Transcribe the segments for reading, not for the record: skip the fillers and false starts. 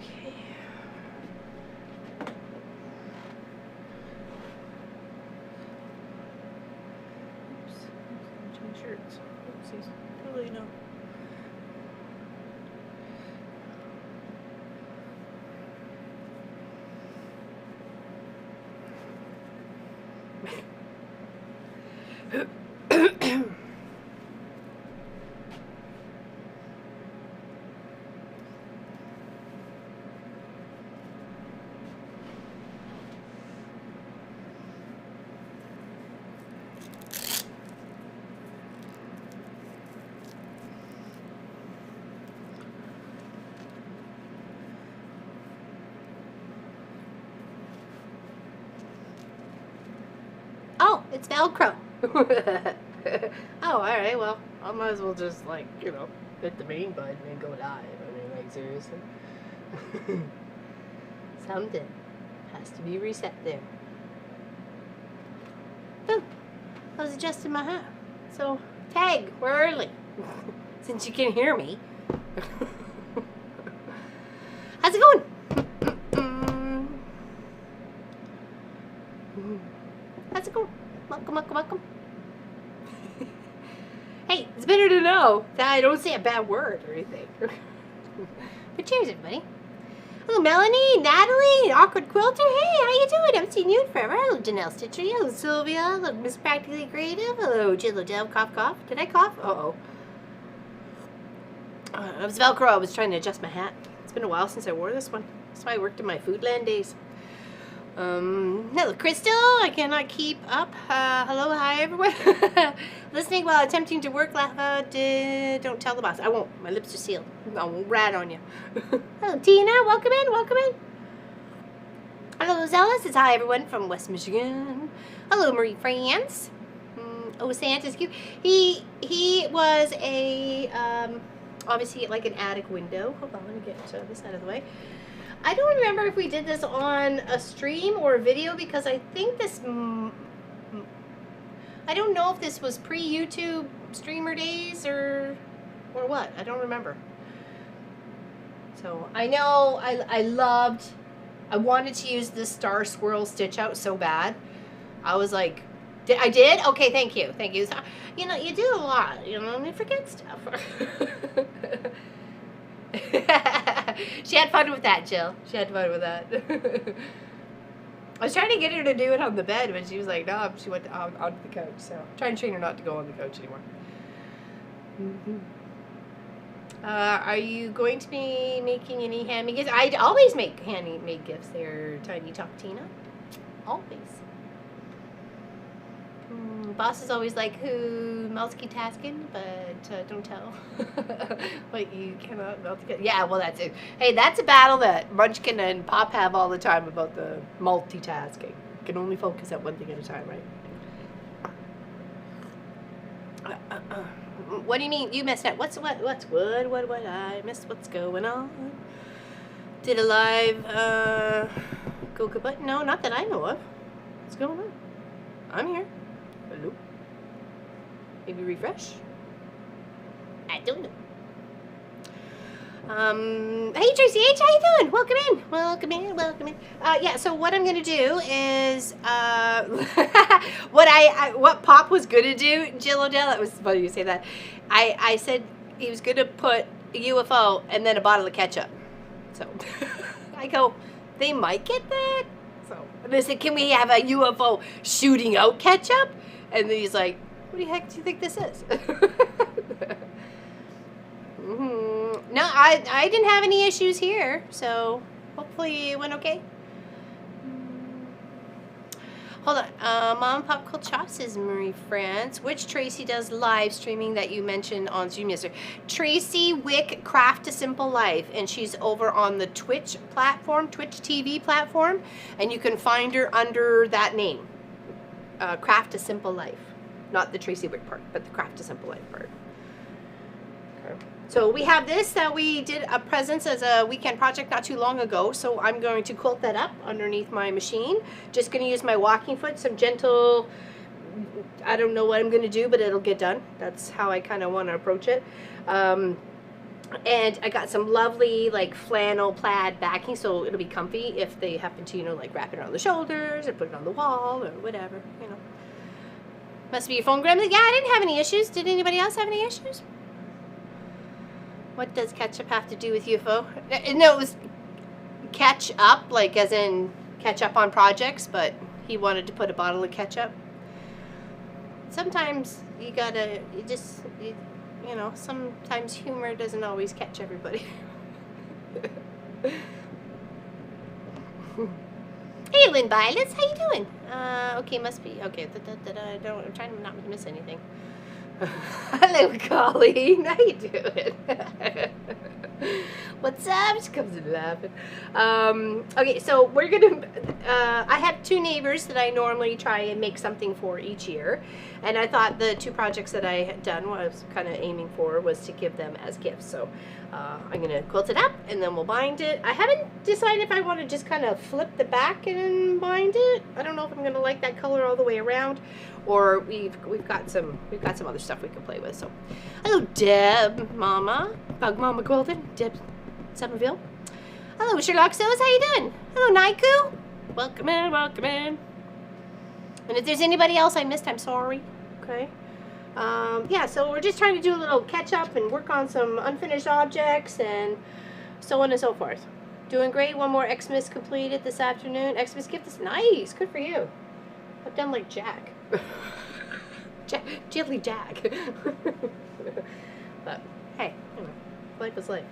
Okay. Oops. Change shirts. Oopsies. Totally no. Oh, it's Velcro. Oh, alright, well, I might as well just, like, you know, hit the main button and go live. I mean, like, seriously. Something has to be reset there. Oh, I was adjusting my hat. So, tag, we're early. Since you can hear me. How's it going? How's it going? Welcome, welcome, welcome. Hey, it's better to know that I don't say a bad word or anything. But cheers, everybody. Hello, Melanie, Natalie, Awkward Quilter. Hey, how you doing? I haven't seen you in forever. Hello, Janelle Stitcher. Hello, Sylvia. Hello, Miss Practically Creative. Hello, Jill Dev. Cough, cough. Did I cough? Uh-oh. It was Velcro. I was trying to adjust my hat. It's been a while since I wore this one. That's why I worked in my Foodland days. Hello, Crystal. I cannot keep up. Hello, hi, everyone. Listening while attempting to work. Laugh out. Don't tell the boss. I won't. My lips are sealed. I won't rat on you. Hello, Tina. Welcome in. Welcome in. Hello, Zealous. It's hi, everyone from West Michigan. Hello, Marie France. Oh, Santa's cute. He was a, obviously like an attic window. Hold on, let me get this out of the way. I don't remember if we did this on a stream or a video because I think this, I don't know if this was pre-YouTube streamer days or what. I don't remember. So I know I wanted to use this Star Swirl stitch out so bad. I was like, I did? Okay, thank you. Thank you. So, you know, you do a lot, you know, and you forget stuff. She had fun with that, Jill. She had fun with that. I was trying to get her to do it on the bed, but she was like, no, she went onto the couch. So I'm trying to train her not to go on the couch anymore. Are you going to be making any handmade gifts? I always make handmade gifts there, Tiny Talk Tina. Always. Boss is always like, who multitasking, but don't tell. Like, you cannot multitask. Yeah, well, that's it. Hey, that's a battle that Munchkin and Pop have all the time about the multitasking. You can only focus at one thing at a time, right? What do you mean? You missed out. What? I missed what's going on. Did a live, go kaput? No, not that I know of. What's going on? I'm here. Hello? Maybe refresh? I don't know. Hey Tracy H, how you doing? Welcome in. Welcome in. Welcome in. Yeah, so what I'm gonna do is what Pop was gonna do, Jill O'Dell, it was funny you say that. I said he was gonna put a UFO and then a bottle of ketchup. So I go, they might get that. So they said, can we have a UFO shooting out ketchup? And then he's like, what the heck do you think this is? No, I didn't have any issues here, so hopefully it went okay. Hold on. Mom Pop Quilt Shop says Marie France. Which Tracy does live streaming that you mentioned on Zoom yesterday? Tracy Wick Craft a Simple Life, and she's over on the Twitch platform, Twitch TV platform, and you can find her under that name. Craft a Simple Life. Not the Tracy Wick part, but the Craft a Simple Life part. Okay. So we have this that we did a presents as a weekend project not too long ago. So I'm going to quilt that up underneath my machine. Just going to use my walking foot, some gentle, I don't know what I'm going to do, but it'll get done. That's how I kind of want to approach it. And I got some lovely like flannel plaid backing, so it'll be comfy if they happen to, you know, like wrap it around the shoulders or put it on the wall or whatever, you know. Must be your phone, Grandma. Yeah, I didn't have any issues. Did anybody else have any issues? What does ketchup have to do with UFO? No, it was catch up, like as in catch up on projects, but he wanted to put a bottle of ketchup. Sometimes you gotta, you know, sometimes humor doesn't always catch everybody. Hey, Lynn Violets, how you doing? Okay, must be, okay, I'm trying not to miss anything. Hello, Colleen, how you doing? What's up? She comes in laughing. Okay, so we're gonna, I have 2 neighbors that I normally try and make something for each year. And I thought the 2 projects that I had done, what I was kind of aiming for was to give them as gifts. So I'm gonna quilt it up and then we'll bind it. I haven't decided if I want to just kind of flip the back and bind it. I don't know if I'm gonna like that color all the way around, or we've got some other stuff we can play with. So hello, Deb Mama, Bug Mama Quilting, Deb Somerville. Hello, Sherlock Sills, how you doing? Hello, Naiku. Welcome in, welcome in. And if there's anybody else I missed, I'm sorry. Okay. Yeah, so we're just trying to do a little catch up and work on some unfinished objects and so on and so forth. Doing great. One more Xmas completed this afternoon. Xmas gift is nice. Good for you. I've done like Jack. Gently Jack. But hey, you know, life is life.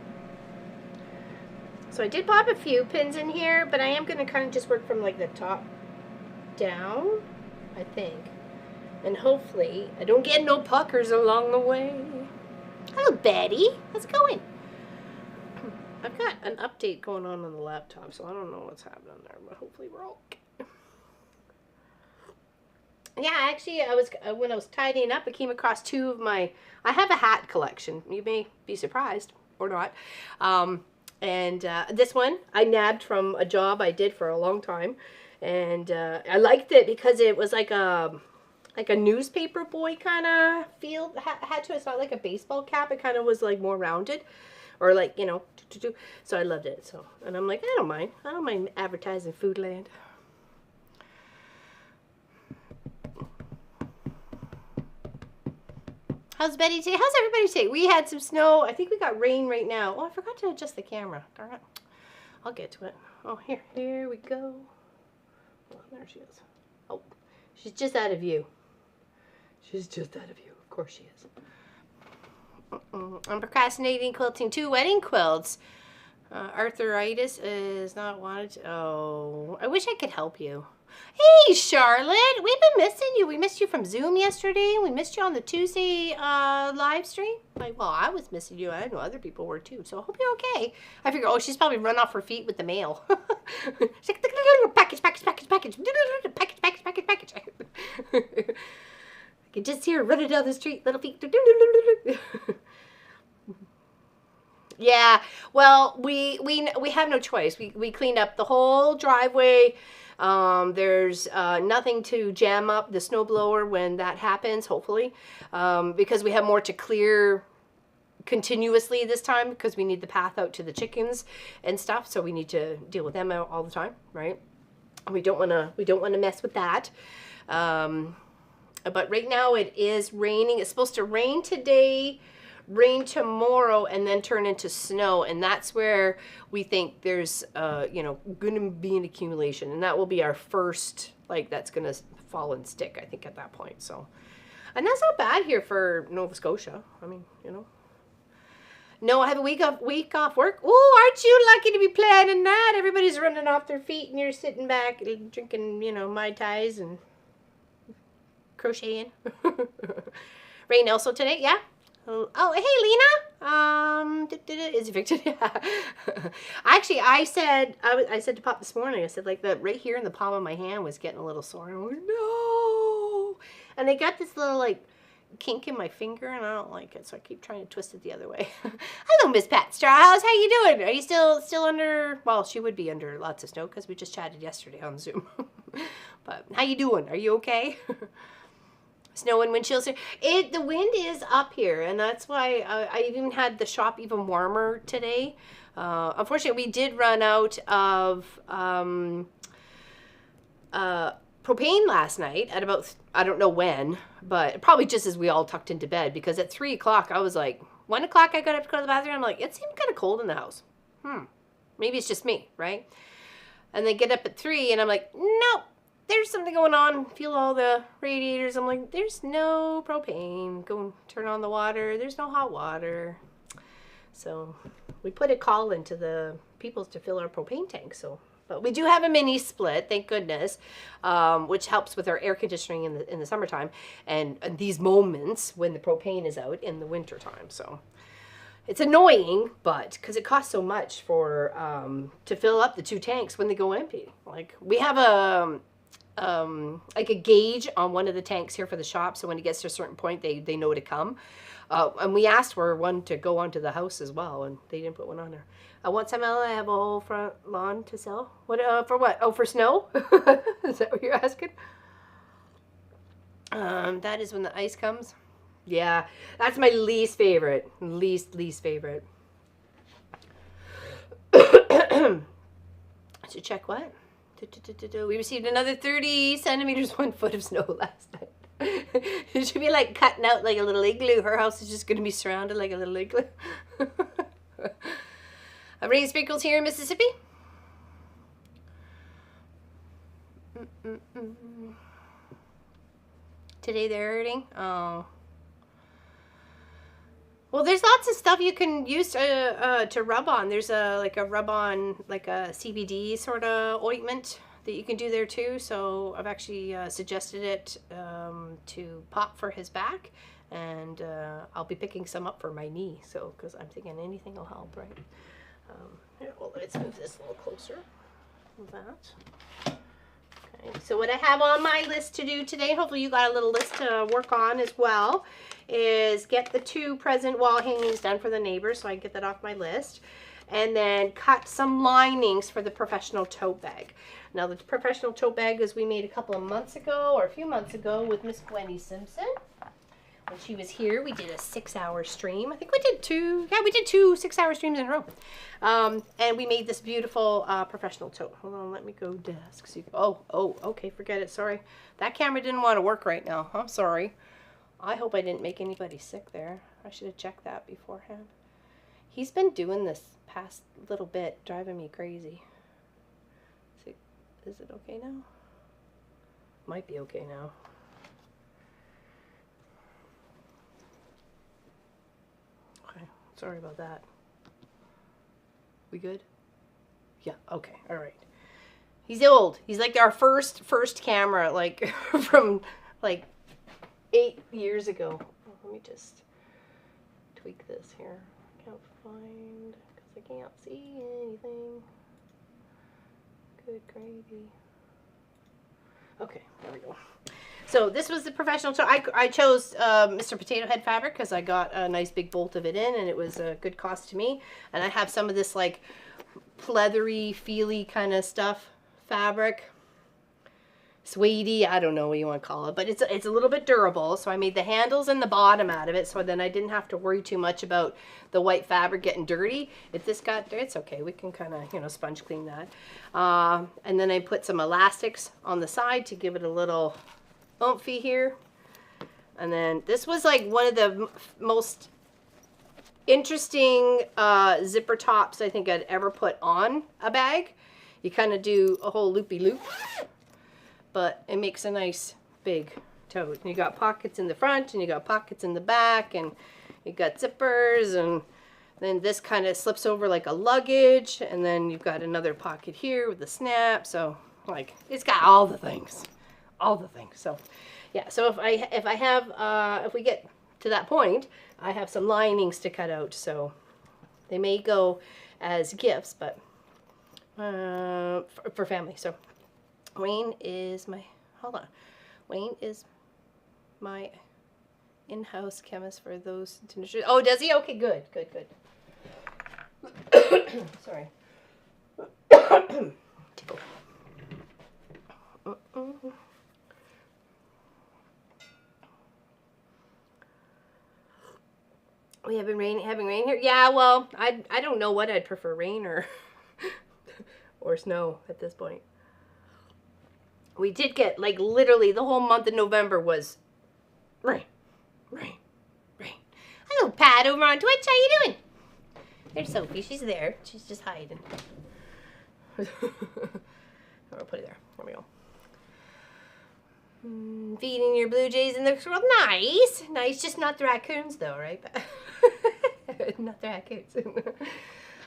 So I did pop a few pins in here, but I am going to kind of just work from like the top down, I think. And hopefully I don't get no puckers along the way. Hello, Betty. How's it going? I've got an update going on the laptop, so I don't know what's happening there, but hopefully we're all okay. Yeah, actually, when I was tidying up, I came across 2 of my, I have a hat collection. You may be surprised, or not. And this one I nabbed from a job I did for a long time. And I liked it because it was like a newspaper boy kind of feel had to it. It's not like a baseball cap. It kind of was like more rounded, or like, you know, so I loved it. So, and I'm like, I don't mind advertising Foodland. How's Betty today? How's everybody today? We had some snow. I think we got rain right now. Oh, I forgot to adjust the camera. Darn it. I'll get to it. Oh, here we go. Oh, there she is. Oh, she's just out of view. She's just out of view. Of course she is. I'm procrastinating quilting 2 wedding quilts. Arthritis is not wanted to, oh, I wish I could help you. Hey, Charlotte, we've been missing you. We missed you from Zoom yesterday. We missed you on the Tuesday live stream. Like, well, I was missing you. I know other people were too. So I hope you're okay. I figure, oh, she's probably run off her feet with the mail. She's like, package. I can just hear her running down the street, little feet. Yeah, well, we have no choice. We cleaned up the whole driveway. There's nothing to jam up the snowblower when that happens, hopefully, because we have more to clear continuously this time, because we need the path out to the chickens and stuff, so we need to deal with them all the time, right? We don't want to mess with that. But right now it is raining. It's supposed to rain today, rain tomorrow, and then turn into snow, and that's where we think there's you know, gonna be an accumulation, and that will be our first, like, that's gonna fall and stick, I think, at that point. So, and that's not bad here for Nova Scotia. I mean, you know. No, I have a week off work. Oh, aren't you lucky to be planning that? Everybody's running off their feet, and you're sitting back drinking, you know, Mai Tais and crocheting. Rain also today, yeah. Oh, hey, Lena. Is it Victor? Yeah. Actually, I said to Pop this morning, I said, like, the right here in the palm of my hand was getting a little sore. I'm like, no. And I got this little, like, kink in my finger, and I don't like it, so I keep trying to twist it the other way. Hello, Miss Pat Strauss. How you doing? Are you still under, well, she would be under lots of snow because we just chatted yesterday on Zoom. But how you doing? Are you okay? Snow and wind chills here. The wind is up here, and that's why I even had the shop even warmer today. Unfortunately, we did run out of propane last night at about, I don't know when, but probably just as we all tucked into bed, because at 3 o'clock I was like, 1 o'clock I got up to go to the bathroom. I'm like, it seemed kind of cold in the house. Maybe it's just me, right? And they get up at 3 and I'm like, nope, there's something going on. Feel all the radiators. I'm like, there's no propane. Go and turn on the water. There's no hot water. So we put a call into the people to fill our propane tank. So, but we do have a mini split, thank goodness, which helps with our air conditioning in the summertime and these moments when the propane is out in the wintertime. So it's annoying, but because it costs so much for to fill up the 2 tanks when they go empty. Like we have like a gauge on one of the tanks here for the shop, so when it gets to a certain point, they know to come. And we asked for one to go onto the house as well, and they didn't put one on there. Once I'm out, I have a whole front lawn to sell. What for? What? Oh, for snow? Is that what you're asking? That is when the ice comes. Yeah, that's my least favorite. Least favorite. To check what? We received another 30 centimeters, 1 foot of snow last night. It should be like cutting out like a little igloo. Her house is just going to be surrounded like a little igloo. Rain sprinkles here in Mississippi. Today they're hurting. Oh. Well, there's lots of stuff you can use to rub on. There's like a rub-on, like a CBD sort of ointment that you can do there too. So I've actually suggested it to Pop for his back, and I'll be picking some up for my knee. So, because I'm thinking anything will help, right? Here, well, let's move this a little closer. Like that. Okay. So what I have on my list to do today, hopefully you got a little list to work on as well, is get the 2 present wall hangings done for the neighbors, so I can get that off my list. And then cut some linings for the professional tote bag. Now the professional tote bag is we made a couple of months ago, or a few months ago, with Miss Gwenny Simpson. When she was here, we did a 6-hour stream. I think we did 2, yeah, we did 2 6-hour streams in a row. And we made this beautiful professional tote. Hold on, let me go desk. So okay, forget it, sorry. That camera didn't want to work right now. I'm sorry. I hope I didn't make anybody sick there. I should have checked that beforehand. He's been doing this past little bit, driving me crazy. Is it okay now? Might be okay now. Okay, sorry about that. We good? Yeah, okay, all right. He's old. He's like our first camera, like from like 8 years ago. Oh, let me just tweak this here. I can't find, because I can't see anything. Good gravy. Okay, there we go. So this was the professional tote. I chose Mr. Potato Head fabric because I got a nice big bolt of it in, and it was a good cost to me. And I have some of this like pleathery, feely kind of stuff, fabric. Suede-y, I don't know what you want to call it, but it's a little bit durable. So I made the handles and the bottom out of it, so then I didn't have to worry too much about the white fabric getting dirty. If this got dirty, it's okay. We can kind of, you know, sponge clean that. And then I put some elastics on the side to give it a little oomphy here. And then this was like one of the most interesting zipper tops I think I'd ever put on a bag. You kind of do a whole loopy-loop. But it makes a nice big tote. And you got pockets in the front, and you got pockets in the back, and you got zippers, and then this kind of slips over like a luggage, and then you've got another pocket here with the snap. So like it's got all the things, So yeah. So if we get to that point, I have some linings to cut out. So they may go as gifts, but for family. So. Wayne is my, Wayne is my in-house chemist for those. Oh, does he? Okay, good. Sorry. We have been having rain here. Yeah, well, I don't know what I'd prefer, rain or or snow at this point. We did get, like, literally the whole month of November was rain, rain, rain. Hello, Pat, over on Twitch. How you doing? There's Sophie. She's there. She's just hiding. I'll put it there. There we go. Feeding your blue jays in the world. Nice. Nice. Just not the raccoons, though, right? Not the raccoons.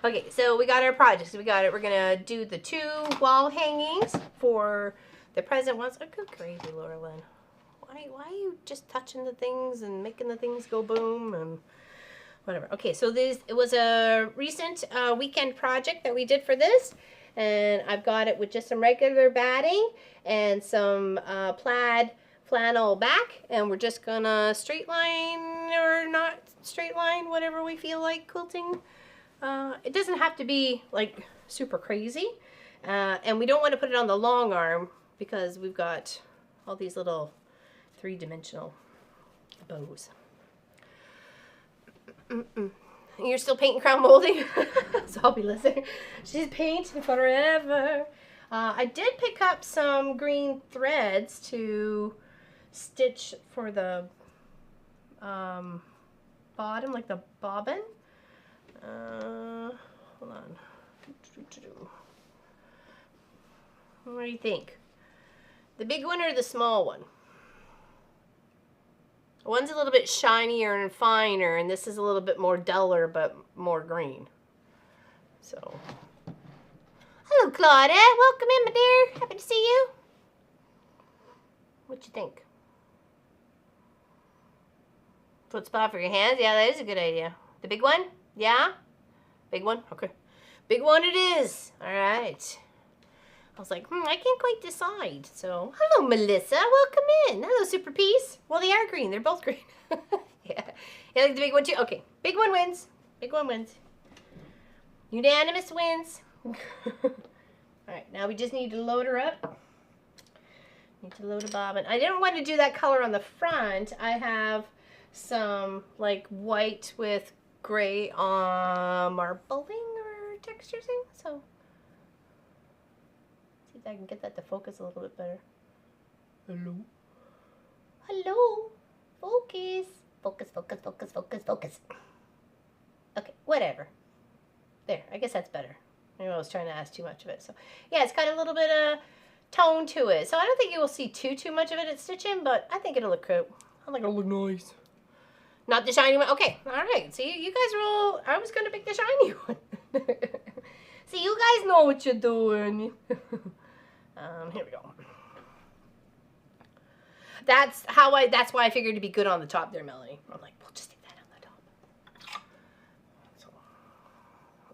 Okay, so we got our projects. We got it. We're going to do the 2 wall hangings for the present ones. Oh, go crazy, Laura Lynn. Why are you just touching the things and making the things go boom and whatever? Okay, so it was a recent weekend project that we did for this. And I've got it with just some regular batting and some plaid flannel back. And we're just going to straight line or not straight line, whatever we feel like quilting. It doesn't have to be, like, super crazy. And we don't want to put it on the long arm because we've got all these little 3-dimensional bows. You're still painting crown molding? So I'll be listening. She's painting forever. I did pick up some green threads to stitch for the bottom, like the bobbin. Hold on. What do you think? The big one or the small one? One's a little bit shinier and finer, and this is a little bit more duller, but more green. So, hello, Claudia. Welcome in, my dear. Happy to see you. What you think? Foot spot for your hands? Yeah, that is a good idea. The big one? Yeah? Big one? Okay. Big one it is. All right. I was like, I can't quite decide. So, hello, Melissa. Welcome in. Hello, Super Peace. Well, they are green. They're both green. Yeah. You like the big one, too? Okay. Big one wins. Big one wins. Unanimous wins. All right. Now we just need to load her up. Need to load a bobbin. I didn't want to do that color on the front. I have some, like, white with gray marbling or texture thing. So, see if I can get that to focus a little bit better. Hello. Hello. Focus. Focus, focus, focus, focus, focus. Okay, whatever. There, I guess that's better. I know I was trying to ask too much of it. So, yeah, it's got a little bit of tone to it. So I don't think you will see too much of it at stitching, but I think it'll look cool. I think it'll look nice. Not the shiny one. Okay, all right. See, you guys are all... I was going to pick the shiny one. See, you guys know what you're doing. Here we go. That's why I figured it'd be good on the top there, Melanie. I'm like, we'll just stick that on the top. So,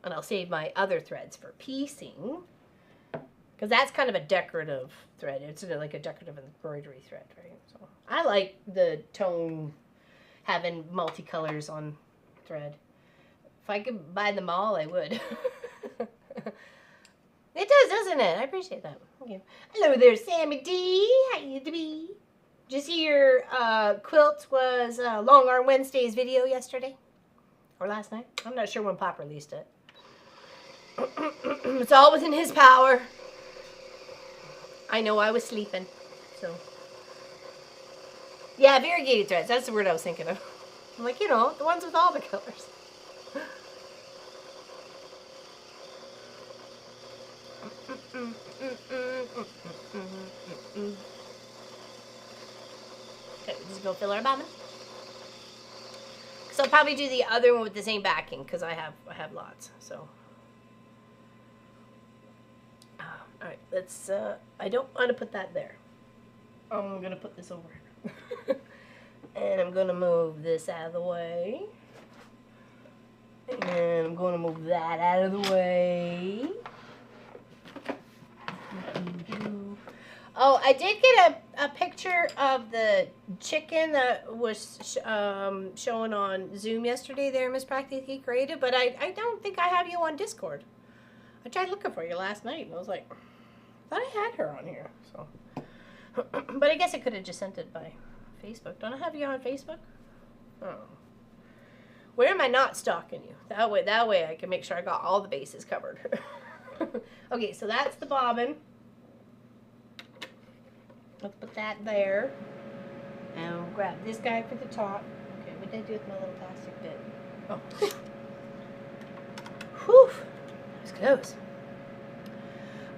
and I'll save my other threads for piecing. Because that's kind of a decorative thread. It's like a decorative embroidery thread, right? So I like the tone, having multicolors on thread. If I could buy them all, I would. It does, doesn't it? I appreciate that. Okay. Hello there, Sammy D. How you doing? Did you see your quilt was Long Arm Wednesday's video yesterday? Or last night? I'm not sure when Pop released it. It's all within his power. I know I was sleeping, so. Yeah, variegated threads. That's the word I was thinking of. I'm like, you know, the ones with all the colors. Okay, we just go fill our bobbin. So I'll probably do the other one with the same backing because I have lots. So. All right, let's. I don't want to put that there. I'm gonna put this over here, and I'm gonna move this out of the way, and I'm gonna move that out of the way. Oh, I did get a picture of the chicken that was showing on Zoom yesterday there, Miss Practically Creative, but I don't think I have you on Discord. I tried looking for you last night, and I was like, I thought I had her on here. So, but I guess I could have just sent it by Facebook. Don't I have you on Facebook? Oh. Where am I not stalking you? That way I can make sure I got all the bases covered. Okay, so that's the bobbin. Let's put that there. And we'll grab this guy for the top. Okay, what did I do with my little plastic bit? Oh. Whew. That was close.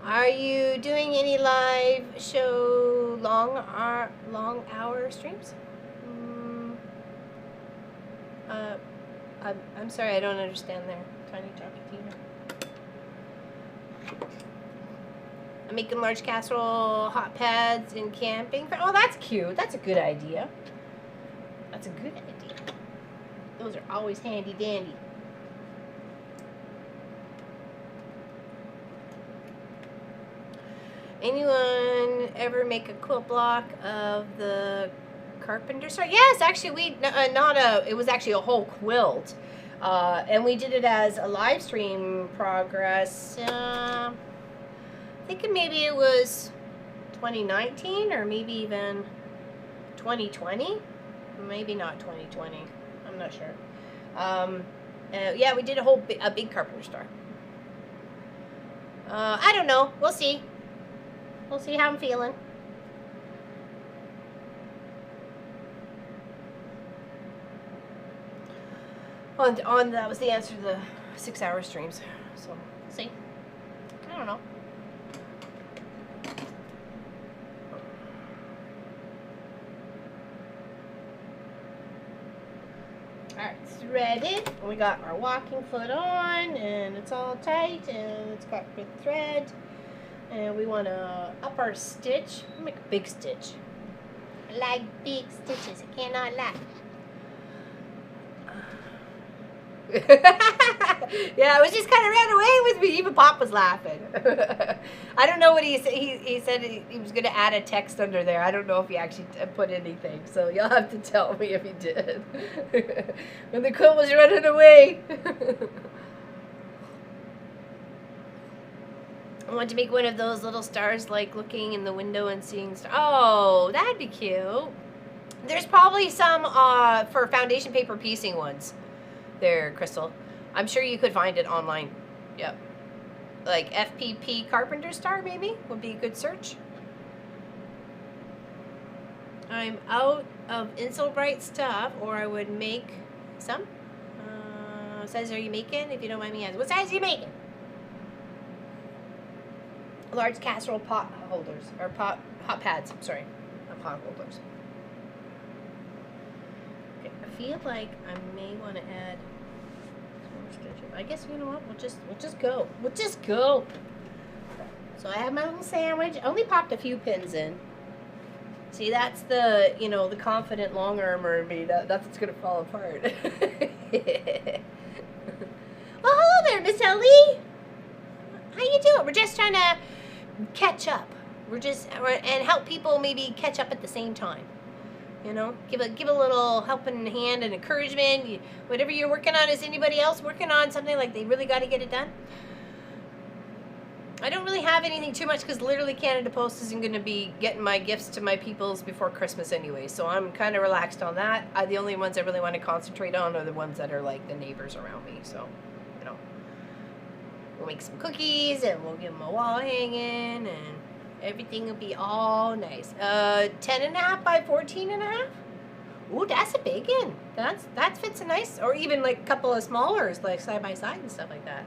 Are you doing any live show long hour streams? I'm sorry, I don't understand there. Tiny Chocotina. I'm making large casserole hot pads in camping. Oh, that's cute. That's a good idea. That's a good idea. Those are always handy dandy. Anyone ever make a quilt block of the carpenter store? Yes, actually, it was actually a whole quilt. And we did it as a live stream progress. Thinking maybe it was 2019 or maybe even 2020. Maybe not 2020. I'm not sure. Yeah, we did a big carpenter store. I don't know. We'll see. We'll see how I'm feeling. That was the answer to the 6-hour streams. So, we'll see. I don't know. Alright, threaded. We got our walking foot on, and it's all tight, and it's got good thread. And we want to up our stitch. We'll make a big stitch. I like big stitches. I cannot lie. Yeah, it was just kind of ran away with me. Even Pop was laughing. I don't know what he said. He said he was going to add a text under there. I don't know if he actually put anything. So you'll have to tell me if he did. When the quilt was running away. I want to make one of those little stars, like looking in the window and seeing stars. Oh, that'd be cute. There's probably some for foundation paper piecing ones. There, Crystal. I'm sure you could find it online. Yep. Like FPP Carpenter Star, maybe, would be a good search. I'm out of Insulbright stuff, or I would make some. What size are you making? If you don't mind me asking. What size are you making? Large casserole pot holders, or hot pads, sorry, not pot holders. Okay, I feel like I may want to add some more stitching. I guess, you know what, we'll just go. We'll just go. So I have my little sandwich. I only popped a few pins in. See, that's the, you know, the confident long armor in me. That's what's going to fall apart. Well, hello there, Miss Ellie. How you doing? We're just trying to catch up. And help people maybe catch up at the same time. You know, give a little helping hand and encouragement. Whatever you're working on, is anybody else working on something like they really got to get it done? I don't really have anything too much because literally Canada Post isn't going to be getting my gifts to my peoples before Christmas anyway. So I'm kind of relaxed on that. The only ones I really want to concentrate on are the ones that are like the neighbors around me. So, you know, we'll make some cookies and we'll give them a wall hanging and everything will be all nice. 10.5 by 14.5. Ooh, that's a big one. That fits a nice, or even like a couple of smallers, like side by side and stuff like that.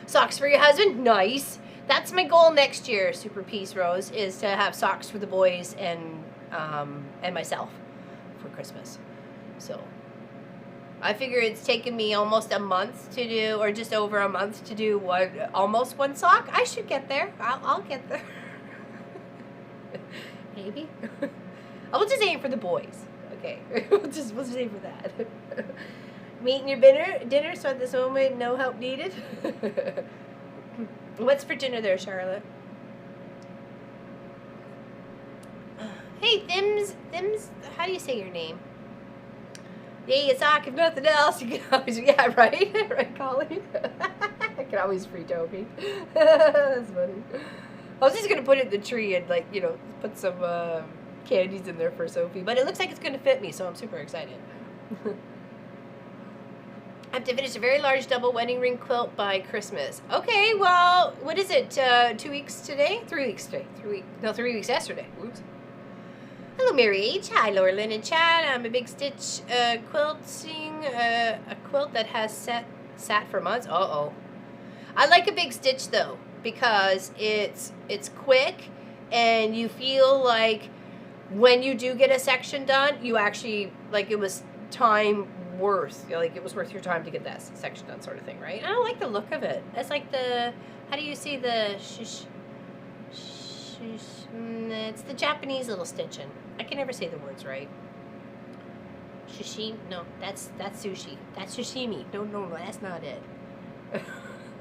Socks for your husband, nice. That's my goal next year, Super Peace Rose, is to have socks for the boys and myself for Christmas. So I figure it's taken me almost a month to do, or just over a month to do almost one sock. I should get there. I'll get there. Maybe. I will just aim for the boys. Okay, we'll just aim for that. Meeting your dinner, so at this moment, no help needed. What's for dinner there, Charlotte? Hey, Thims, how do you say your name? Yay, a sock, if nothing else, you can always, yeah, right? Right, Colleen? I can always free Toby. That's funny. I was just going to put it in the tree and, like, you know, put some candies in there for Sophie. But it looks like it's going to fit me, so I'm super excited. I have to finish a very large double wedding ring quilt by Christmas. Okay, well, what is it? 2 weeks today? 3 weeks today. 3 weeks yesterday. Oops. Hello, Mary H. Hi, Laura Lynn and Chad. I'm a big stitch quilting a quilt that has sat for months. Uh-oh. I like a big stitch though because it's quick and you feel like when you do get a section done, you actually like it was time worth. Like it was worth your time to get that section done, sort of thing, right? I don't like the look of it. It's like the how do you say the it's the Japanese little stitching. I can never say the words right. Shishimi? No, that's sushi. That's sashimi. No, that's not it.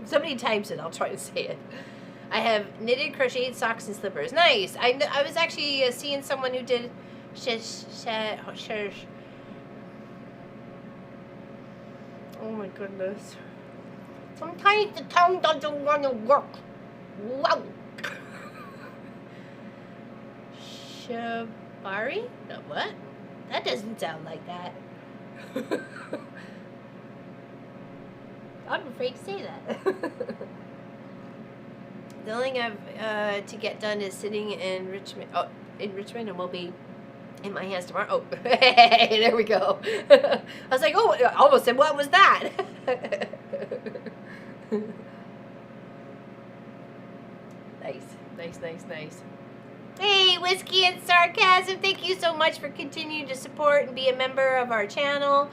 Somebody types it. I'll try to say it. I have knitted, crocheted socks and slippers. Nice. I was actually seeing someone who did oh my goodness. Sometimes the tongue doesn't want to work. Wow. Shibari? No, what? That doesn't sound like that. I'm afraid to say that. The only thing I've to get done is sitting in Richmond. Oh, in Richmond, and we'll be in my hands tomorrow. Oh, hey, there we go. I was like, oh, I almost said, what was that? Nice. Hey, Whiskey and Sarcasm, thank you so much for continuing to support and be a member of our channel.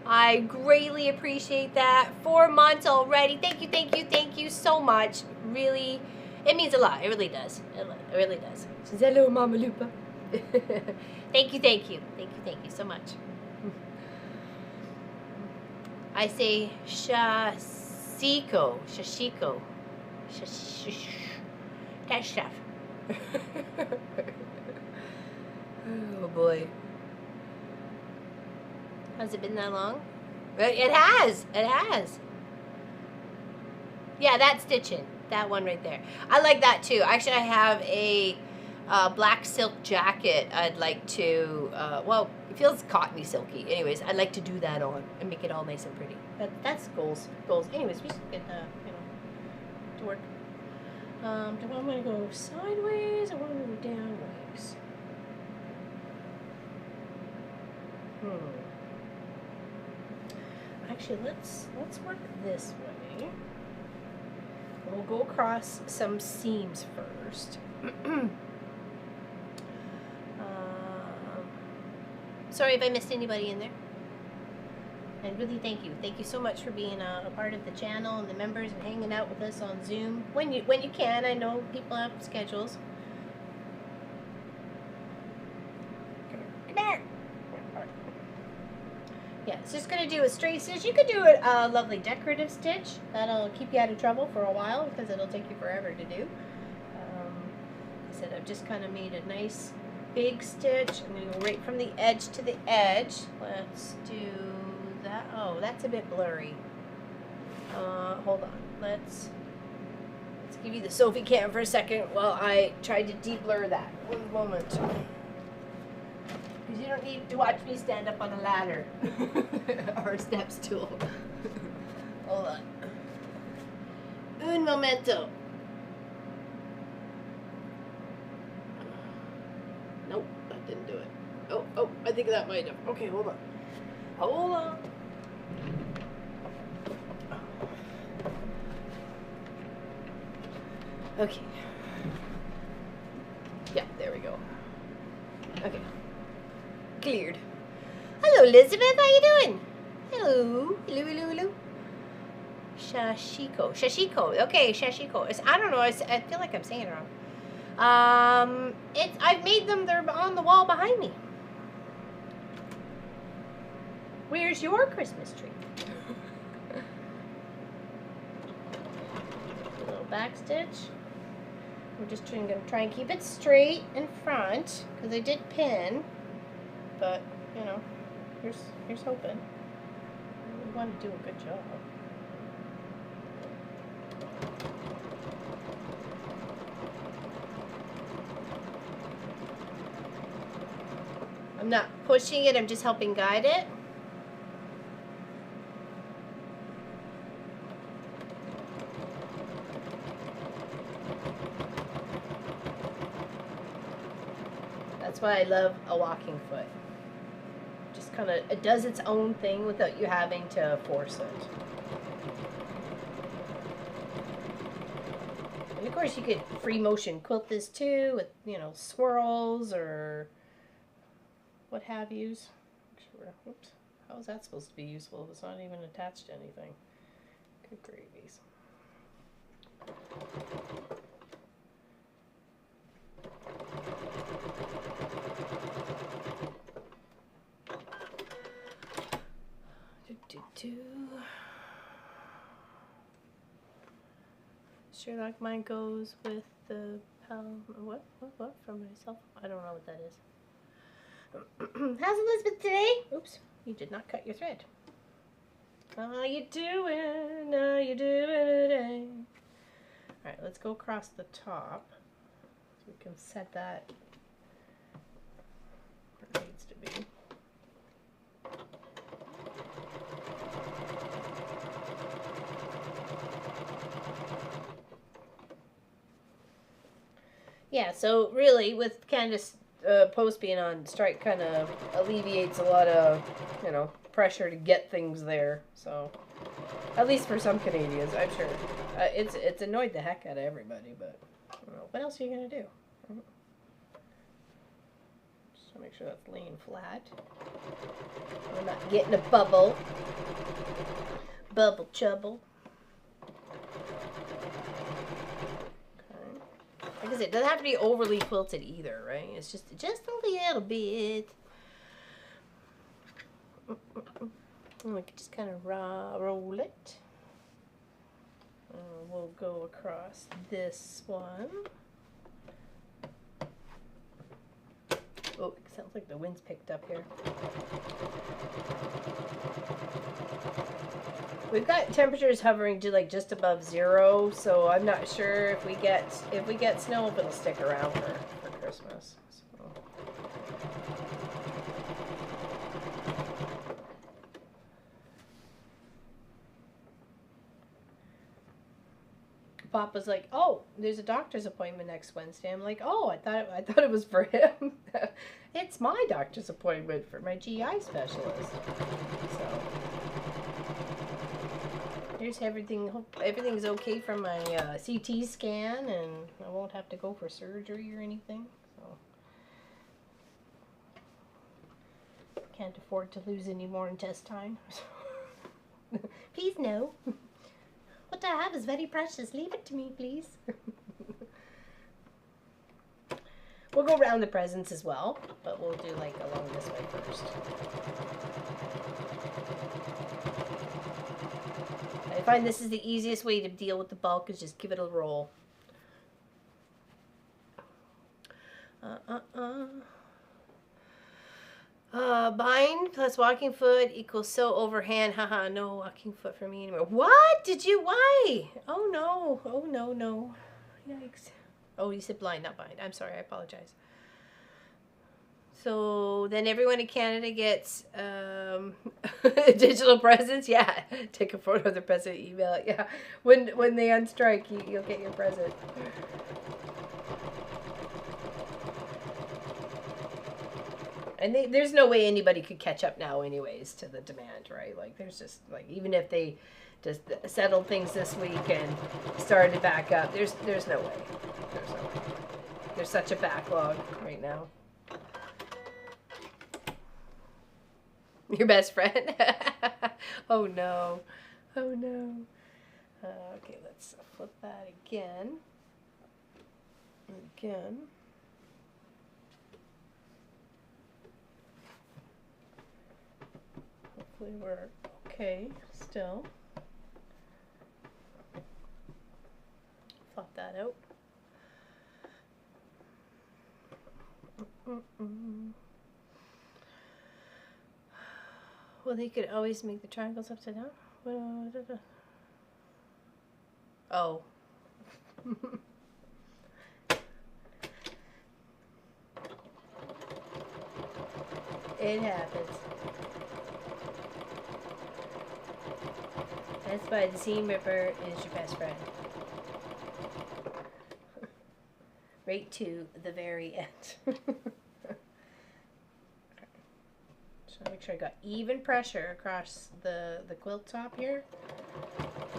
I greatly appreciate that. 4 months already. Thank you so much. Really, it means a lot. It really does. It really does. Hello, Mama Lupa. Thank you so much. I say shashiko. That stuff. Oh boy. Has it been that long? It has. Yeah, that's stitching. That one right there. I like that too. Actually, I have a black silk jacket. I'd like to, well, it feels cottony silky. Anyways, I'd like to do that on and make it all nice and pretty. That's goals. Anyways, we should get, to work. Do I want to go sideways or want to go downways? Actually, let's work this way. We'll go across some seams first. Sorry if I missed anybody in there. And really thank you. Thank you so much for being a part of the channel and the members and hanging out with us on Zoom. When you can. I know people have schedules. Come here. Yeah, it's just going to do a straight stitch. You could do a lovely decorative stitch. That'll keep you out of trouble for a while because it'll take you forever to do. I said I've just kind of made a nice big stitch. I'm going to go right from the edge to the edge. Let's do that. Oh, that's a bit blurry. Hold on. Let's give you the Sophie cam for a second while I tried to de-blur that. 1 moment. Because you don't need to watch me stand up on a ladder or a step stool. Hold on. Un momento. Nope, that didn't do it. Oh, I think that might have. Okay, hold on. Hold on. Okay. Yeah, there we go. Okay. Cleared. Hello, Elizabeth. How you doing? Hello. Shashiko. Okay, Shashiko. I don't know. I feel like I'm saying it wrong. I've made them. They're on the wall behind me. Where's your Christmas tree? A little back stitch. We're just going to try and keep it straight in front because I did pin, but you know, here's hoping. We want to do a good job. I'm not pushing it, I'm just helping guide it. That's why I love a walking foot. Just kind of, it does its own thing without you having to force it. And of course you could free motion quilt this too with, you know, swirls or what have yous. Sure. Oops. How is that supposed to be useful if it's not even attached to anything? Good gravies. Sure, like mine goes with the what from myself? I don't know what that is. How's Elizabeth today? Oops, you did not cut your thread. How you doing? How you doing today? All right, let's go across the top so we can set that where it needs to be. Yeah, so really, with Candace Post being on strike, kind of alleviates a lot of, you know, pressure to get things there. So, at least for some Canadians, I'm sure. It's annoyed the heck out of everybody, but you know, what else are you gonna do? Just to make sure that's laying flat. We're not getting a bubble. Bubble trouble. Like I said, it doesn't have to be overly quilted either, right? It's just a little bit. And we can just kind of roll it. We'll go across this one. Oh, it sounds like the wind's picked up here. We've got temperatures hovering to like just above 0, so I'm not sure if we get snow, if it'll stick around for Christmas. So. Papa's like, "Oh, there's a doctor's appointment next Wednesday." I'm like, "Oh, I thought it was for him." It's my doctor's appointment for my GI specialist. So. Here's everything. Hope everything's okay from my CT scan, and I won't have to go for surgery or anything. So can't afford to lose any more intestine. Please no. What I have is very precious. Leave it to me, please. We'll go around the presents as well, but we'll do like along this way first. I find this is the easiest way to deal with the bulk, is just give it a roll. Bind plus walking foot equals sew overhand. Haha, no walking foot for me anymore. What? Did you? Why? Oh no. Oh no, no. Yikes. Oh, you said blind, not bind. I'm sorry, I apologize. So then everyone in Canada gets digital presents. Yeah, take a photo of the present, email it. Yeah, when they unstrike, you'll get your present. And there's no way anybody could catch up now, anyways, to the demand, right? Like there's just like, even if they just settled things this week and started back up, there's no way. There's no way. There's such a backlog right now. Your best friend? Oh no. Oh no. Okay, let's flip that again. Again. Hopefully we're okay still. Flop that out. Well, they could always make the triangles upside down. Oh. It happens. That's why the seam ripper is your best friend. Right to the very end. sure I got even pressure across the quilt top here.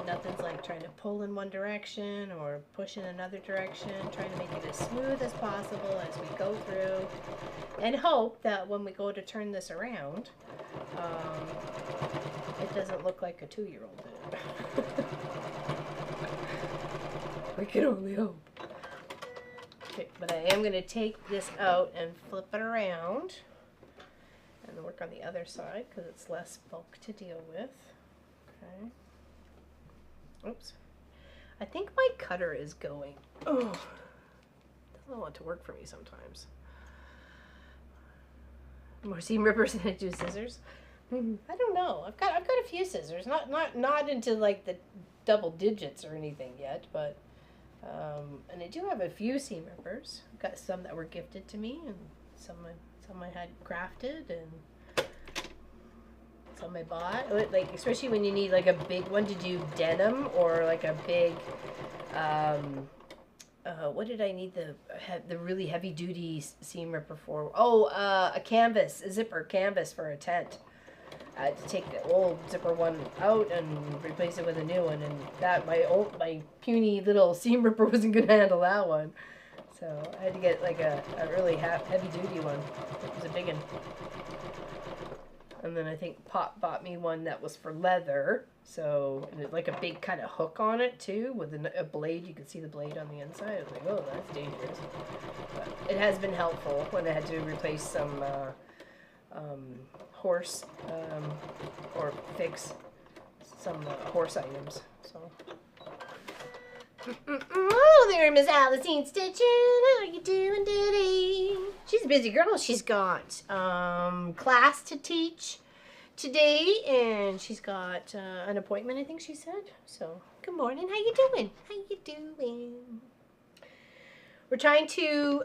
Nothing's like trying to pull in one direction or push in another direction. Trying to make it as smooth as possible as we go through, and hope that when we go to turn this around, it doesn't look like a 2-year-old did. We can only hope. Okay, but I am going to take this out and flip it around and work on the other side because it's less bulk to deal with. Okay. Oops. I think my cutter is going. Oh, doesn't want to work for me sometimes. More seam rippers than I do scissors. I don't know. I've got a few scissors. Not into like the double digits or anything yet, but and I do have a few seam rippers. I've got some that were gifted to me, and some I had crafted, and some I bought. Like especially when you need like a big one to do denim, or like a big what did I need the really heavy duty seam ripper for? Oh, a canvas, a zipper canvas for a tent. I had to take the old zipper one out and replace it with a new one, and that my puny little seam ripper wasn't gonna handle that one, so I had to get like a really heavy duty one. It was a big one. And then I think Pop bought me one that was for leather, so and it like a big kind of hook on it too, with a blade. You can see the blade on the inside. I was like, oh, that's dangerous. But it has been helpful when I had to replace some horse or fix some horse items. So. Oh, there, Miss Alicine Stitchin. How you doing today? She's a busy girl. She's got class to teach today, and she's got an appointment, I think she said. So, good morning. How you doing? How you doing? We're trying to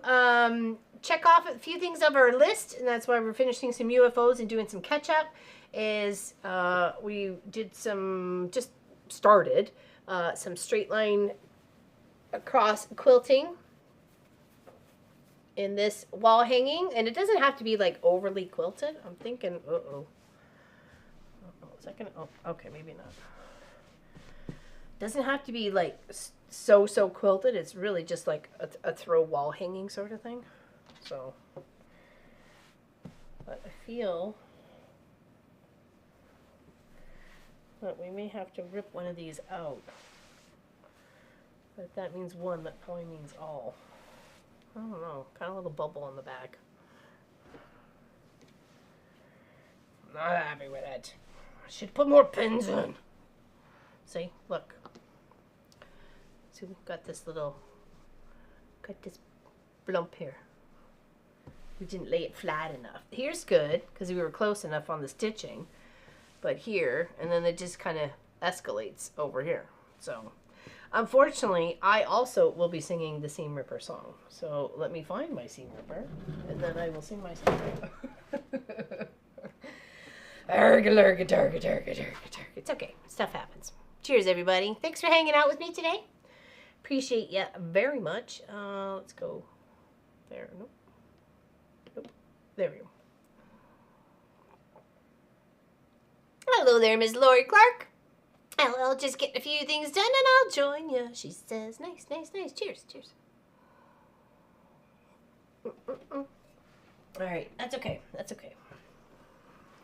check off a few things of our list, and that's why we're finishing some UFOs and doing some catch-up. We did some straight line across quilting in this wall hanging, and it doesn't have to be like overly quilted. I'm thinking, is that gonna, okay, maybe not. Doesn't have to be like so quilted. It's really just like a throw wall hanging sort of thing. So, but I feel that we may have to rip one of these out. But if that means one, that probably means all. I don't know. Kind of a little bubble on the back. Not happy with it. I should put more pins in. See? Look. See, we've got this blump here. We didn't lay it flat enough. Here's good, because we were close enough on the stitching. But here, and then it just kind of escalates over here. So, unfortunately, I also will be singing the Seam Ripper song. So, let me find my Seam Ripper, and then I will sing my Seam Ripper. It's okay. Stuff happens. Cheers, everybody. Thanks for hanging out with me today. Appreciate you very much. Let's go there. Nope. There we go. Hello there, Miss Lori Clark. I'll just get a few things done and I'll join you. She says, nice. Cheers. All right, that's okay.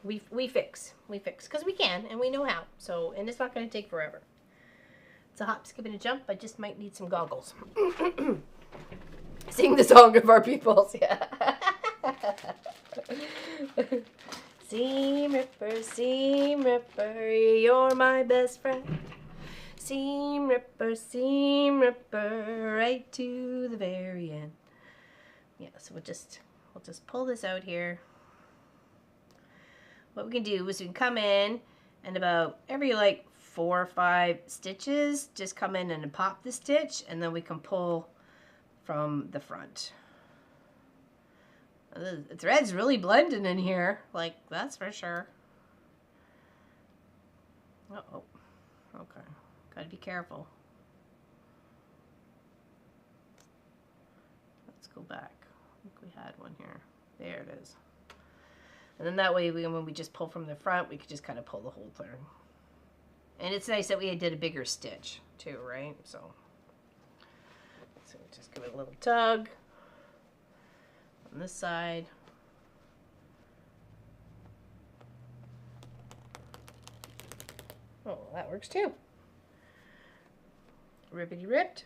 We fix, because we can and we know how. So, and it's not going to take forever. It's a hop, skip, and a jump. I just might need some goggles. Sing the song of our peoples, yeah. Seam Ripper, you're my best friend. Seam Ripper, right to the very end. Yeah, so we'll just pull this out here. What we can do is we can come in and about every like 4 or 5 stitches, just come in and pop the stitch, and then we can pull from the front. The thread's really blending in here, like, that's for sure. Uh-oh. Okay. Gotta be careful. Let's go back. I think we had one here. There it is. And then that way, when we just pull from the front, we could just kind of pull the hole clear. And it's nice that we did a bigger stitch too, right? So just give it a little tug on this side. Oh, that works too. Rippity ripped.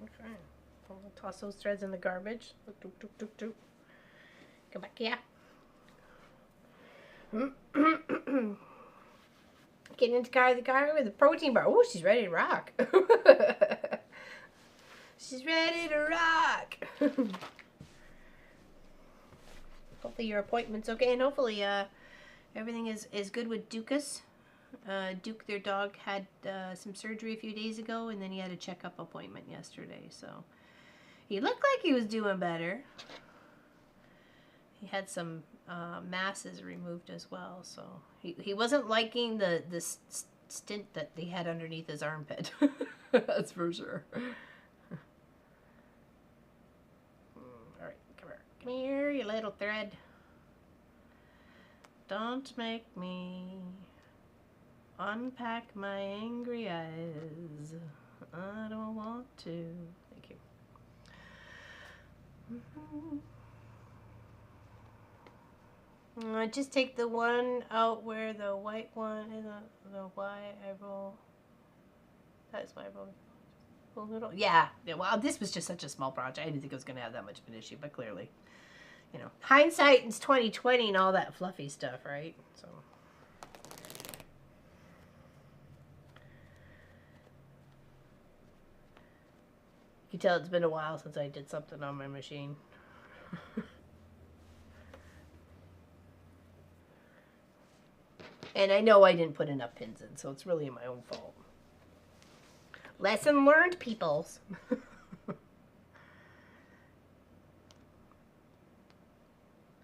Okay. I'll toss those threads in the garbage. Doop, doop, doop, doop. Come back here. Getting into the car with a protein bar. Oh, she's ready to rock. She's ready to rock. Hopefully your appointment's okay, and hopefully everything is good with Dukas. Duke, their dog, had some surgery a few days ago, and then he had a checkup appointment yesterday. So he looked like he was doing better. He had some masses removed as well, so he wasn't liking the stint that he had underneath his armpit. That's for sure. All right, come here, you little thread. Don't make me unpack my angry eyes. I don't want to. Thank you. Just take the one out where the white one is. The white I roll. That's why I roll. A little. Yeah. Well, this was just such a small project. I didn't think it was going to have that much of an issue, but clearly, you know, hindsight is 20/20 and all that fluffy stuff, right? So. You can tell it's been a while since I did something on my machine. And I know I didn't put enough pins in, so it's really my own fault. Lesson learned, peoples.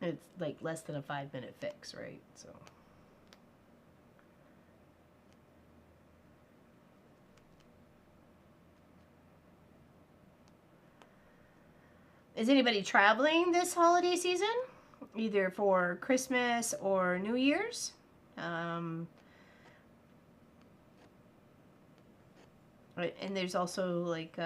It's like less than a 5-minute fix, right? So. Is anybody traveling this holiday season? Either for Christmas or New Year's? And there's also like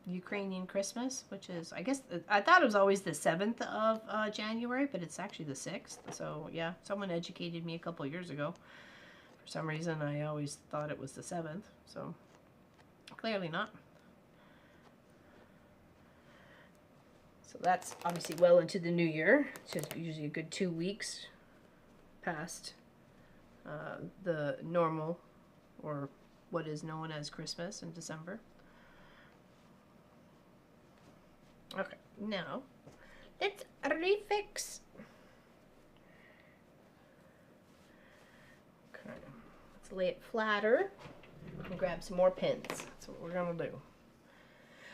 Ukrainian Christmas, which is, I guess, I thought it was always the 7th of January, but it's actually the 6th. So yeah, someone educated me a couple years ago. For some reason, I always thought it was the 7th. So clearly not. So that's obviously well into the new year. It's usually a good 2 weeks past the normal, or what is known as Christmas in December. Okay, now let's refix. Okay, let's lay it flatter and grab some more pins. That's what we're gonna do.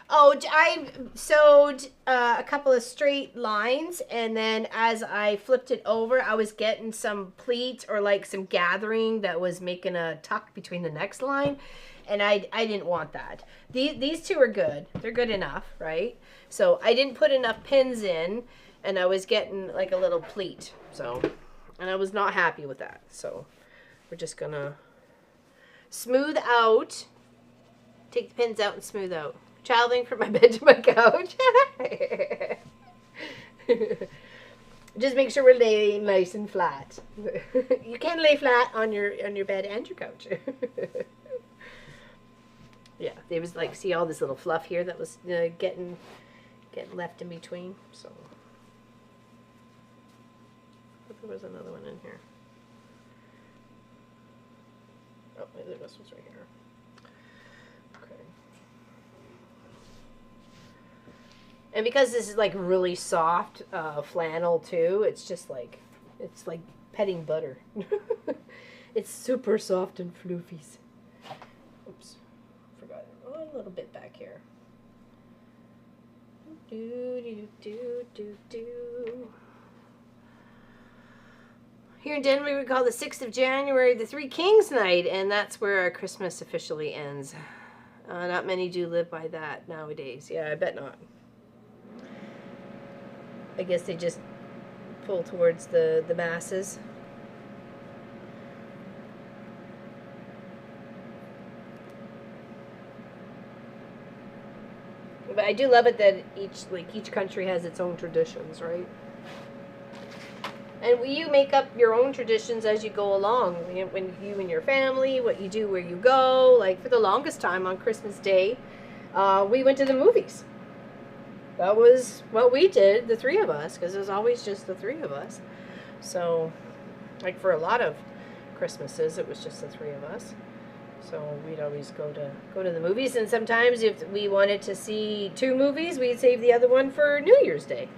Oh, I sewed a couple of straight lines, and then as I flipped it over, I was getting some pleats or like some gathering that was making a tuck between the next line, and I didn't want that. These two are good. They're good enough, right? So I didn't put enough pins in, and I was getting like a little pleat. So, and I was not happy with that. So we're just gonna smooth out, take the pins out and smooth out. Traveling from my bed to my couch. Just make sure we're laying nice and flat. You can lay flat on your bed and your couch. Yeah, there was like, see all this little fluff here that was getting left in between. So I thought there was another one in here. Oh, this was right here. And because this is like really soft flannel too, it's just like, it's like petting butter. It's super soft and floofies. Oops, forgot a little bit back here. Here in Denver, we call the 6th of January the Three Kings Night, and that's where our Christmas officially ends. Not many do live by that nowadays. Yeah, I bet not. I guess they just pull towards the masses. But I do love it that each country has its own traditions, right? And you make up your own traditions as you go along. When you and your family, what you do, where you go. Like for the longest time on Christmas Day, we went to the movies. That was what we did, the three of us, because it was always just the three of us. So, like for a lot of Christmases, it was just the three of us. So we'd always go to the movies, and sometimes if we wanted to see two movies, we'd save the other one for New Year's Day.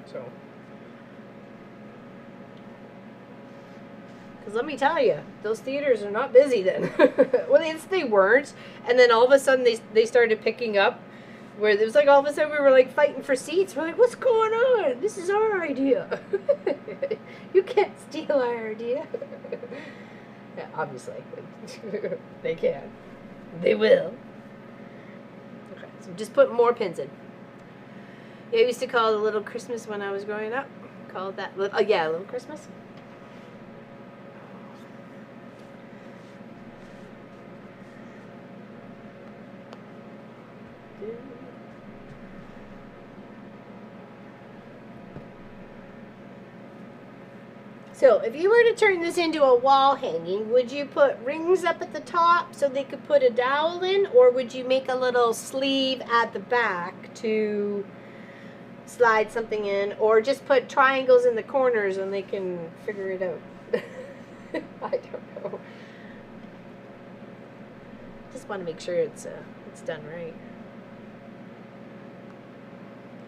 So, because let me tell you, those theaters are not busy then. Well, they weren't, and then all of a sudden they started picking up. Where it was like all of a sudden we were like fighting for seats. We're like, what's going on? This is our idea. You can't steal our idea. Yeah, obviously. They can. They will. Okay, so just put more pins in. Yeah, I used to call it a Little Christmas when I was growing up. Called that, yeah, Little Christmas. So, if you were to turn this into a wall hanging, would you put rings up at the top so they could put a dowel in? Or would you make a little sleeve at the back to slide something in? Or just put triangles in the corners and they can figure it out? I don't know. Just want to make sure it's done right.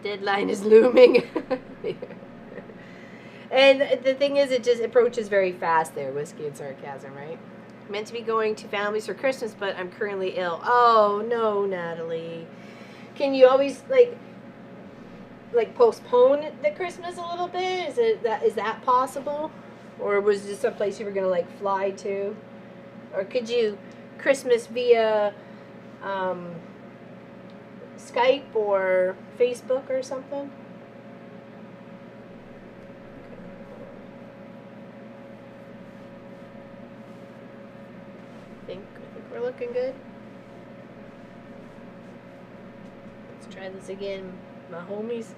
Deadline is looming. And the thing is, it just approaches very fast there, Whiskey and Sarcasm, right? Meant to be going to families for Christmas, but I'm currently ill. Oh, no, Natalie. Can you always, like postpone the Christmas a little bit? Is that possible? Or was this some place you were going to, fly to? Or could you Christmas via Skype or Facebook or something? I think we're looking good. Let's try this again, my homies.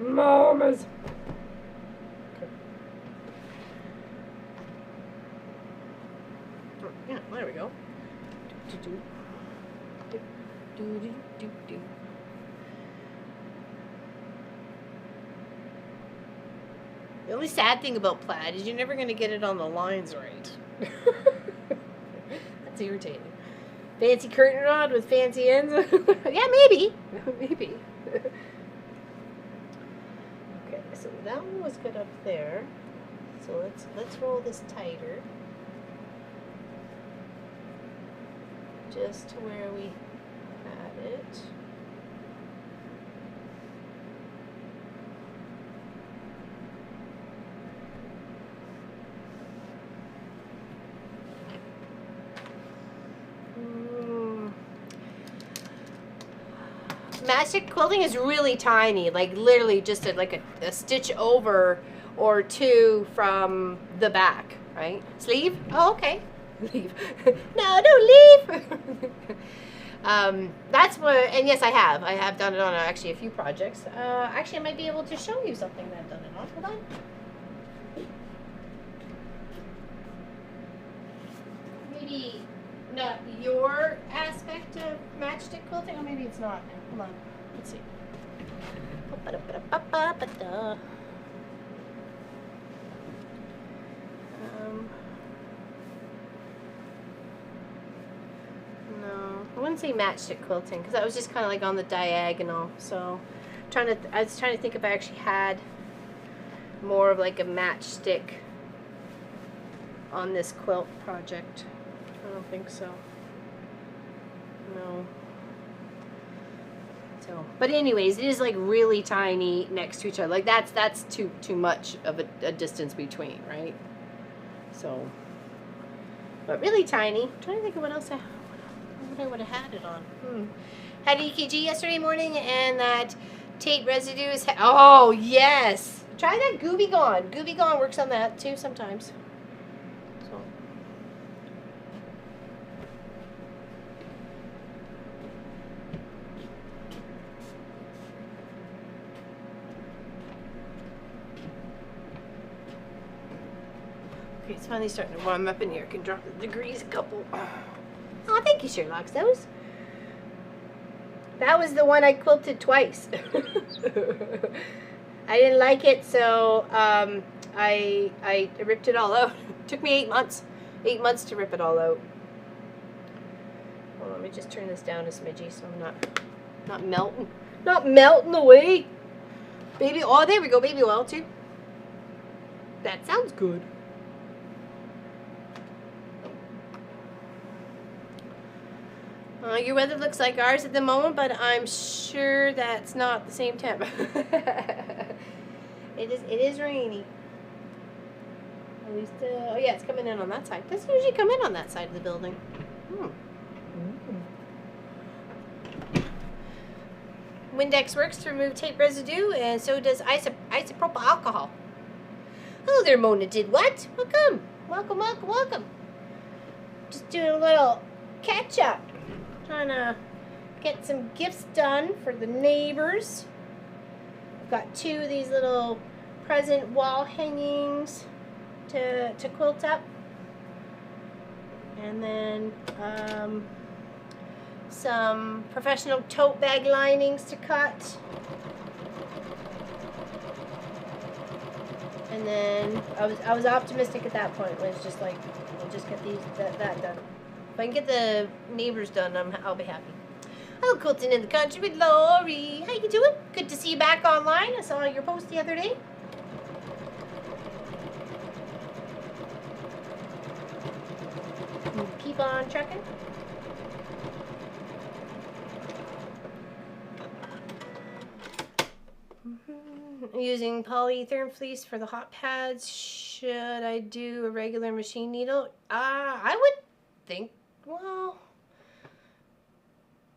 Mamas. Okay. Oh, yeah, there we go. The only sad thing about plaid is you're never going to get it on the lines right. That's irritating. Fancy curtain rod with fancy ends? Yeah, maybe. Maybe. Okay, so that one was good up there. So let's roll this tighter. Just to where we had it. Magic quilting is really tiny, like literally just a stitch over or two from the back, right? Sleeve? Oh, okay. Leave. No, don't leave. That's what, and yes, I have done it on actually a few projects. Actually, I might be able to show you something that I've done it on. Hold on. Maybe not your aspect of matchstick quilting, or maybe it's not. Hold on. Let's see. No, I wouldn't say matchstick quilting because that was just kind of like on the diagonal. So, I was trying to think if I actually had more of like a matchstick on this quilt project. I don't think so. No. So, but anyways, it is like really tiny next to each other. Like that's too much of a distance between, right? So, but really tiny. I'm trying to think of what else I would have had it on. Had EKG yesterday morning, and that Tape residue is... Oh, yes! Try that Gooby Gone. Gooby Gone works on that, too, sometimes. So. Okay, it's finally starting to warm up in here. I can drop the degrees a couple. Oh, thank you, Sherlock. That was the one I quilted twice. I didn't like it, so I ripped it all out. It took me 8 months. 8 months to rip it all out. Well, let me just turn this down a smidgy so I'm not melting. Not melting away. Baby, oh, there we go. Baby oil, too. That sounds good. Your weather looks like ours at the moment, but I'm sure that's not the same temp. It is rainy. At least, oh yeah, it's coming in on that side. Doesn't usually come in on that side of the building. Windex works to remove tape residue, and so does isopropyl alcohol. Hello there, Mona did what? Welcome. Welcome, welcome, welcome. Just doing a little catch up. Trying to get some gifts done for the neighbors. I've got 2 of these little present wall hangings to quilt up. And then some professional tote bag linings to cut. And then I was optimistic at that point. It was just like, I'll just get that done. If I can get the neighbors done, I'll be happy. Hello, Quilting in the Country with Lori. How you doing? Good to see you back online. I saw your post the other day. Keep on trucking. Using polyethylene fleece for the hot pads. Should I do a regular machine needle? I would think. Well,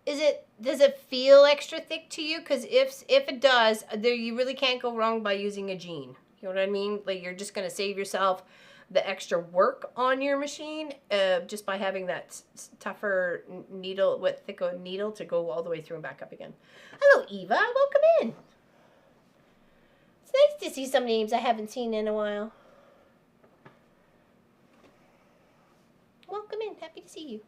does it feel extra thick to you? Because if it does, you really can't go wrong by using a jean. You know what I mean? Like, you're just going to save yourself the extra work on your machine just by having that tougher needle, thicker needle to go all the way through and back up again. Hello, Eva. Welcome in. It's nice to see some names I haven't seen in a while. Welcome in. Happy to see you.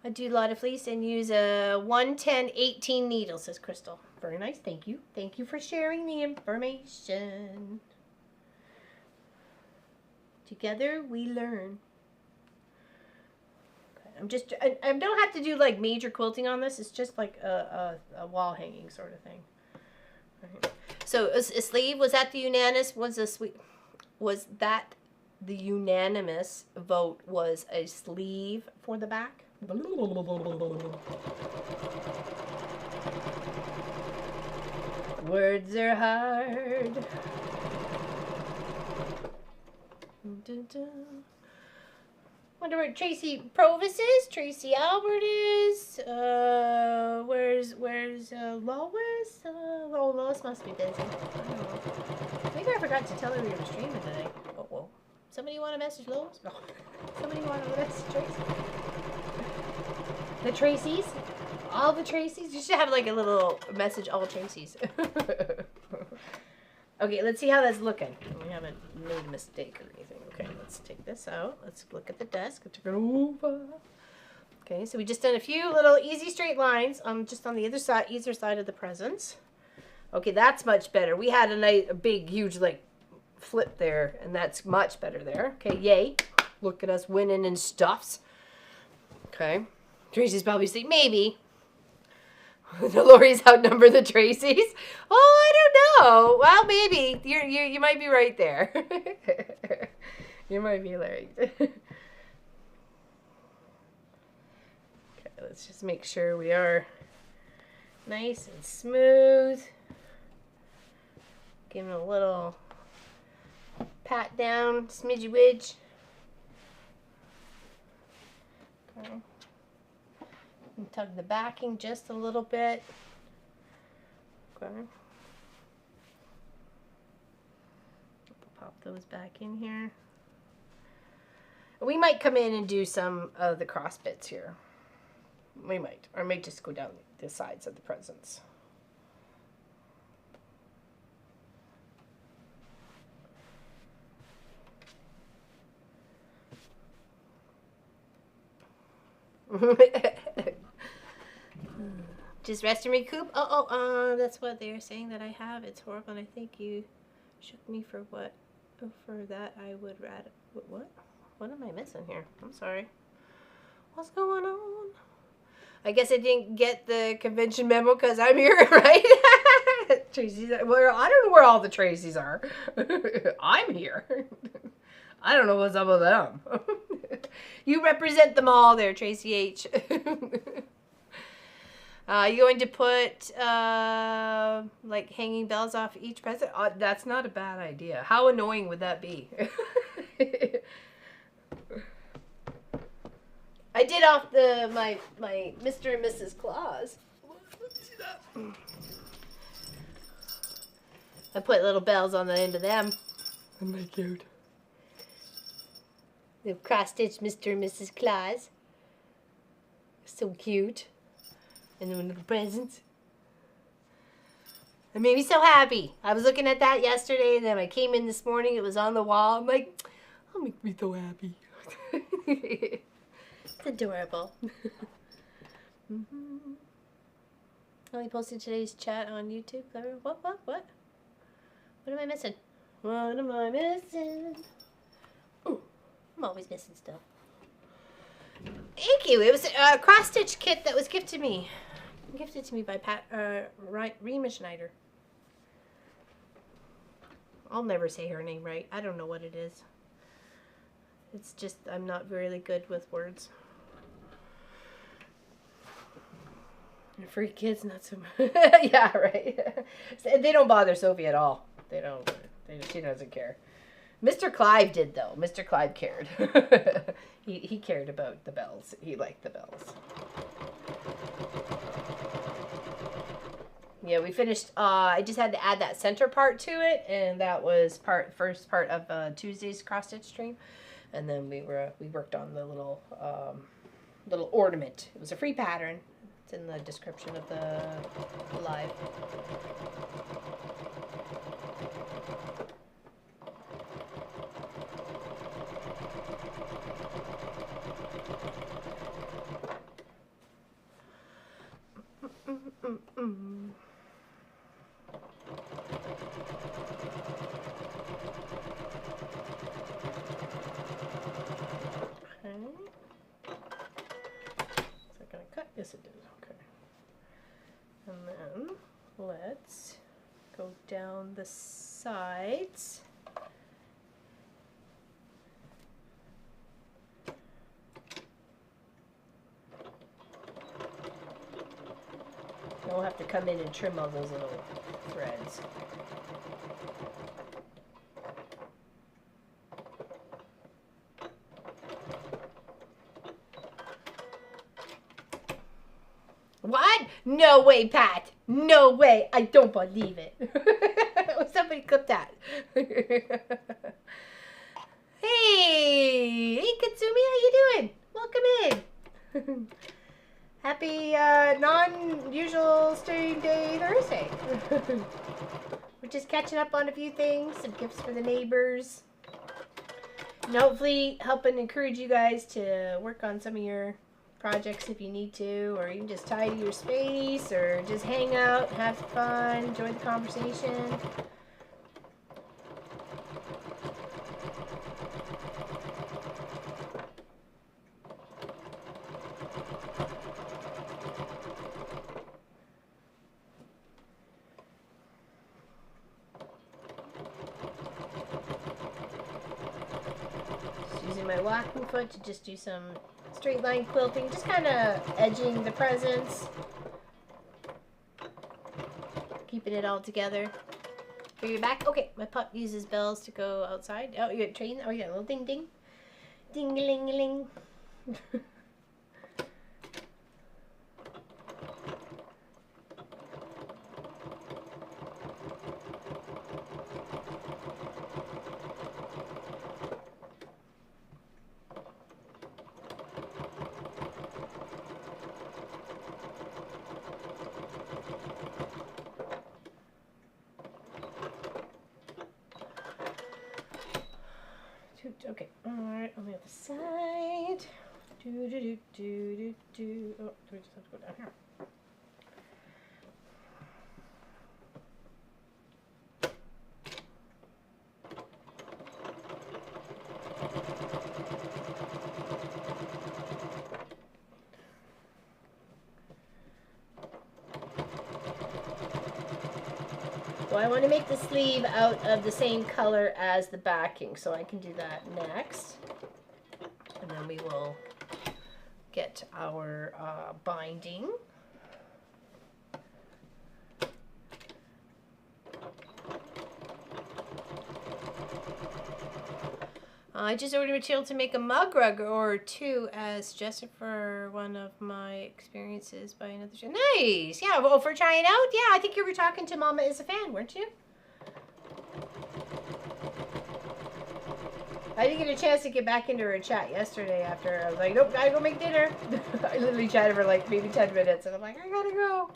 I do a lot of fleece and use a 110-18 needle, says Crystal. Very nice. Thank you. Thank you for sharing the information. Together we learn. Okay, I don't have to do like major quilting on this. It's just like a wall hanging sort of thing. Right. So a sleeve, was that the unanimous? Was that the unanimous vote was a sleeve for the back? Words are hard. Dun, dun. Wonder where Tracy Provis is. Tracy Albert is. Where's Lois? Oh, Lois must be busy. I don't know. Maybe I forgot to tell her we were streaming today. Oh, whoa. Somebody want to message Lois? No. Somebody want to message Tracy? The Tracys? All the Tracys? You should have like a little message, all Tracys. Okay, let's see how that's looking. We haven't made a mistake or anything. Okay, let's take this out. Let's look at the desk. Okay, so we just done a few little easy straight lines just on the either side of the presents. Okay, that's much better. We had a big, huge like flip there, and that's much better there. Okay, yay. Look at us winning and stuffs. Okay. Tracy's probably saying, maybe. The Lori's outnumber the Tracys. Oh, I don't know. Well, maybe. You might be right there. You might be right. Okay, let's just make sure we are nice and smooth. Give him a little pat down, smidgy widge. Okay. And tug the backing just a little bit. Okay. Pop those back in here. We might come in and do some of the cross bits here. We might. Or may just go down the sides of the presents. Just rest and recoup. That's what they're saying that I have. It's horrible, and I think you shook me for what? Oh, for that I would rather. What? What am I missing here? I'm sorry. What's going on? I guess I didn't get the convention memo because I'm here, right? Tracy's. Well, I don't know where all the Tracys are. I'm here. I don't know what's up with them. You represent them all there, Tracy H. You going to put like hanging bells off each present? That's not a bad idea. How annoying would that be? I did off my Mr. and Mrs. Claus. Let me see that. I put little bells on the end of them. Isn't that cute? The cross-stitched Mr. and Mrs. Claus. So cute. And then little presents. It made me so happy. I was looking at that yesterday, and then I came in this morning. It was on the wall. I'm like, oh, make me so happy. It's adorable. Only posted today's chat on YouTube. What? What am I missing? What am I missing? Ooh, I'm always missing stuff. Thank you. It was a cross-stitch kit that was gifted to me by Rima Schneider. I'll never say her name right. I don't know what it is. It's just I'm not really good with words. For kids, not so much. Yeah, right. They don't bother Sophie at all. They don't. She doesn't care. Mr. Clive did, though. Mr. Clive cared. He cared about the bells. He liked the bells. Yeah, we finished. I just had to add that center part to it, and that was first part of Tuesday's cross stitch stream. And then we worked on the little ornament. It was a free pattern. It's in the description of the live. Yes, it did. Okay. And then let's go down the sides. Then we'll have to come in and trim all those little threads. What? No way, Pat. No way. I don't believe it. Somebody clip that. Hey, Katsumi, how you doing? Welcome in. Happy non-usual stream day Thursday. We're just catching up on a few things, some gifts for the neighbors. And hopefully help and encourage you guys to work on some of your projects if you need to, or you can just tidy your space, or just hang out, have fun, enjoy the conversation. Just using my walking foot to just do some straight line quilting, just kind of edging the presents, keeping it all together. Are you back? Okay, my pup uses bells to go outside. Oh, you got train? Oh, you got a little ding ding, ding ling ling. Okay, alright, on the other side. Oh, do we just have to go down here? So I want to make the sleeve out of the same color as the backing, so I can do that next. And then we will get our binding. I just ordered material to make a mug rug or two as Jessica, one of my experiences by another. Nice! Yeah, well, for trying out? Yeah, I think you were talking to Mama is a fan, weren't you? I didn't get a chance to get back into her chat yesterday after I was like, nope, gotta go make dinner. I literally chatted for like maybe 10 minutes and I'm like, I gotta go.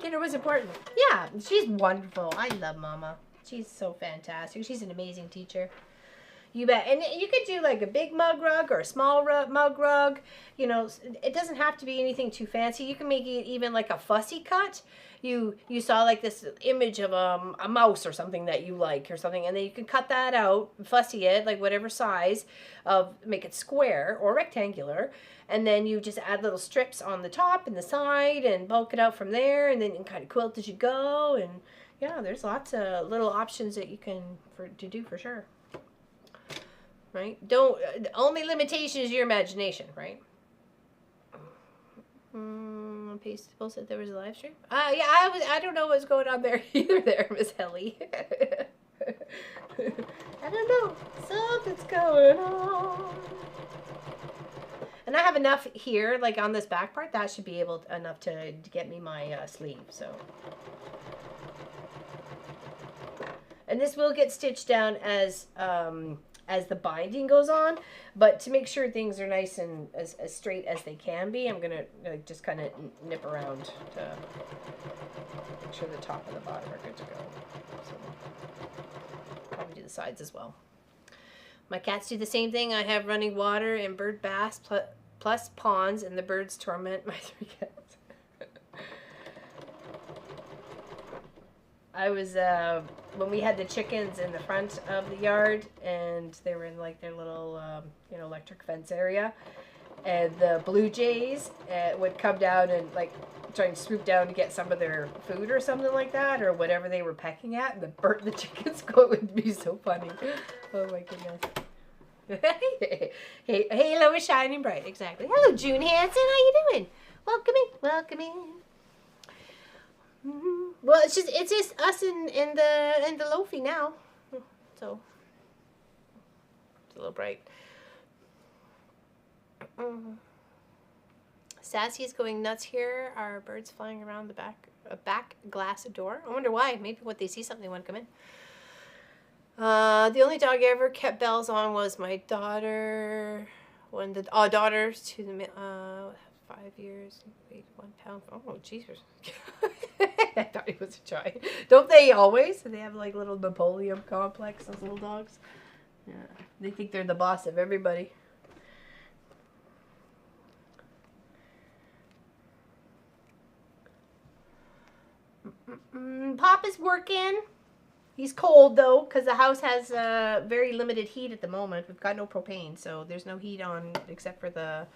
Dinner was important. Yeah, she's wonderful. I love Mama. She's so fantastic. She's an amazing teacher. You bet. And you could do like a big mug rug or a small mug rug. You know, it doesn't have to be anything too fancy. You can make it even like a fussy cut. You saw like this image of a mouse or something that you like or something, and then you can cut that out, fussy it, like whatever size, make it square or rectangular, and then you just add little strips on the top and the side and bulk it out from there, and then you can kind of quilt as you go. And yeah, there's lots of little options that you can do for sure. Right? The only limitation is your imagination, right? Pastable said there was a live stream. Yeah, I don't know what's going on there either there, Miss Helly. I don't know. Something's going on. And I have enough here, like on this back part, that should be enough to get me my sleeve, so. And this will get stitched down as the binding goes on, but to make sure things are nice and as straight as they can be, I'm gonna just kind of nip around to make sure the top and the bottom are good to go. So probably do the sides as well. My cats do the same thing. I have running water and bird baths plus ponds, and the birds torment my 3 cats. I was, when we had the chickens in the front of the yard, and they were in like their little, electric fence area, and the blue jays would come down and like try and swoop down to get some of their food or something like that, or whatever they were pecking at, and the chickens go, it would be so funny. Oh my goodness. Hey, halo is shining bright, exactly. Hello, June Hansen, how you doing? Welcome in, welcome in. Well, it's just us in the loafy now, so it's a little bright. Sassy is going nuts here. Are birds flying around the back glass door? I wonder why. Maybe what they see something they want to come in. The only dog I ever kept bells on was my daughter. When the daughters to the 5 years, weighed 1 pound. Oh, Jesus. I thought he was a giant. Don't they always? They have like little Napoleon complex, those little dogs. Yeah. They think they're the boss of everybody. Papa's working. He's cold though, because the house has very limited heat at the moment. We've got no propane, so there's no heat on except for the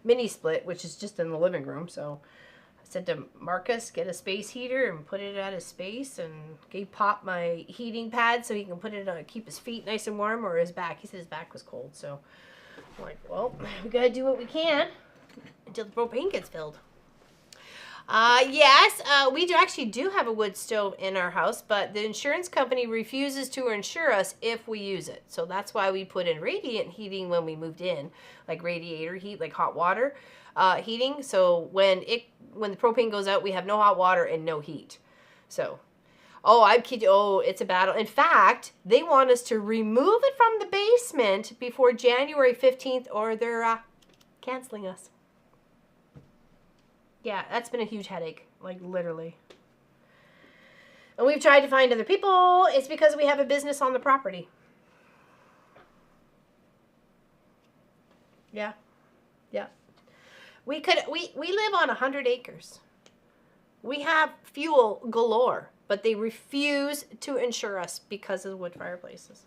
mini split, which is just in the living room. So I said to Marcus, get a space heater and put it at his space, and gave Pop my heating pad so he can put it on, keep his feet nice and warm, or his back. He said his back was cold, so I'm like, well, we gotta do what we can until the propane gets filled. Yes, we actually do have a wood stove in our house, but the insurance company refuses to insure us if we use it. So that's why we put in radiant heating when we moved in, like radiator heat, like hot water heating. So when the propane goes out, we have no hot water and no heat. So, I'm kidding. Oh, it's a battle. In fact, they want us to remove it from the basement before January 15th, or they're canceling us. Yeah, that's been a huge headache, like literally. And we've tried to find other people. It's because we have a business on the property. Yeah. Yeah. We live on 100 acres. We have fuel galore, but they refuse to insure us because of the wood fireplaces.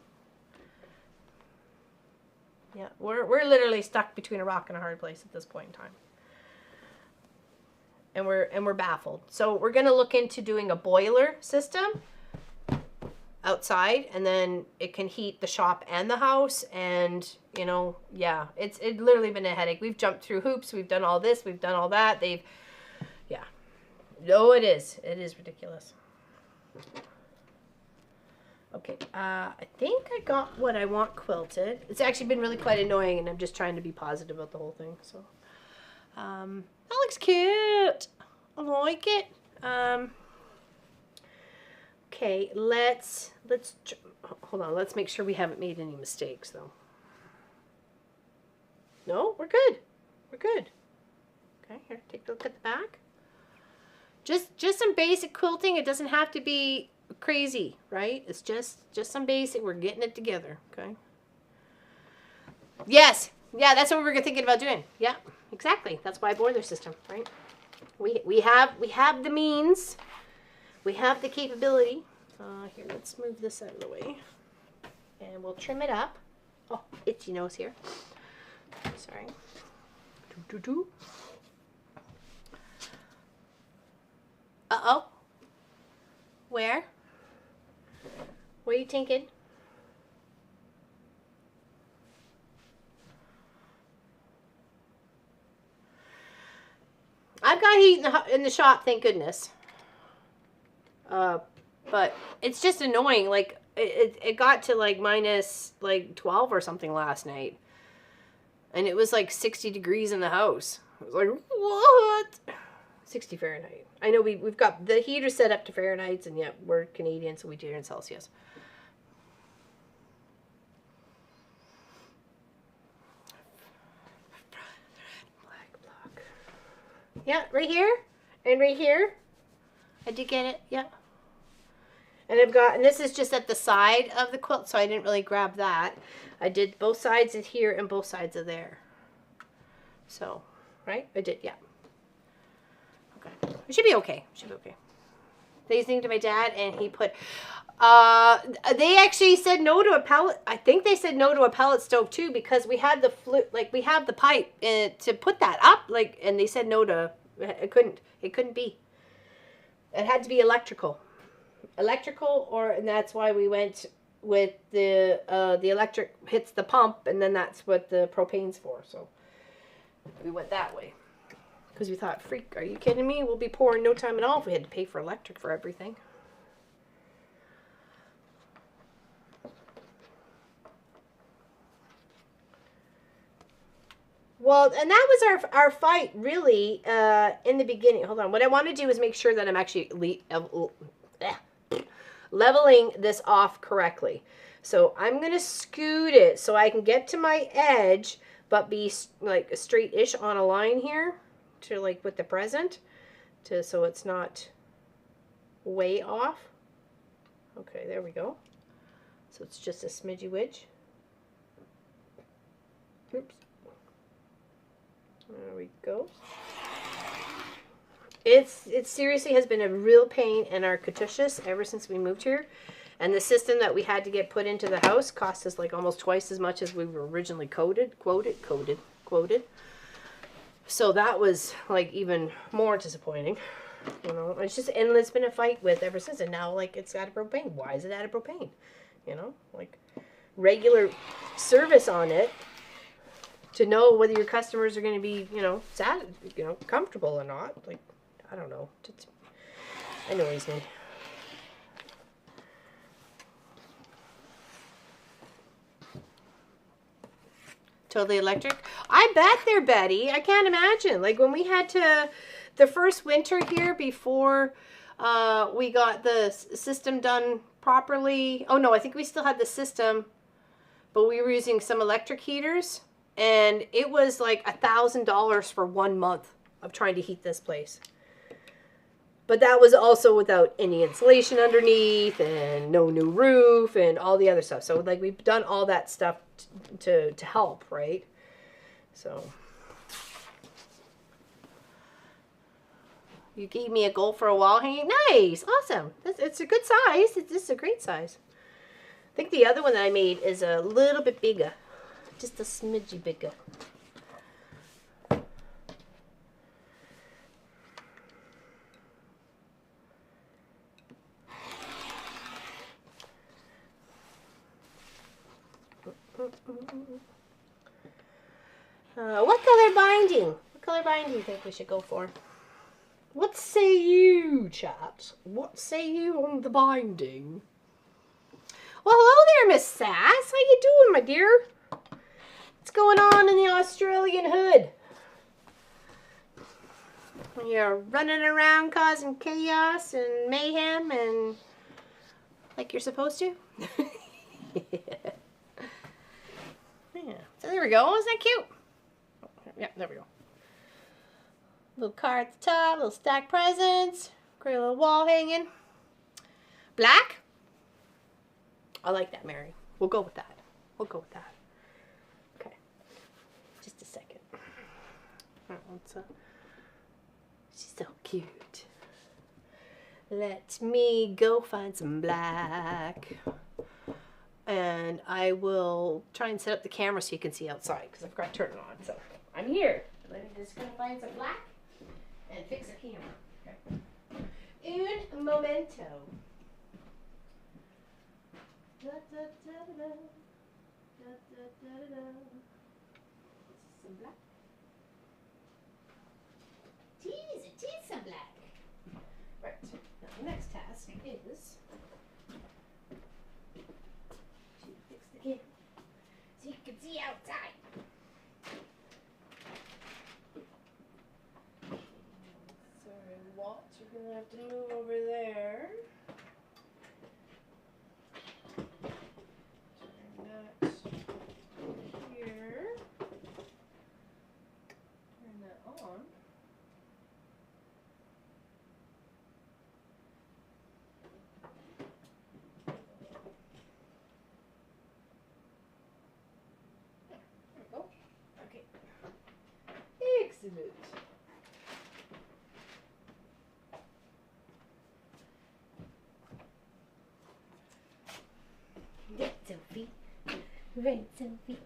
Yeah, we're literally stuck between a rock and a hard place at this point in time. And we're baffled. So we're going to look into doing a boiler system outside, and then it can heat the shop and the house. And you know, yeah, it's literally been a headache. We've jumped through hoops. We've done all this. We've done all that. Yeah. No, it is ridiculous. Okay, I think I got what I want quilted. It's actually been really quite annoying, and I'm just trying to be positive about the whole thing. So, that looks cute. I like it. Okay, let's hold on. Let's make sure we haven't made any mistakes, though. No, we're good. We're good. Okay, here, take a look at the back. Just some basic quilting. It doesn't have to be crazy, right? It's just some basic. We're getting it together. Okay. Yes. Yeah, that's what we were thinking about doing. Yeah, exactly. That's why boiler system, right? We have the means. We have the capability. Here, let's move this out of the way, and we'll trim it up. Oh, itchy nose here. Sorry. Uh-oh. Where? Where are you thinking? I've got heat in the shop, thank goodness. But it's just annoying. Like, it got to like minus like 12 or something last night. And it was like 60 degrees in the house. I was like, what? 60 Fahrenheit. I know we've got the heater set up to Fahrenheit, and yet we're Canadian, so we do it in Celsius. Black block. Yeah, right here and right here. I did get it. Yeah. And and this is just at the side of the quilt, so I didn't really grab that. I did both sides of here and both sides of there. So, right? I did, yeah. Okay. It should be okay. It should be okay. They listening to my dad, and he put, they actually said no to a pellet. I think they said no to a pellet stove too, because we had we have the pipe to put that up, and they said no to, it couldn't be. It had to be electrical. And that's why we went with the electric hits the pump, and then that's what the propane's for. So we went that way. Because we thought, freak, are you kidding me? We'll be poor in no time at all if we had to pay for electric for everything. Well, and that was our fight, really, in the beginning. Hold on. What I want to do is make sure that I'm actually leveling this off correctly. So I'm going to scoot it so I can get to my edge, but be like straight-ish on a line here. To like with the present, so it's not way off. Okay, there we go. So it's just a smidgy widge. Oops. There we go. It seriously has been a real pain in our catushes ever since we moved here. And the system that we had to get put into the house cost us like almost twice as much as we were originally quoted. So that was like even more disappointing. You know, it's just, and it's been a fight with ever since. And now like it's out of propane. Why is it out of propane? You know, like regular service on it to know whether your customers are going to be, you know, sad, you know, comfortable or not. Like, I don't know. It annoys me. Totally electric. I bet they're Betty. I can't imagine. Like when we had the first winter here before we got the system done properly. Oh no, I think we still had the system, but we were using some electric heaters, and it was like $1,000 for 1 month of trying to heat this place. But that was also without any insulation underneath and no new roof and all the other stuff. So like we've done all that stuff to help, right? So you gave me a goal for a wall hanging. Nice, awesome. It's a good size. It's a great size. I think the other one that I made is a little bit bigger, just a smidgy bigger. What color binding? What color binding do you think we should go for? What say you, chat? What say you on the binding? Well, hello there, Miss Sass. How you doing, my dear? What's going on in the Australian hood? You're running around causing chaos and mayhem and like you're supposed to? Yeah. So there we go. Isn't that cute? Yeah, there we go. Little card at the top, little stack presents, great little wall hanging. Black? I like that, Mary. We'll go with that. We'll go with that. Okay. Just a second. She's so cute. Let me go find some black. And I will try and set up the camera so you can see outside because I forgot to turn it on. So I'm here. Let me just go find some black and fix the camera. Okay. Un momento. Da, da, da, da, da. Da, da, da, da, da. Some black. Tease some black. Right. Now the next task is to fix the camera so you can see outside. Sorry, Walt, you're gonna have to move over there. Excellent. Right, Sophie. Right, Sophie.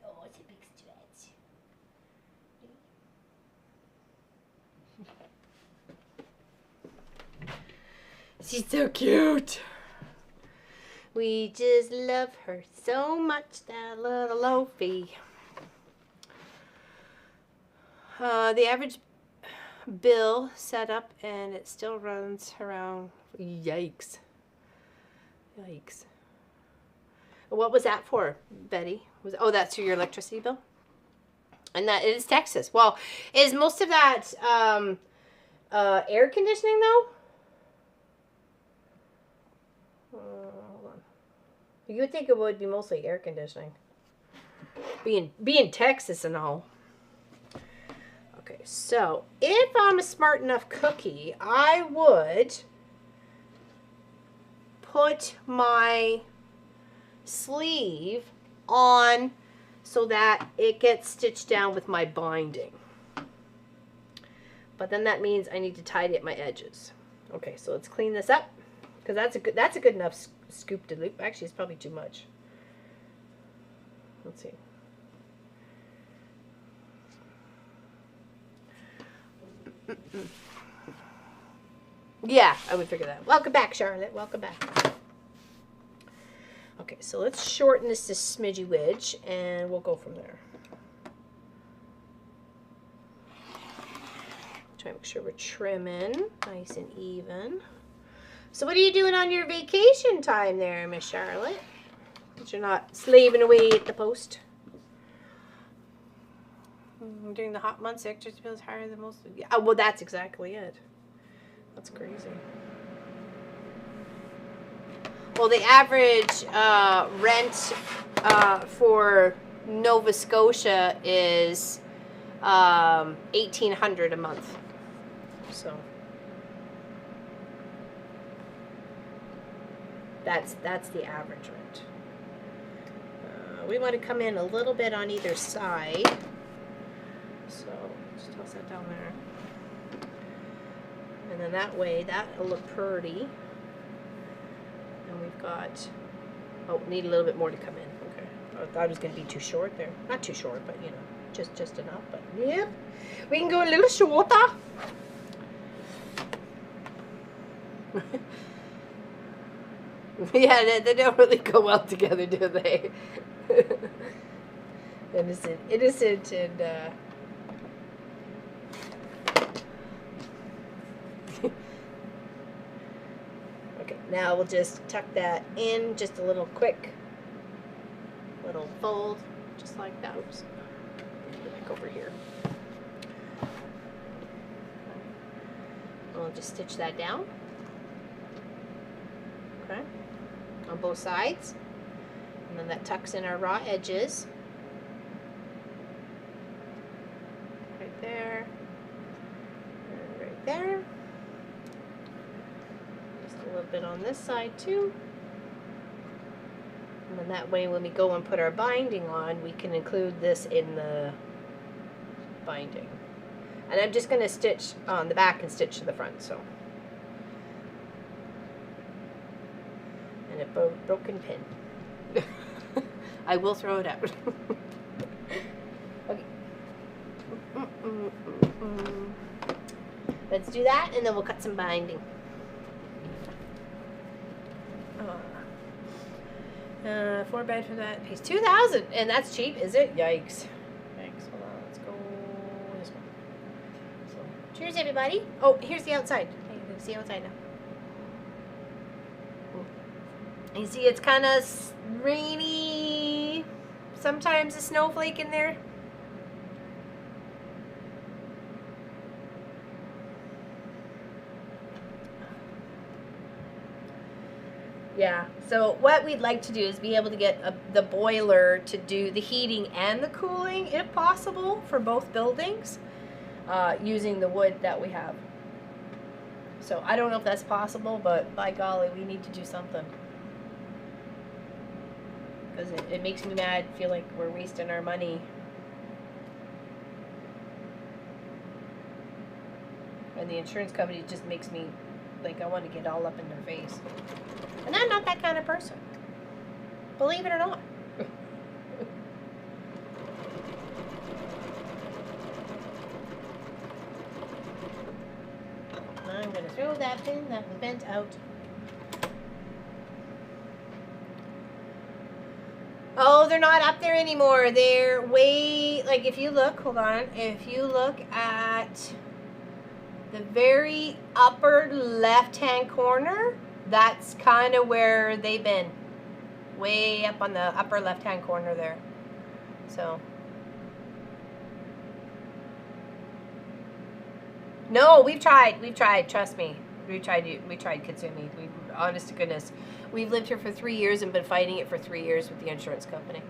Oh, it's a big stretch. She's so cute. We just love her so much, that little Loafy. The average bill set up and it still runs around. Yikes. Yikes. What was that for, Betty? Oh, that's for your electricity bill? And that is Texas. Well, is most of that air conditioning though? Hold on. You would think it would be mostly air conditioning. Being Texas and all. Okay, so if I'm a smart enough cookie, I would put my sleeve on so that it gets stitched down with my binding. But then that means I need to tidy up my edges. Okay, so let's clean this up because that's a good enough scoop to loop. Actually, it's probably too much. Let's see. Yeah, I would figure that. Welcome back, Charlotte. Welcome back. Okay, so let's shorten this to smidgy wedge, and we'll go from there. Try to make sure we're trimming nice and even. So what are you doing on your vacation time there, Miss Charlotte? That you're not slaving away at the post. During the hot months, the electricity bill is higher than most. Yeah, oh, well, that's exactly it. That's crazy. Well, the average rent for Nova Scotia is $1,800 a month. So That's the average rent. We want to come in a little bit on either side. So just toss that down there. And then that way, that'll look pretty. And we've got, oh, need a little bit more to come in. Okay. I thought it was going to be too short there. Not too short, but you know, just enough. But yeah, we can go a little shorter. Yeah, they don't really go well together, do they? innocent, and okay, now we'll just tuck that in, just a little quick little fold, just like that. Oops. Back over here. We'll just stitch that down. Okay, on both sides, and then that tucks in our raw edges. Right there, and right there. Just a little bit on this side too. And then that way when we go and put our binding on, we can include this in the binding. And I'm just going to stitch on the back and stitch to the front, so. And a broken pin. I will throw it out. Okay. Let's do that, and then we'll cut some binding. 4 bed for that piece. $2,000, and that's cheap, is it? Yikes. Yikes. Hold on. Let's go this one. So, cheers, everybody. Oh, here's the outside. Hey, you can see outside now. You see, it's kind of rainy. Sometimes a snowflake in there. Yeah, so what we'd like to do is be able to get the boiler to do the heating and the cooling, if possible, for both buildings, using the wood that we have. So I don't know if that's possible, but by golly, we need to do something. Because it makes me mad, feel like we're wasting our money. And the insurance company just makes me, like, I want to get all up in their face. And I'm not that kind of person. Believe it or not. I'm going to throw that pin that was bent out. Oh, they're not up there anymore. They're way, like, if you look, hold on. If you look at the very upper left-hand corner, that's kind of where they've been. Way up on the upper left-hand corner there. So. No, we've tried, trust me. We tried Katsumi. We, honest to goodness. We've lived here for 3 years and been fighting it for 3 years with the insurance company.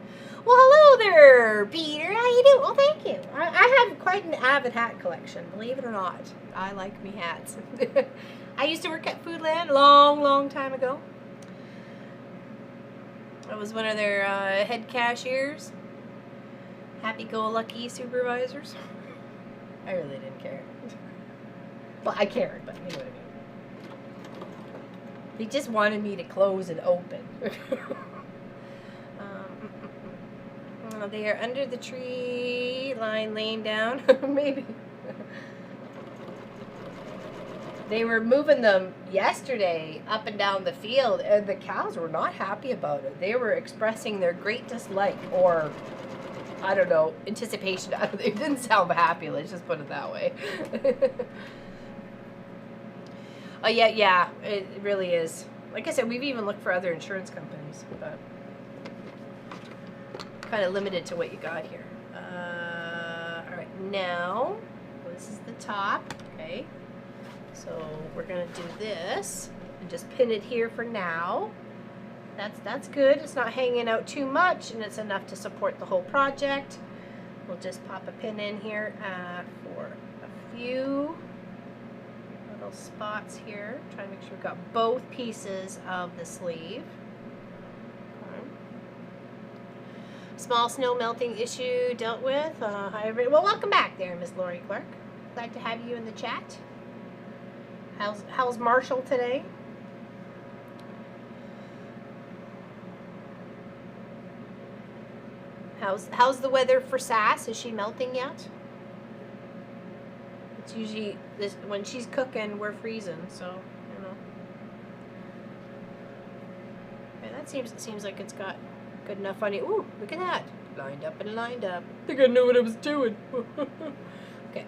Well, hello there, Peter. How you doing? Well, thank you. I have quite an avid hat collection, believe it or not. I like me hats. I used to work at Foodland long time ago. I was one of their head cashiers. Happy-go-lucky supervisors. I really didn't care. Well, I cared, but you know what I mean. They just wanted me to close and open. They are under the tree line laying down. Maybe. They were moving them yesterday up and down the field, and the cows were not happy about it. They were expressing their great dislike, or, I don't know, anticipation. They didn't sound happy, let's just put it that way. Oh, yeah, it really is. Like I said, we've even looked for other insurance companies, but kind of limited to what you got here. All right, now, this is the top, okay? So we're gonna do this and just pin it here for now. That's good. It's not hanging out too much, and it's enough to support the whole project. We'll just pop a pin in here for a few little spots here. Trying to make sure we've got both pieces of the sleeve. Okay. Small snow melting issue dealt with. Hi everybody. Well, welcome back there, Miss Lori Clark. Glad to have you in the chat. How's Marshall today? How's the weather for Sass? Is she melting yet? It's usually this when she's cooking, we're freezing, so you know. Okay, that seems like it's got good enough on it. Ooh, look at that. Lined up and lined up. I think I knew what I was doing. Okay.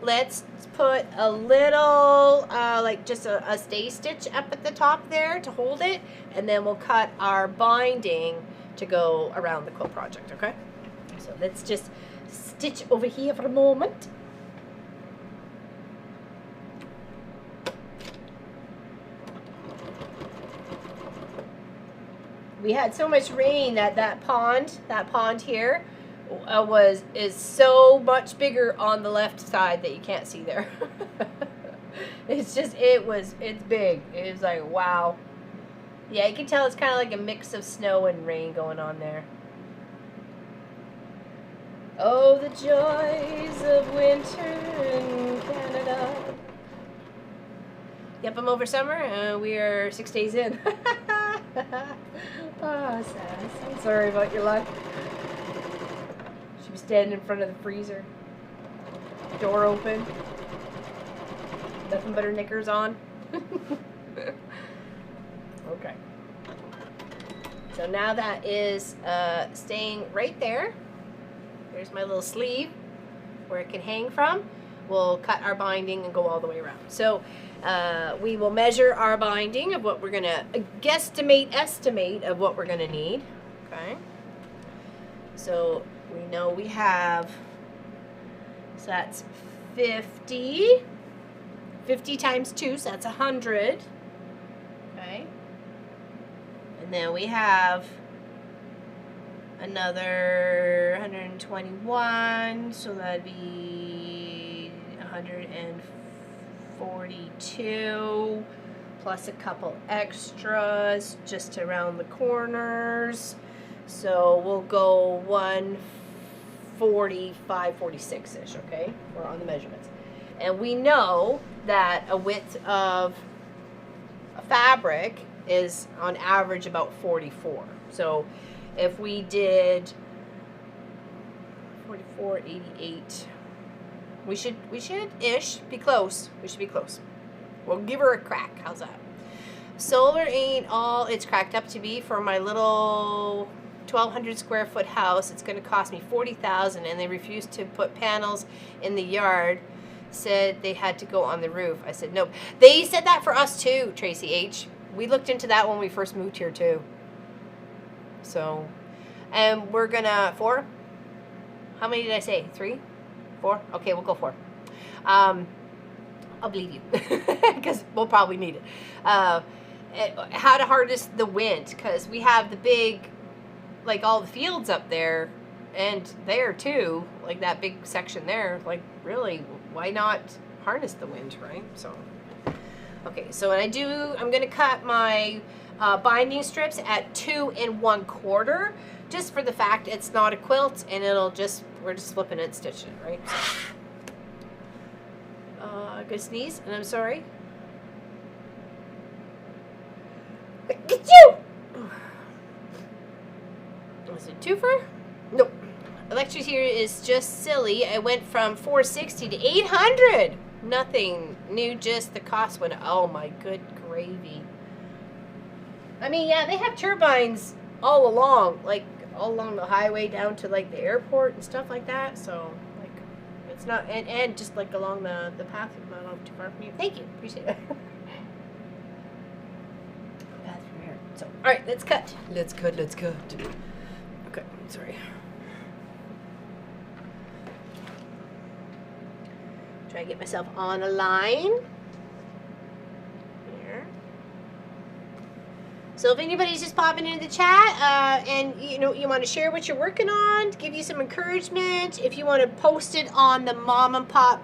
Let's put a little like just a stay stitch up at the top there to hold it, and then we'll cut our binding to go around the quilt project, okay? So let's just stitch over here for a moment. We had so much rain that that pond here is so much bigger on the left side that you can't see there. It's big. It was like, wow. Yeah, you can tell it's kind of like a mix of snow and rain going on there. Oh, the joys of winter in Canada. Yep, I'm over summer. We are 6 days in. Oh, Sass. I'm sorry about your luck. She was standing in front of the freezer. Door open. Nothing but her knickers on. Okay. So now that is staying right there. There's my little sleeve where it can hang from. We'll cut our binding and go all the way around. So we will measure our binding of what we're going to estimate of what we're going to need. Okay. So we know we have, so that's 50 times 2, so that's 100. Okay. And then we have another 121, so that'd be 142 plus a couple extras just around the corners. So we'll go 145, 46-ish, okay? We're on the measurements. And we know that a width of a fabric is on average about 44. So if we did 44, 88, we should ish be close. We should be close. We'll give her a crack. How's that? Solar ain't all it's cracked up to be. For my little 1,200 square foot house, it's going to cost me $40,000, and they refused to put panels in the yard. Said they had to go on the roof. I said nope. They said that for us too, Tracy H. We looked into that when we first moved here too. So, and we're gonna 4. How many did I say? 3, 4. Okay, we'll go 4. I'll believe you because we'll probably need it. How to harness the wind, because we have the big, like all the fields up there, and there too, like that big section there. Like really, why not harness the wind, right? So, okay. So what I'm gonna cut my binding strips at 2 1/4, just for the fact it's not a quilt, and we're just flipping it and stitching it, right? So, good sneeze, and I'm sorry. Get you! Is it twofer? Nope. Electric here is just silly. I went from 460 to 800. Nothing new, just the cost went. Oh my good gravy. I mean, yeah, they have turbines all along the highway down to like the airport and stuff like that. So like, it's not, and just like along the path, not too far from you. Thank you, appreciate it. Path from here. So, all right, let's cut. Let's cut. Okay, sorry. Try to get myself on a line. Here. So if anybody's just popping into the chat and you want to share what you're working on, to give you some encouragement, if you want to post it on the Mom and Pop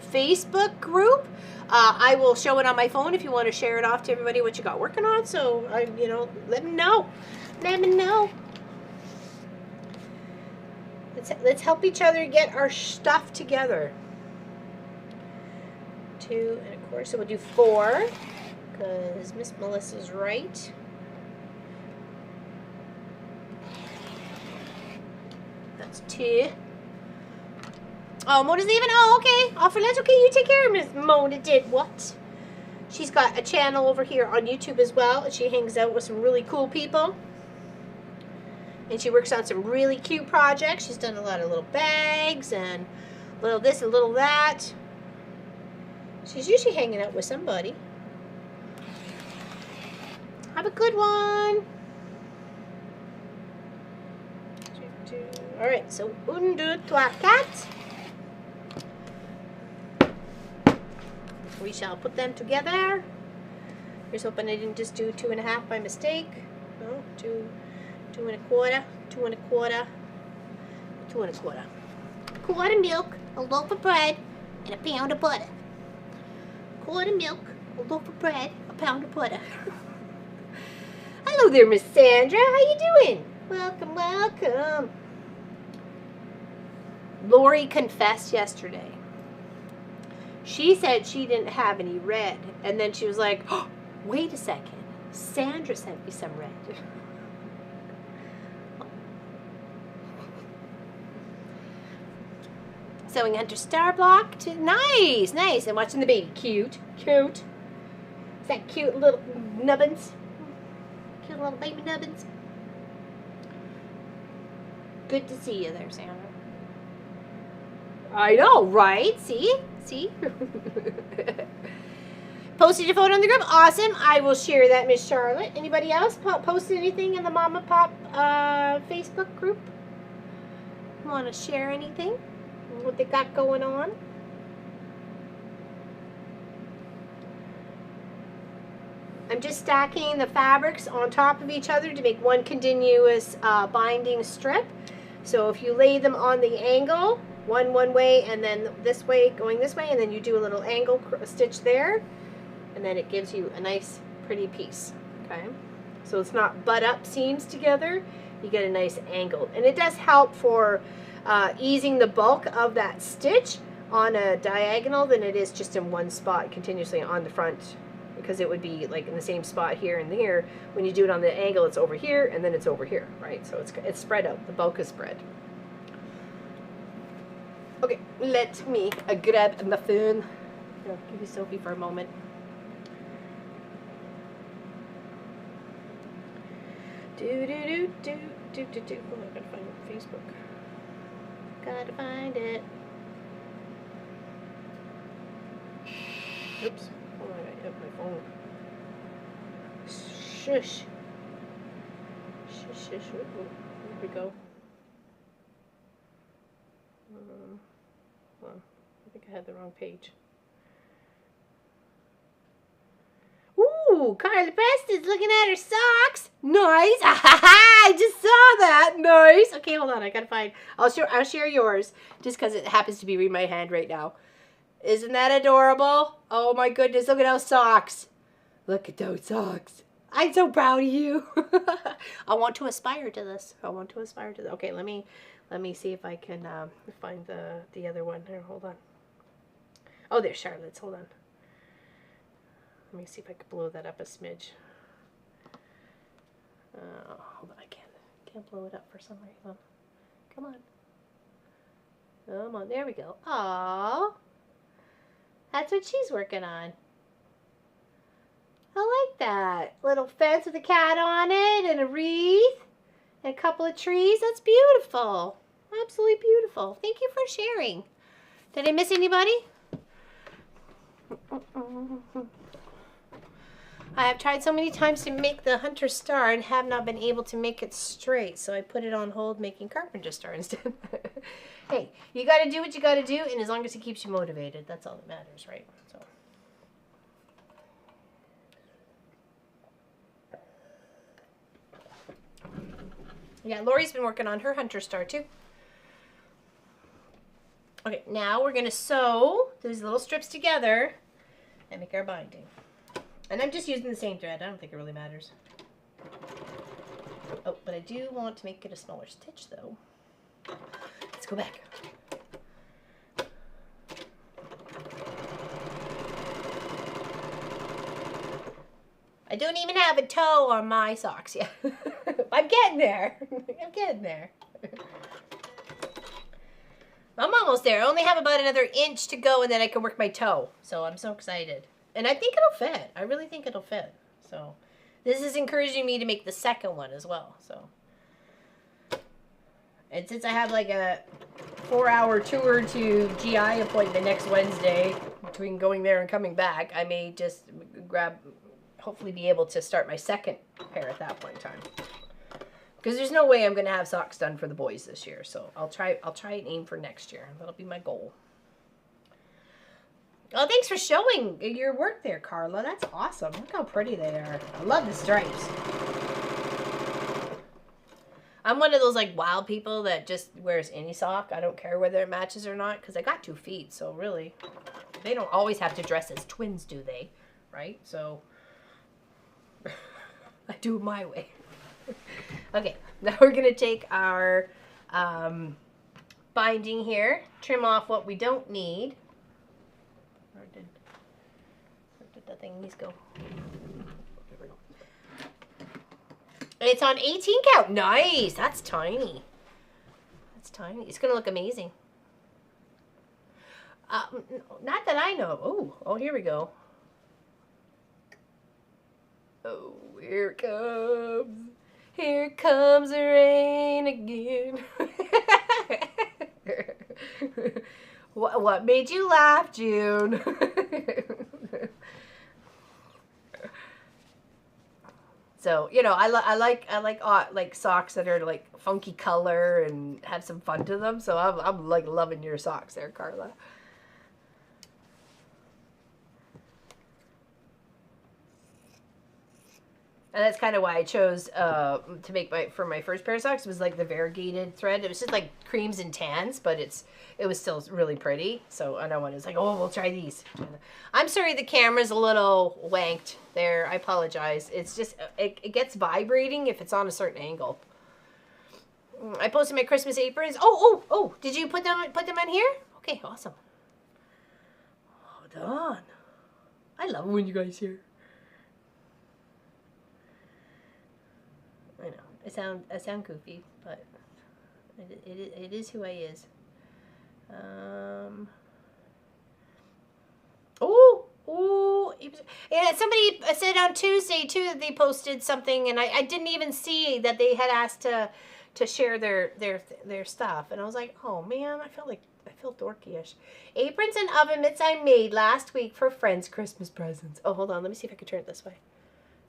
Facebook group. I will show it on my phone if you want to share it off to everybody what you got working on. So, you know, let me know. Let me know. Let's help each other get our stuff together. 2 1/4. So we'll do 4 because Miss Melissa's right. That's 2. Oh, Mona's leaving? Oh, okay. Off for lunch. Okay, you take care of Miss Mona did what? She's got a channel over here on YouTube as well. She hangs out with some really cool people. And she works on some really cute projects. She's done a lot of little bags and little this and little that. She's usually hanging out with somebody. Have a good one. All right, so 1, 2, 3, 4. We shall put them together. Here's hoping I didn't just do 2 1/2 by mistake. No, 2 1/4, 2 1/4, 2 1/4. Quart of milk, a loaf of bread, and a pound of butter. Quart of milk, a loaf of bread, a pound of butter. Hello there, Miss Sandra. How you doing? Welcome, welcome. Lori confessed yesterday. She said she didn't have any red, and then she was like, oh, wait a second. Sandra sent me some red. Sewing Hunter Star Block. Nice, nice. And watching the baby. Cute, cute. Is that cute little nubbins? Cute little baby nubbins. Good to see you there, Sandra. I know, right? See? See? Posted your photo on the group. Awesome. I will share that, Miss Charlotte. Anybody else posted anything in the Mama Pop Facebook group? Want to share anything? What they got going on? I'm just stacking the fabrics on top of each other to make one continuous binding strip. So if you lay them on the angle, one way and then this way, going this way, and then you do a little angle stitch there, and then it gives you a nice pretty piece. Okay, so it's not butt up seams together, you get a nice angle, and it does help for easing the bulk of that stitch on a diagonal than it is just in one spot continuously on the front, because it would be like in the same spot here and here. When you do it on the angle, it's over here and then it's over here, right? So it's spread out, the bulk is spread. Okay, let me grab my phone. I'll give you Sophie for a moment. Oh, I gotta find it on Facebook. Gotta find it. Oops. Oh, I hit my phone. Shush. Shush, shush. Here we go. I think I had the wrong page. Ooh, Carla Preston's looking at her socks. Nice. I just saw that. Nice. Okay, hold on. I gotta find. I'll share yours just because it happens to be reading my hand right now. Isn't that adorable? Oh my goodness! Look at those socks. Look at those socks. I'm so proud of you. I want to aspire to this. I want to aspire to this. Okay, let me see if I can find the other one. Here, hold on. Oh, there's Charlotte's. Hold on. Let me see if I can blow that up a smidge. Hold on, I can't blow it up for some reason. Come on. Come on, there we go. Aww. That's what she's working on. I like that. Little fence with a cat on it and a wreath and a couple of trees. That's beautiful. Absolutely beautiful. Thank you for sharing. Did I miss anybody? I have tried so many times to make the hunter star and have not been able to make it straight, so I put it on hold making carpenter star instead. Hey, you got to do what you got to do, and as long as it keeps you motivated, that's all that matters, right? So. Yeah, Lori's been working on her hunter star too. Okay, now we're going to sew those little strips together and make our binding. And I'm just using the same thread. I don't think it really matters. Oh, but I do want to make it a smaller stitch though. Let's go back. I don't even have a toe on my socks yet. I'm getting there. I'm getting there. I'm almost there. I only have about another inch to go and then I can work my toe. So I'm so excited. And I think it'll fit. I really think it'll fit. So this is encouraging me to make the second one as well. So, and since I have like a 4-hour tour to GI appointment next Wednesday, between going there and coming back, I may just hopefully be able to start my second pair at that point in time. Because there's no way I'm going to have socks done for the boys this year. So I'll try and aim for next year. That'll be my goal. Oh, thanks for showing your work there, Carla. That's awesome. Look how pretty they are. I love the stripes. I'm one of those like wild people that just wears any sock. I don't care whether it matches or not because I got 2 feet. So really, they don't always have to dress as twins, do they? Right? So I do it my way. Okay, now we're going to take our binding here, trim off what we don't need. Where did the thingies go? There we go. It's on 18 count. Nice. That's tiny. That's tiny. It's going to look amazing. Not that I know of. Oh, here we go. Oh, here it comes. Here comes the rain again. What made you laugh, June? So, you know, I like socks that are like funky color and have some fun to them. So I'm like loving your socks there, Carla. And that's kind of why I chose to make for my first pair of socks. It was like the variegated thread. It was just like creams and tans, but it was still really pretty. So I know when it's like, oh, we'll try these. I'm sorry the camera's a little wanked there. I apologize. It's just it gets vibrating if it's on a certain angle. I posted my Christmas aprons. Oh! Did you put them on here? Okay, awesome. Hold on. I love it when you guys here. I know I sound goofy, but it is who I is. Yeah, somebody said on Tuesday too that they posted something, and I didn't even see that they had asked to share their stuff, and I was like, oh man, I feel dorky-ish. Aprons and oven mitts I made last week for friends' Christmas presents. Oh, hold on, let me see if I can turn it this way.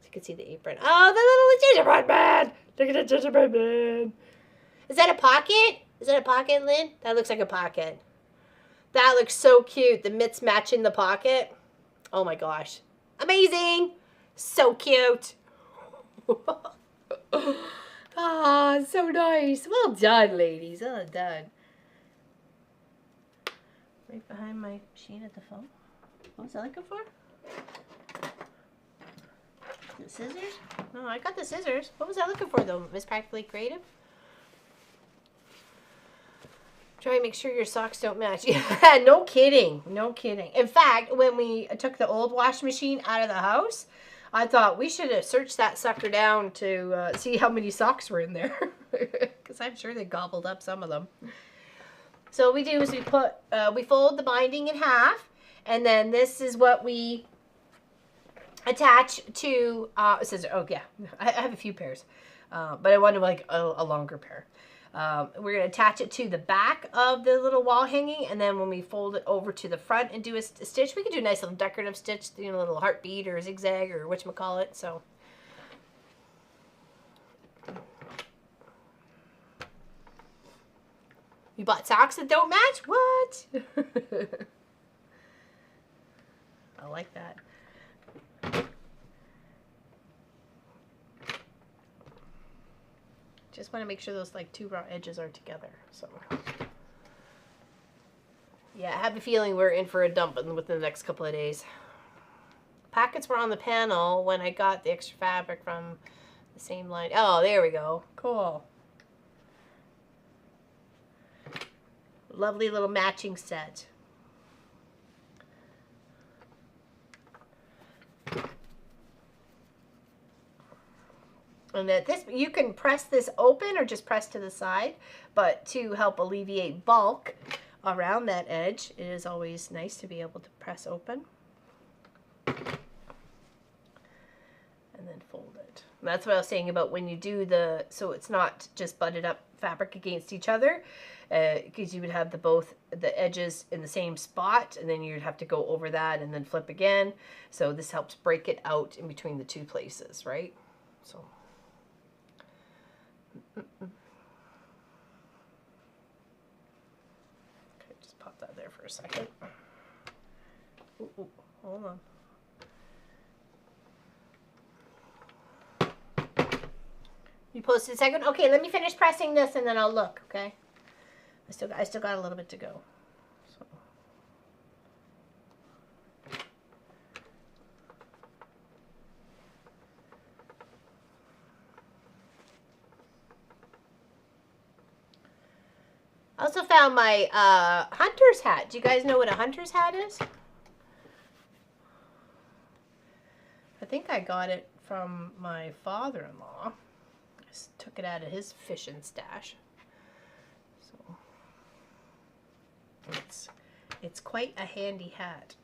You can see the apron. Oh, the little gingerbread man! Look at the gingerbread man. Is that a pocket? Is that a pocket, Lynn? That looks like a pocket. That looks so cute. The mitts matching the pocket. Oh my gosh. Amazing. So cute. Ah, so nice. Well done, ladies. Well done. Right behind my machine at the phone. What was I looking for? The scissors? No, I got the scissors. What was I looking for though? Miss Practically Creative? Try and make sure your socks don't match. Yeah, no kidding. No kidding. In fact, when we took the old washing machine out of the house, I thought we should have searched that sucker down to see how many socks were in there. Because I'm sure they gobbled up some of them. So what we do is we fold the binding in half, and then this is what we attach to scissors. Oh yeah, I have a few pairs, but I wanted like a longer pair. We're going to attach it to the back of the little wall hanging, and then when we fold it over to the front and do a stitch, we can do a nice little decorative stitch, you know, a little heartbeat or a zigzag or whatchamacallit. So you bought socks that don't match? What? I like that. Just want to make sure those like two raw edges are together. So Yeah, I have a feeling we're in for a dump within the next couple of days. Packets were on the panel when I got the extra fabric from the same line. Oh, there we go. Cool. Lovely little matching set. And that this, you can press this open or just press to the side, but to help alleviate bulk around that edge, it is always nice to be able to press open. And then fold it. And that's what I was saying about when you do the, so it's not just butted up fabric against each other, because you would have the edges in the same spot, and then you'd have to go over that and then flip again. So this helps break it out in between the two places, right? So. Okay, just pop that there for a second. Ooh, hold on. You posted a second? Okay, let me finish pressing this and then I'll look, okay? I still got a little bit to go. So. I also found my hunter's hat. Do you guys know what a hunter's hat is? I think I got it from my father-in-law. I just took it out of his fishing stash. So it's quite a handy hat.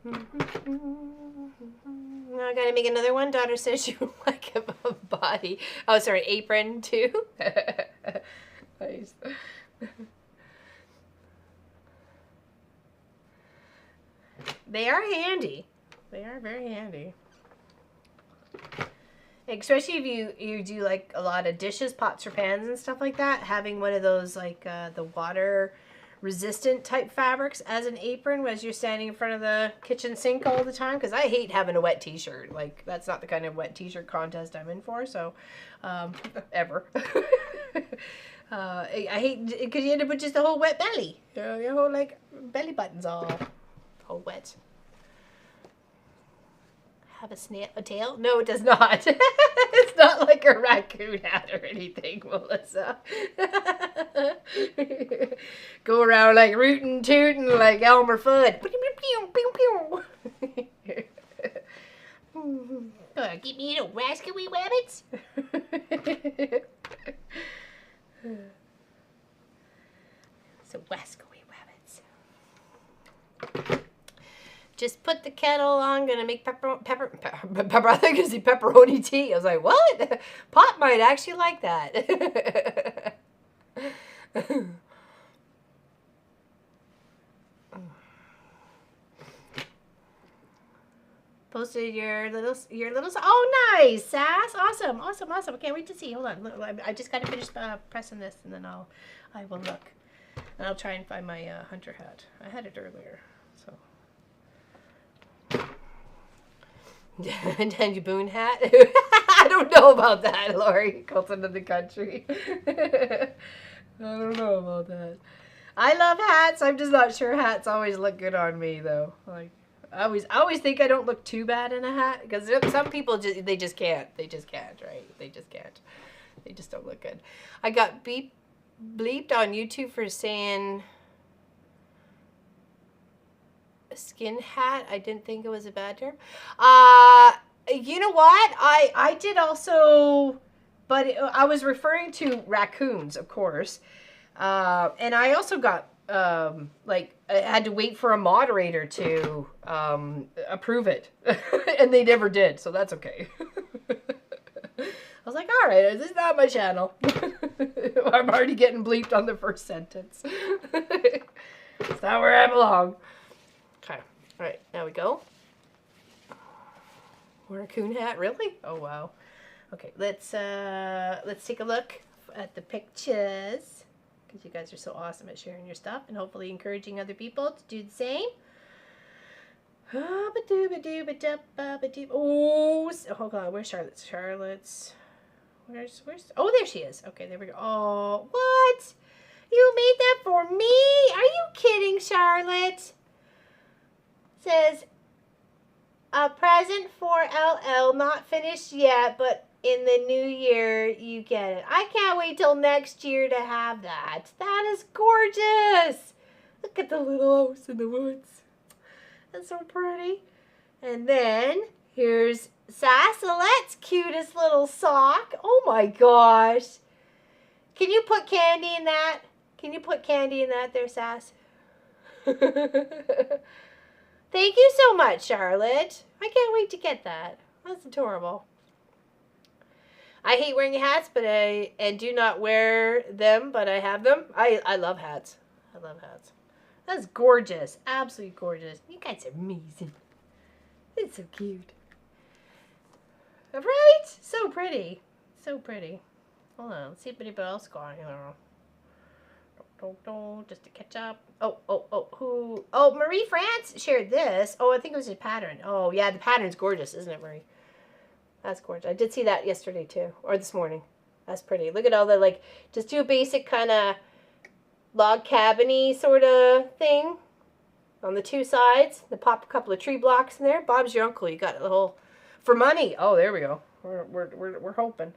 Now I gotta make another one. Daughter says you like a body. Oh, sorry, apron too. Nice. They are handy. They are very handy. Especially if you do like a lot of dishes, pots or pans and stuff like that. Having one of those like the water resistant type fabrics as an apron as you're standing in front of the kitchen sink all the time, because I hate having a wet t-shirt. Like, that's not the kind of wet t-shirt contest I'm in for, so ever. I hate, because you end up with just a whole wet belly, your whole like belly button's all wet. Have a tail? No, it does not. It's not like a raccoon hat or anything, Melissa. Go around like rootin' tootin' like Elmer Fudd. Get me little rascally rabbits. So rascally rabbits. Just put the kettle on. Gonna make pepper. I think it's pepperoni tea. I was like, what? Pot might actually like that. Posted your little. Oh, nice, Sass. Awesome. I can't wait to see. Hold on. I just gotta finish pressing this, and then I will look, and I'll try and find my hunter hat. I had it earlier, so. Dandy Boone hat? I don't know about that, Lori. Quilting in the country. I don't know about that. I love hats. I'm just not sure hats always look good on me, though. Like, I always think I don't look too bad in a hat, because some people they just can't, right? They just can't. They just don't look good. I got bleeped on YouTube for saying skin hat. I didn't think it was a bad term. You know what? I did also, but I was referring to raccoons, of course. And I also got like I had to wait for a moderator to approve it, and they never did. So that's okay. I was like, all right, this is not my channel. I'm already getting bleeped on the first sentence. It's not where I belong. Okay. All right. Now we go. Raccoon hat, really? Oh wow. Okay. Let's take a look at the pictures, because you guys are so awesome at sharing your stuff and hopefully encouraging other people to do the same. Oh, hold on. Where's Charlotte's? Where's? Oh, there she is. Okay, there we go. Oh, what? You made that for me? Are you kidding, Charlotte? Says, a present for LL, not finished yet, but in the new year you get it. I can't wait till next year to have that. That is gorgeous. Look at the little house in the woods. That's so pretty. And then here's Sassalette's cutest little sock. Oh my gosh. Can you put candy in that? Can you put candy in that there, Sass? Thank you so much, Charlotte. I can't wait to get that. That's adorable. I hate wearing hats, but I do not wear them, but I have them. I love hats. I love hats. That's gorgeous. Absolutely gorgeous. You guys are amazing. It's so cute. Right? So pretty. So pretty. Hold on. Let's see if anybody else got here. Just to catch up. Who? Oh, Marie France shared this. Oh, I think it was a pattern. Oh, yeah, the pattern's gorgeous, isn't it, Marie? That's gorgeous. I did see that yesterday, too. Or this morning. That's pretty. Look at all the, like, just do a basic kind of log cabin-y sort of thing on the two sides. Then pop a couple of tree blocks in there. Bob's your uncle. You got the whole... For money. Oh, there we go. We're hoping.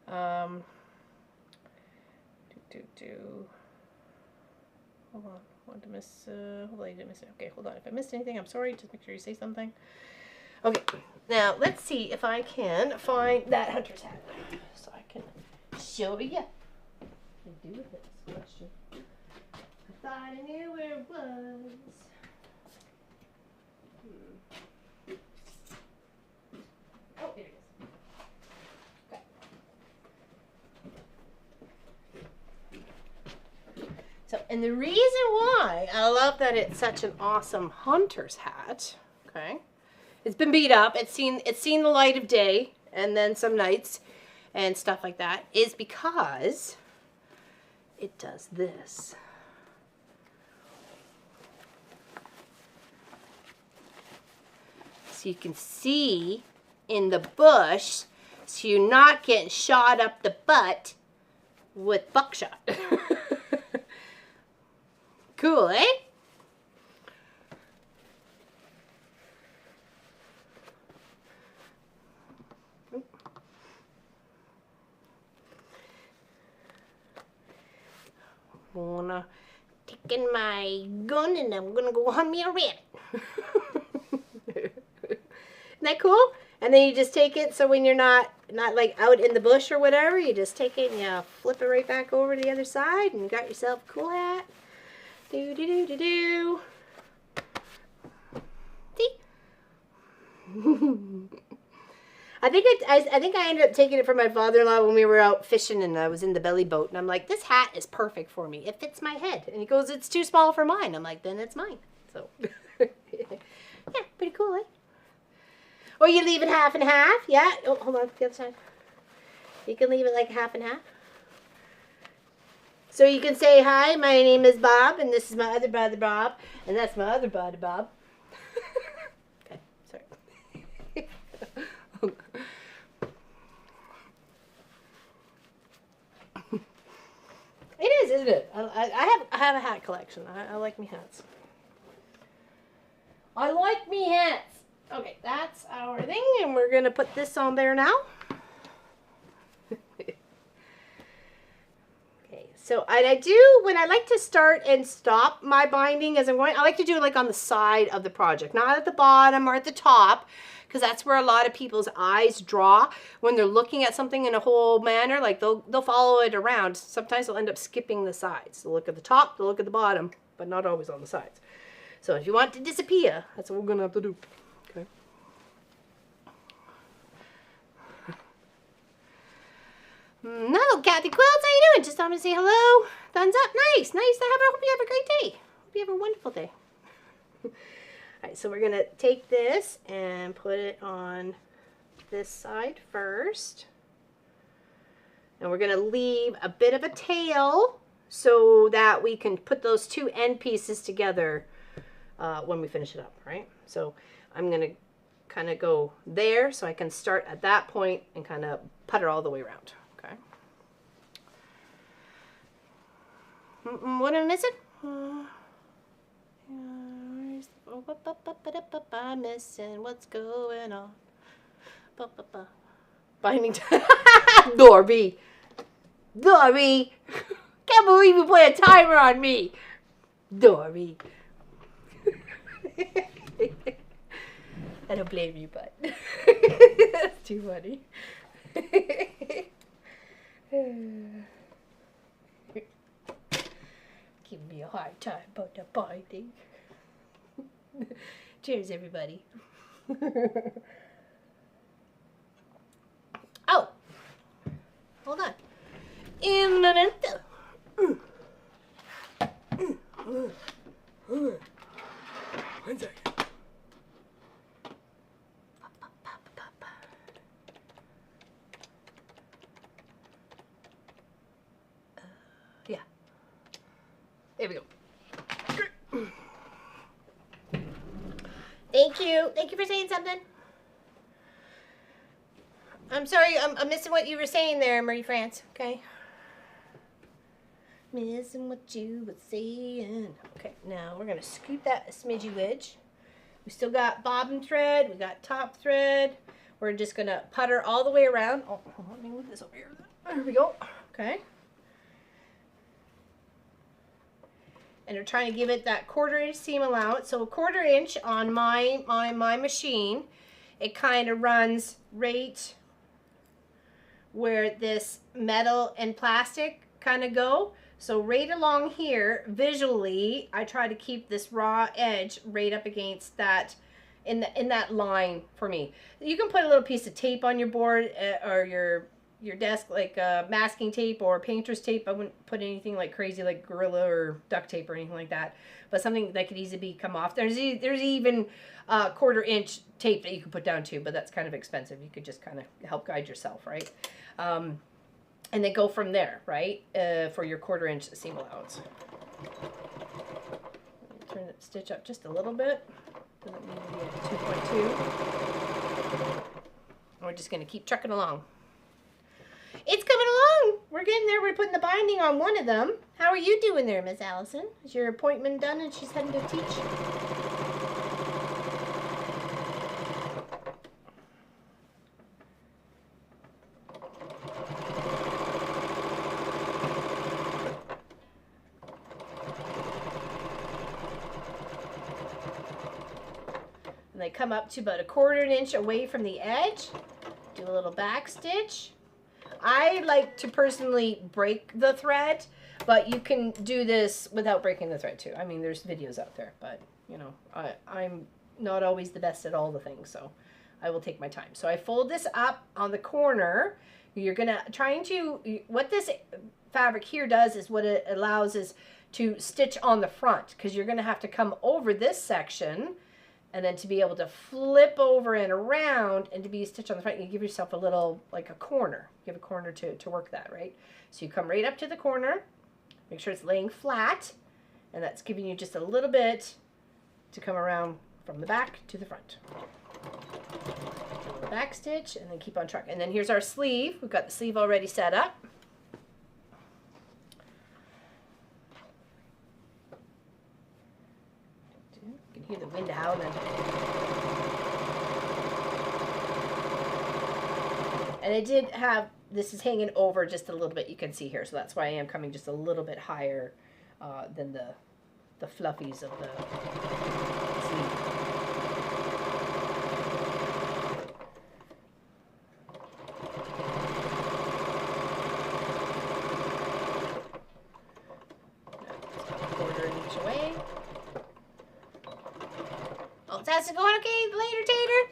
Hold on. Hold on, you didn't miss it. Okay, hold on. If I missed anything, I'm sorry. Just make sure you say something. Okay. Now, let's see if I can find that hunter's hat. So I can show you. What do I do with this question? I thought I knew where it was. Oh, there it is. So, and the reason why I love that it's such an awesome hunter's hat, okay? It's been beat up. It's seen the light of day and then some nights and stuff like that is because it does this. So you can see in the bush, so you're not getting shot up the butt with buckshot. Cool, eh? I'm gonna take in my gun and I'm gonna go hunt me a rabbit. Isn't that cool? And then you just take it so when you're not like out in the bush or whatever, you just take it and you flip it right back over to the other side and you got yourself a cool hat. Do do do do do. See? I think I ended up taking it from my father-in-law when we were out fishing and I was in the belly boat and I'm like, this hat is perfect for me. It fits my head. And he goes, it's too small for mine. I'm like, then it's mine. So yeah, pretty cool, eh? Or you leave it half and half. Yeah. Oh, hold on, the other side. You can leave it like half and half. So you can say, hi, my name is Bob, and this is my other brother, Bob, and that's my other brother, Bob. Okay, sorry. It is, isn't it? I have a hat collection. I like me hats. I like me hats. Okay, that's our thing, and we're going to put this on there now. So, and I do, when I like to start and stop my binding as I'm going, I like to do it like on the side of the project, not at the bottom or at the top, because that's where a lot of people's eyes draw when they're looking at something in a whole manner. Like they'll follow it around. Sometimes they'll end up skipping the sides. They'll look at the top, they'll look at the bottom, but not always on the sides. So if you want it to disappear, that's what we're going to have to do. Okay. Hello, Kathy Quilts. How you doing? Just wanted to say hello. Thumbs up. Nice. Nice to have her. Hope you have a great day. Hope you have a wonderful day. All right, so we're going to take this and put it on this side first. And we're going to leave a bit of a tail so that we can put those two end pieces together when we finish it up, right? So I'm going to kind of go there so I can start at that point and kind of putter all the way around. Okay. What am I missing? I'm missing what's going on. Binding time. Dorby. Dorby. Can't believe you put a timer on me. Dorby. I don't blame you, but that's too funny. Giving me a hard time about the binding. Cheers, everybody. Oh, hold on. Un momento. One second. Yeah. There we go. Thank you. Thank you for saying something. I'm sorry, I'm missing what you were saying there, Marie France. Okay. Missing what you were saying. Okay, now we're going to scoop that a smidgy wedge. We still got bobbin thread. We got top thread. We're just going to putter all the way around. Oh, let me move this over here. There we go. Okay. And we're trying to give it that 1/4 inch seam allowance. So a 1/4 inch on my machine. It kind of runs right where this metal and plastic kind of go. So right along here, visually, I try to keep this raw edge right up against that, in that line for me. You can put a little piece of tape on your board or your desk, like masking tape or painter's tape. I wouldn't put anything like crazy like Gorilla or duct tape or anything like that, but something that could easily come off. There's even 1/4 inch tape that you can put down too, but that's kind of expensive. You could just kind of help guide yourself, right? And they go from there, right? For your 1/4 inch seam allowance. Turn the stitch up just a little bit. Doesn't need to be at 2.2. We're just going to keep trucking along. It's coming along. We're getting there. We're putting the binding on one of them. How are you doing there, Miss Allison? Is your appointment done and she's heading to teach? And they come up to about a 1/4 inch away from the edge. Do a little back stitch. I like to personally break the thread, but you can do this without breaking the thread too. I mean, there's videos out there, but you know, I'm not always the best at all the things, so I will take my time. So I fold this up on the corner. You're gonna what this fabric here does is what it allows is to stitch on the front, because you're gonna have to come over this section and then to be able to flip over and around and to be stitched on the front, you give yourself a little, like a corner. You have a corner to work that, right? So you come right up to the corner, make sure it's laying flat, and that's giving you just a little bit to come around from the back to the front. Back stitch, and then keep on trucking. And then here's our sleeve. We've got the sleeve already set up. You can hear the wind howling. And I did have, this is hanging over just a little bit, you can see here, so that's why I am coming just a little bit higher than the fluffies of the sleeve. How's it going? Okay, later, Tater.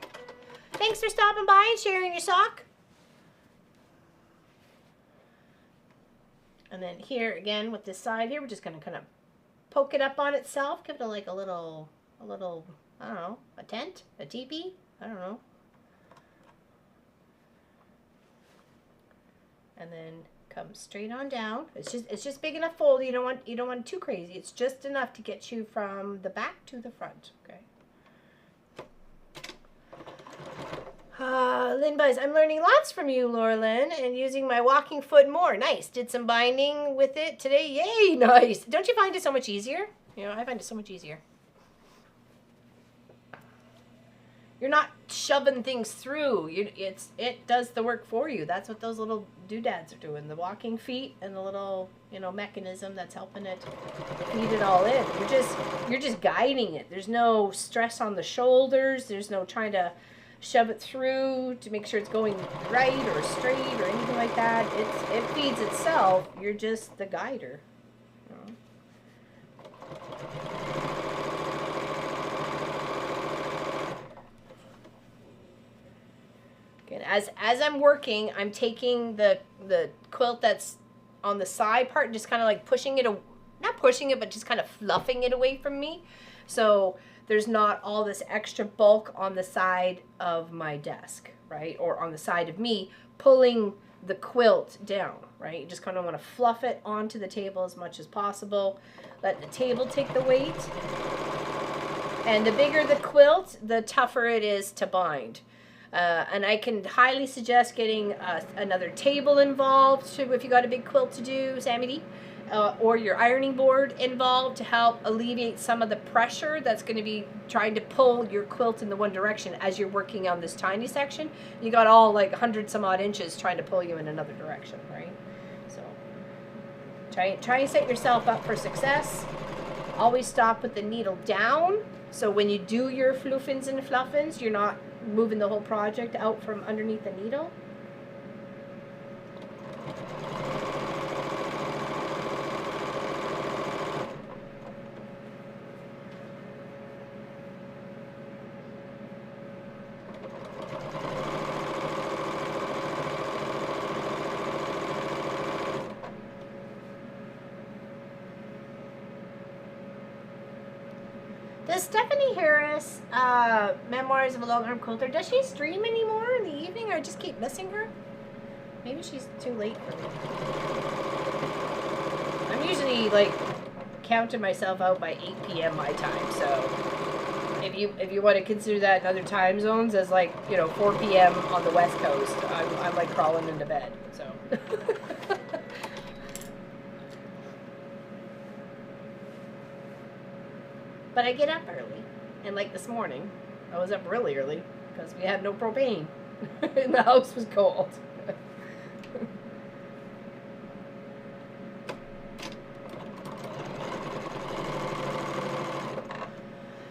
Thanks for stopping by and sharing your sock. And then here again with this side here, we're just going to kind of poke it up on itself, give it like a little, I don't know, a tent, a teepee, I don't know. And then come straight on down. It's just big enough fold. You don't want it too crazy. It's just enough to get you from the back to the front. Okay. Lynn Buzz, I'm learning lots from you, Laura Lynn, and using my walking foot more. Nice. Did some binding with it today. Yay, nice. Don't you find it so much easier? You know, I find it so much easier. You're not shoving things through. It does the work for you. That's what those little doodads are doing. The walking feet and the little, you know, mechanism that's helping it feed it all in. You're just guiding it. There's no stress on the shoulders. There's no trying to shove it through to make sure it's going right or straight or anything like that. It feeds itself. You're just the guider. You know? As I'm working, I'm taking the quilt that's on the side part and just kind of like pushing it, not pushing it, but just kind of fluffing it away from me. So there's not all this extra bulk on the side of my desk, right? Or on the side of me pulling the quilt down, right? You just kind of want to fluff it onto the table as much as possible. Let the table take the weight. And the bigger the quilt, the tougher it is to bind. And I can highly suggest getting another table involved if you got a big quilt to do, Sammy D, or your ironing board involved to help alleviate some of the pressure that's going to be trying to pull your quilt in the one direction as you're working on this tiny section. You got all like 100 some odd inches trying to pull you in another direction, right? So try and set yourself up for success. Always stop with the needle down. So when you do your floofins and fluffins, you're not moving the whole project out from underneath the needle. Does Stephanie Harris, Memoirs of a Long-Arm Quilter, does she stream anymore in the evening, or I just keep missing her? Maybe she's too late for me. I'm usually, like, counting myself out by 8 p.m. my time, so if you want to consider that in other time zones as, like, you know, 4 p.m. on the West Coast, I'm like, crawling into bed, so... But I get up early, and like this morning, I was up really early because we had no propane, and the house was cold.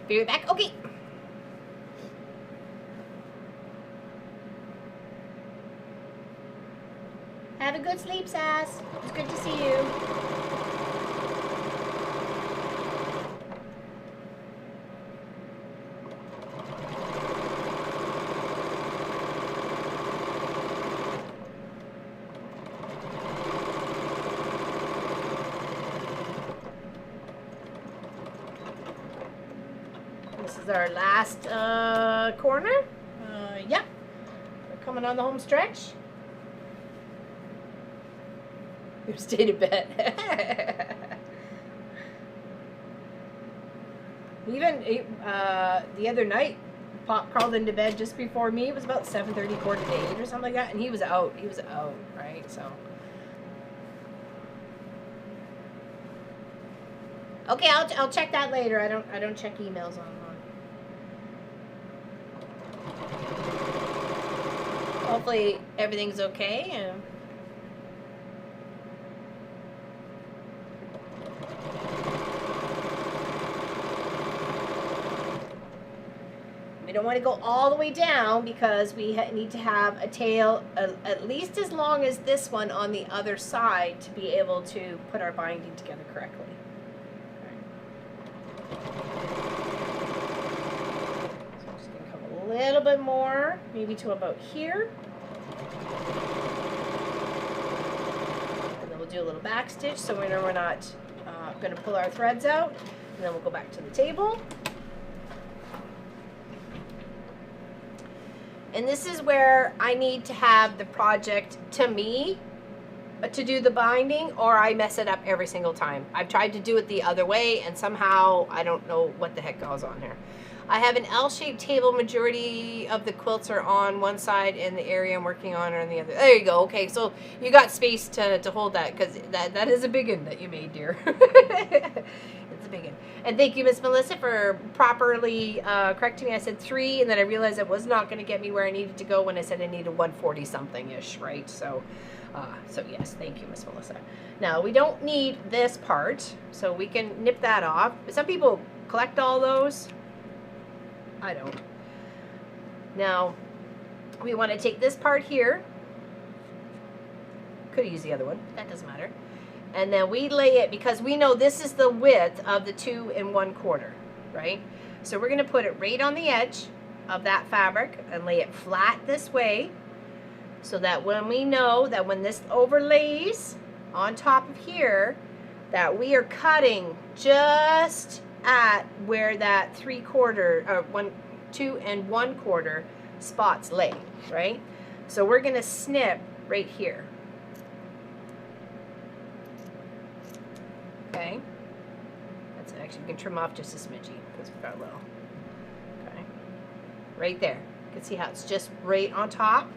Be right back. Okay. Have a good sleep, Sass. It's good to see you. This is our last corner. Yep. We're coming on the home stretch. You stayed in bed. Even the other night, Pop crawled into bed just before me. It was about 7:30, quarter to 8 or something like that, and he was out. He was out, right? So. Okay, I'll check that later. I don't check emails online. Hopefully everything's okay. And we don't want to go all the way down because we need to have a tail at least as long as this one on the other side to be able to put our binding together correctly. A little bit more, maybe to about here. And then we'll do a little back stitch so we know we're not going to pull our threads out. And then we'll go back to the table. And this is where I need to have the project to me to do the binding, or I mess it up every single time. I've tried to do it the other way and somehow I don't know what the heck goes on here. I have an L-shaped table. Majority of the quilts are on one side and the area I'm working on are on the other. There you go. Okay, so you got space to hold that, because that is a big one that you made, dear. It's a big one. And thank you, Miss Melissa, for properly correcting me. I said 3, and then I realized it was not going to get me where I needed to go when I said I needed 140 something-ish, right? So yes, thank you, Miss Melissa. Now, we don't need this part, so we can nip that off. Some people collect all those. I don't. Now, we want to take this part here. Could use the other one. That doesn't matter. And then we lay it, because we know this is the width of the 2 1/4, right? So we're going to put it right on the edge of that fabric and lay it flat this way, so that when we know that when this overlays on top of here, that we are cutting just at where that 3/4 or 2 1/4 spots lay, right? So we're going to snip right here. Okay, that's actually, we can trim off just a smidgy because we've got a little. Okay, right there. You can see how it's just right on top.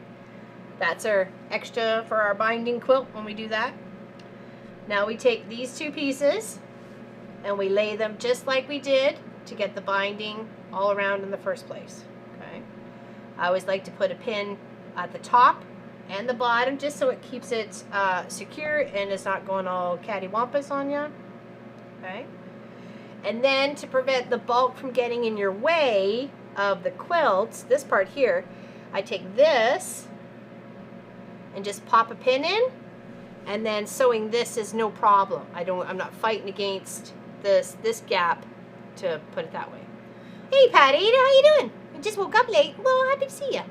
That's our extra for our binding quilt when we do that. Now we take these 2 pieces and we lay them just like we did to get the binding all around in the first place. Okay, I always like to put a pin at the top and the bottom just so it keeps it secure and it's not going all cattywampus on you. Okay, and then to prevent the bulk from getting in your way of the quilts, this part here, I take this and just pop a pin in, and then sewing this is no problem. I'm not fighting against this gap to put it that way. Hey Patty, how you doing? You just woke up late. Well, happy to see you.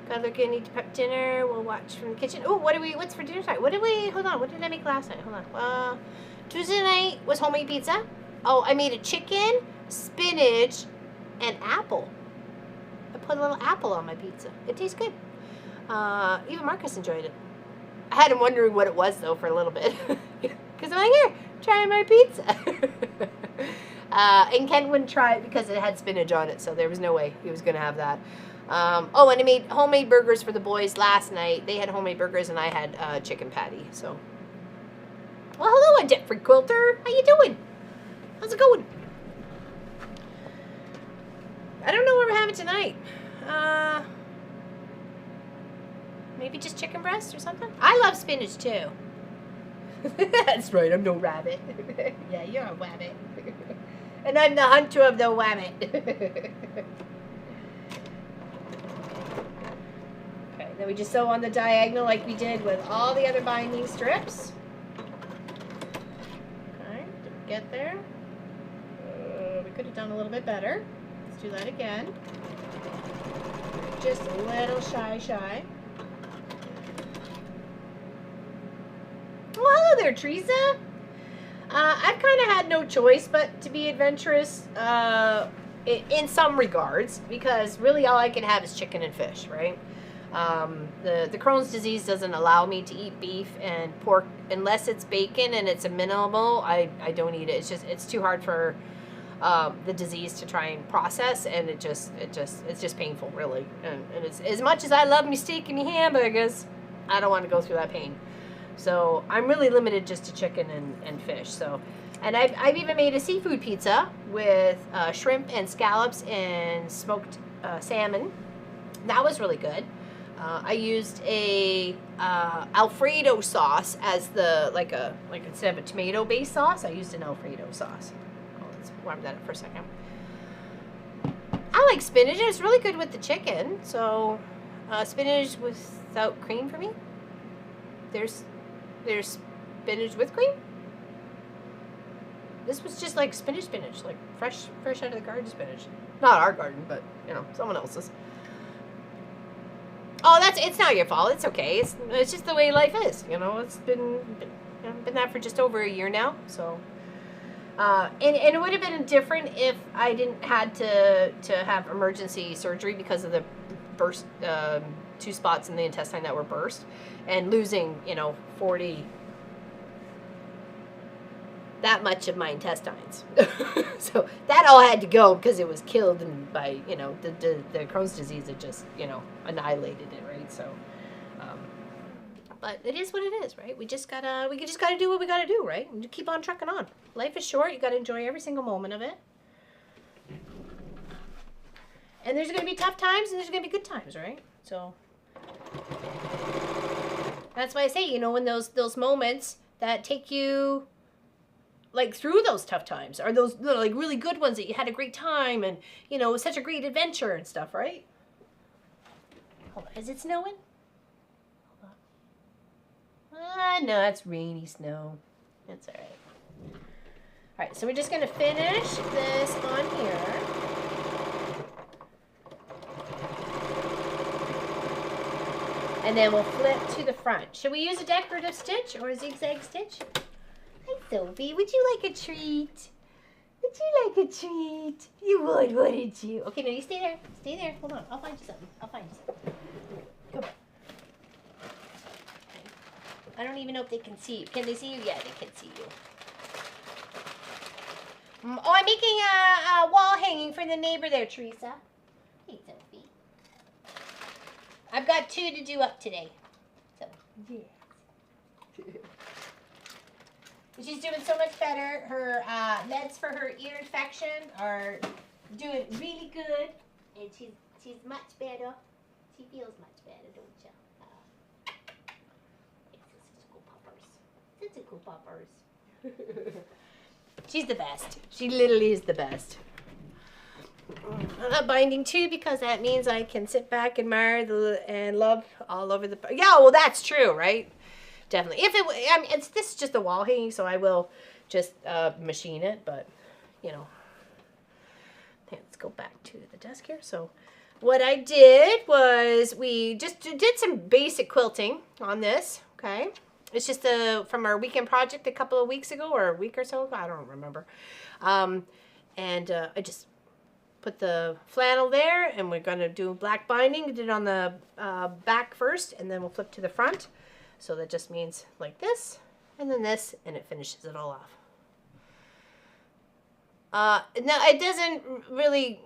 Gotta look good, need to prep dinner. We'll watch from the kitchen. Oh, what's for dinner tonight? Hold on, what did I make last night? Hold on. Tuesday night was homemade pizza. Oh, I made a chicken, spinach, and apple. I put a little apple on my pizza. It tastes good. Even Marcus enjoyed it. I had him wondering what it was, though, for a little bit. Because I'm like, here, try my pizza. And Ken wouldn't try it because it had spinach on it, so there was no way he was going to have that. Oh, and I made homemade burgers for the boys last night. They had homemade burgers, and I had chicken patty, so. Well, hello, a debt-free quilter. How you doing? How's it going? I don't know what we're having tonight. Maybe just chicken breast or something? I love spinach, too. That's right, I'm no rabbit. Yeah, you're a rabbit. And I'm the hunter of the rabbit. Okay, then we just sew on the diagonal like we did with all the other binding strips. Okay, did we get there? We could have done a little bit better. Let's do that again. Just a little shy. Well, hello there, Teresa. I've kind of had no choice but to be adventurous in some regards, because really all I can have is chicken and fish, right? The Crohn's disease doesn't allow me to eat beef and pork unless it's bacon and it's a minimal. I don't eat it. It's too hard for the disease to try and process, and it's just painful, really. And it's, as much as I love me steak and me hamburgers, I don't want to go through that pain. So I'm really limited just to chicken and fish. So, and I've even made a seafood pizza with shrimp and scallops and smoked salmon. That was really good. I used a Alfredo sauce as the like instead of a tomato based sauce, I used an Alfredo sauce. Oh, let's warm that up for a second. I like spinach. It's really good with the chicken. So spinach without cream for me. There's spinach with cream. This was just like spinach, like fresh out of the garden spinach. Not our garden, but you know, someone else's. Oh, it's not your fault. It's okay. It's just the way life is. You know, it's been that for just over a year now. So And it would have been different if I didn't had to have emergency surgery because of the burst, 2 spots in the intestine that were burst, and losing, 40, that much of my intestines. So that all had to go because it was killed by, the Crohn's disease had just, annihilated it, right? So, but it is what it is, right? We just gotta do what we gotta do, right? And keep on trucking on. Life is short. You gotta enjoy every single moment of it. And there's gonna be tough times and there's gonna be good times, right? So that's why I say, when those moments that take you like through those tough times are those like really good ones that you had a great time and it was such a great adventure and stuff, right? Hold on, is it snowing? No, it's rainy snow. That's all right. All right, so we're just going to finish this on here. And then we'll flip to the front. Should we use a decorative stitch or a zigzag stitch? Hi, Sophie. Would you like a treat? Would you like a treat? You would, wouldn't you? Okay, no, you stay there. Stay there. Hold on. I'll find you something. Come on. I don't even know if they can see you. Can they see you? Yeah, they can see you. Oh, I'm making a wall hanging for the neighbor there, Teresa. Hey, Sophie. I've got 2 to do up today. So, yeah. She's doing so much better. Her meds for her ear infection are doing really good. And she's much better. She feels much better, don't you? Tentacle poppers. She's the best. She literally is the best. I'm not binding too because that means I can sit back, admire and love all over the. Yeah, well, that's true, right? Definitely. This is just a wall hanging, so I will just machine it. But let's go back to the desk here. So, what I did was we just did some basic quilting on this. Okay. It's just from our weekend project a couple of weeks ago or a week or so ago. I don't remember. And I just put the flannel there and we're going to do black binding. We did it on the back first and then we'll flip to the front. So that just means like this and then this and it finishes it all off. No, it doesn't really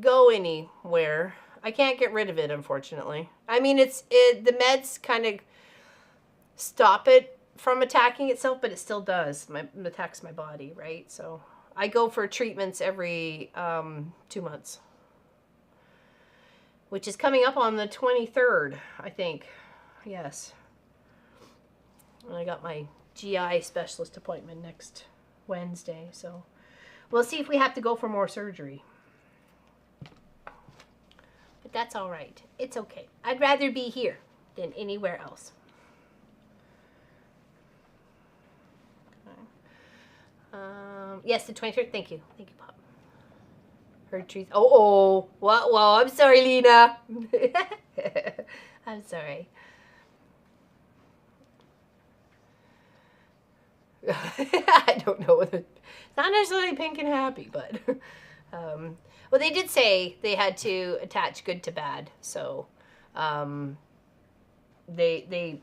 go anywhere. I can't get rid of it, unfortunately. I mean, the meds kind of stop it from attacking itself, but it still does. It attacks my body, right? So I go for treatments every 2 months, which is coming up on the 23rd, I think. Yes. And I got my GI specialist appointment next Wednesday, so we'll see if we have to go for more surgery. But that's all right. It's okay. I'd rather be here than anywhere else. Yes, the 23rd. Thank you. Thank you, Pop. Heard trees. Oh. Well, I'm sorry, Lena. I'm sorry. I don't know. It's not necessarily pink and happy, but well, they did say they had to attach good to bad. So they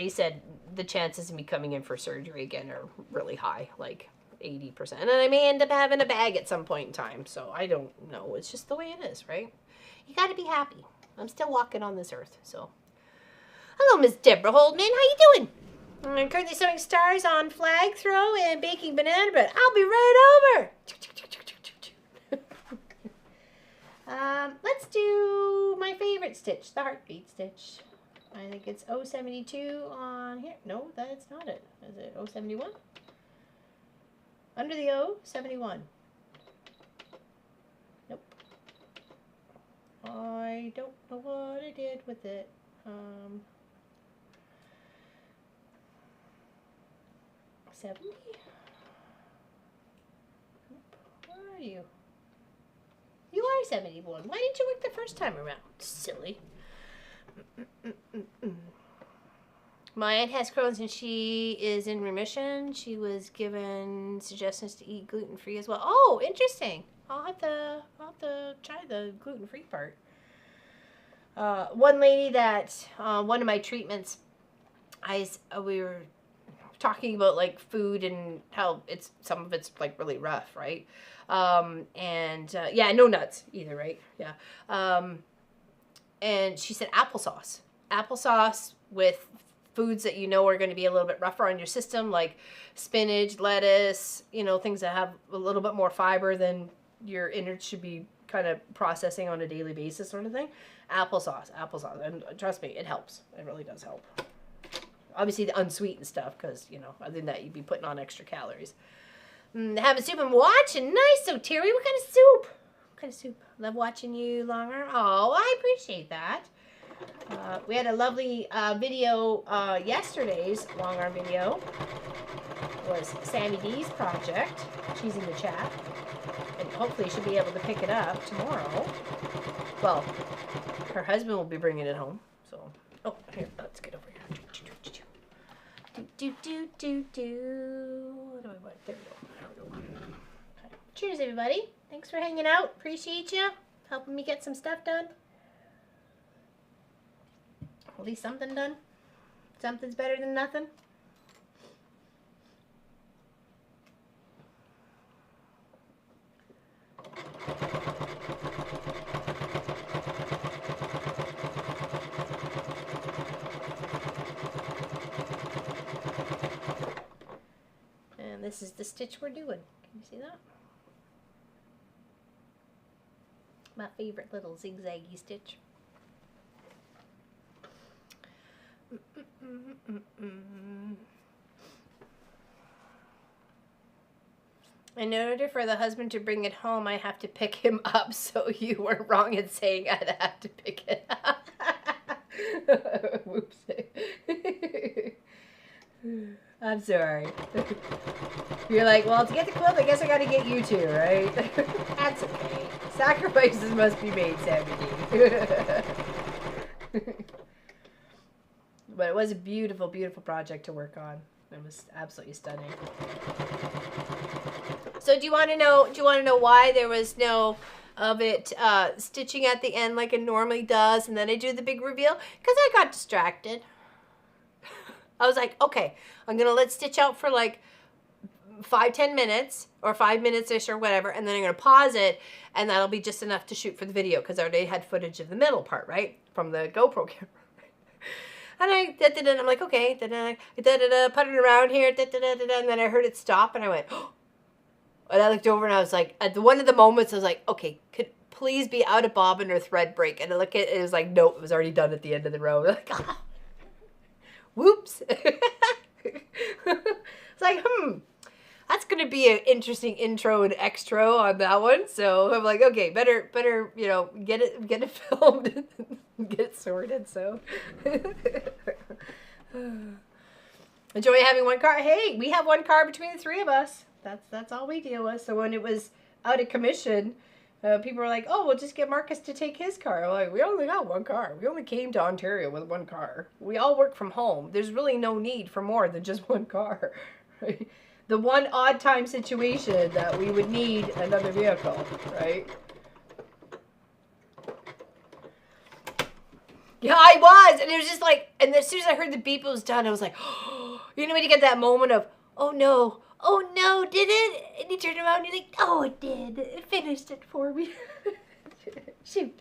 said the chances of me coming in for surgery again are really high, like 80%. And I may end up having a bag at some point in time. So I don't know. It's just the way it is, right? You got to be happy. I'm still walking on this earth. So, hello, Miss Deborah Holdman. How you doing? I'm currently sewing stars on flag throw and baking banana bread. I'll be right over. Let's do my favorite stitch, the heartbeat stitch. I think it's 072 on here. No, that's not it. Is it 071? Under the O, 71. Nope. I don't know what I did with it. 70? Where are you? You are 71. Why didn't you work the first time around? Silly. My aunt has Crohn's and she is in remission. She was given suggestions to eat gluten-free as well. Oh, interesting. I'll have to try the gluten-free part. One lady that one of my treatments, we were talking about like food and how some of it's like really rough, right? Yeah, no nuts either, right? Yeah. And she said applesauce with foods that you know are going to be a little bit rougher on your system, like spinach, lettuce, things that have a little bit more fiber than your innards should be kind of processing on a daily basis, sort of thing. Applesauce, and trust me, it helps. It really does help. Obviously the unsweetened stuff, because other than that, you'd be putting on extra calories. Having soup and watching. Nice. So Terry, what kind of soup? What kind of soup? Love watching you, long arm. Oh, I appreciate that. We had a lovely video, yesterday's long arm video was Sammy D's project. She's in the chat. And hopefully she'll be able to pick it up tomorrow. Well, her husband will be bringing it home. So, oh, here, let's get over here. What do I want? There we go. Okay. Cheers, everybody. Thanks for hanging out. Appreciate you helping me get some stuff done. At least something done. Something's better than nothing. And this is the stitch we're doing. Can you see that? My favorite little zigzaggy stitch. In order for the husband to bring it home, I have to pick him up, so you were wrong in saying I'd have to pick it up. Whoops. I'm sorry. You're like, well, to get the quilt, I guess I gotta get you two, right? That's okay. Sacrifices must be made, Sammy D. But it was a beautiful, beautiful project to work on. It was absolutely stunning. So do you want to know why there was no of it stitching at the end like it normally does, and then I do the big reveal? Because I got distracted. I was like, okay, I'm gonna let stitch out for like 5-10 minutes or 5 minutes-ish or whatever, and then I'm gonna pause it, and that'll be just enough to shoot for the video, because I already had footage of the middle part, right, from the GoPro camera. And I'm like, okay, putting it around here, and then I heard it stop, and I went, oh. And I looked over, and I was like, at one of the moments, I was like, okay, could please be out of bobbin or thread break. And I look at it, it was like, nope, it was already done at the end of the row. Like, oh. Whoops. It's like, that's going to be an interesting intro and extra on that one. So I'm like, okay, better, get it filmed and get it sorted. So enjoy having one car. Hey, we have one car between the three of us. That's all we deal with. So when it was out of commission, people were like, oh, we'll just get Marcus to take his car. I'm like, we only got one car. We only came to Ontario with one car. We all work from home. There's really no need for more than just one car. Right? The one odd time situation that we would need another vehicle, right? Yeah, I was. And it was just like, and as soon as I heard the beep, it was done. I was like, oh, when you get that moment of, oh no, did it? And you turn around and you're like, oh, it did. It finished it for me. Shoot.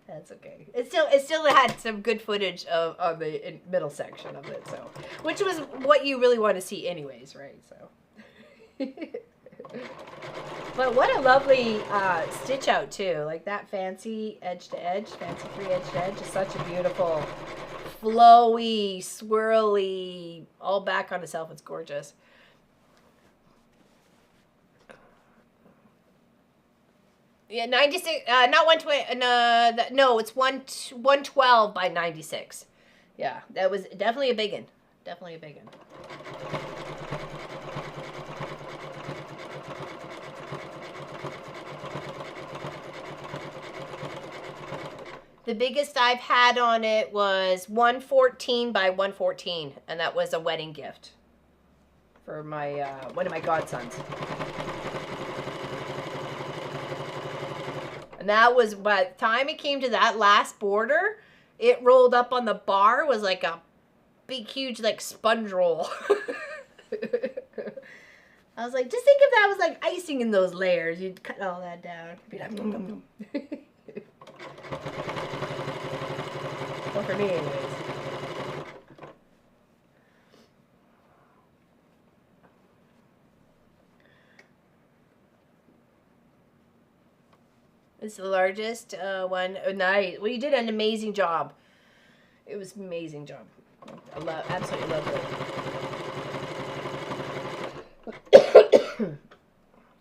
That's okay. It still had some good footage of the middle section of it, so, which was what you really want to see anyways, right? So, but what a lovely stitch out too. Like that fancy edge to edge, fancy free edge to edge is such a beautiful, flowy, swirly, all back on itself. It's gorgeous. Yeah, 96, not 120, no, it's 112 by 96. Yeah, that was definitely a big one. Definitely a big one. The biggest I've had on it was 114 by 114, and that was a wedding gift for my one of my godsons. And that was, by the time it came to that last border, it rolled up on the bar, was like a big, huge, like, sponge roll. I was like, just think if that was like icing in those layers. You'd cut all that down. Be like, nom, nom, nom. Well, for me, anyways. It's the largest one. Oh, nice. Well, you did an amazing job. It was an amazing job. I absolutely loved it.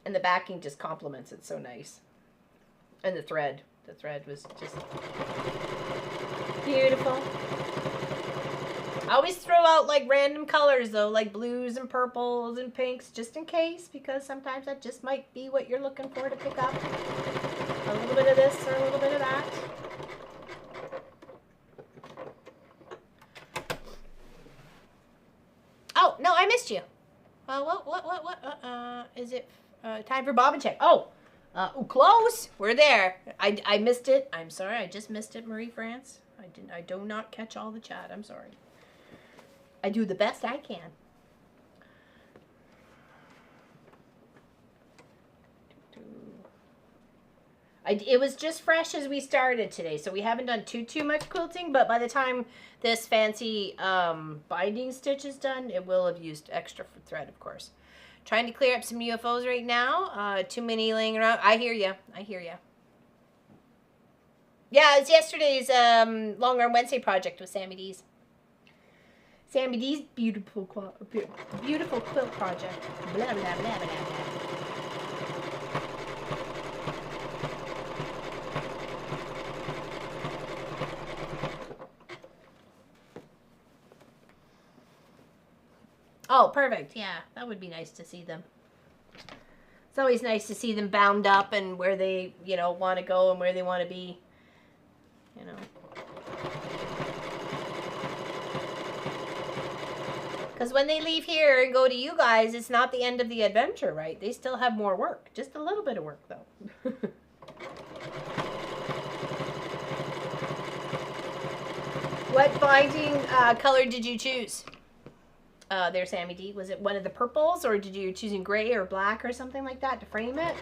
And the backing just complements it so nice. And the thread. The thread was just beautiful. I always throw out like random colors though, like blues and purples and pinks, just in case, because sometimes that just might be what you're looking for to pick up. A little bit of this or a little bit of that. Oh, no, I missed you. What? Is it time for bobbin check? Oh, close. We're there. I missed it. I'm sorry. I just missed it, Marie France. I do not catch all the chat. I'm sorry. I do the best I can. It was just fresh as we started today, so we haven't done too much quilting, but by the time this fancy binding stitch is done, it will have used extra thread, of course. Trying to clear up some UFOs right now. Too many laying around. I hear you. I hear you. Yeah, it's yesterday's Long Arm Wednesday project with Sammy D's. Sammy D's beautiful quilt project. Blah, blah, blah, blah, blah. Oh, perfect. Yeah, that would be nice to see them. It's always nice to see them bound up and where they, you know, want to go and where they want to be. You know. Because when they leave here and go to you guys, it's not the end of the adventure, right? They still have more work. Just a little bit of work, though. What binding color did you choose? There, Sammy D. Was it one of the purples, or did you choosing gray or black or something like that to frame it?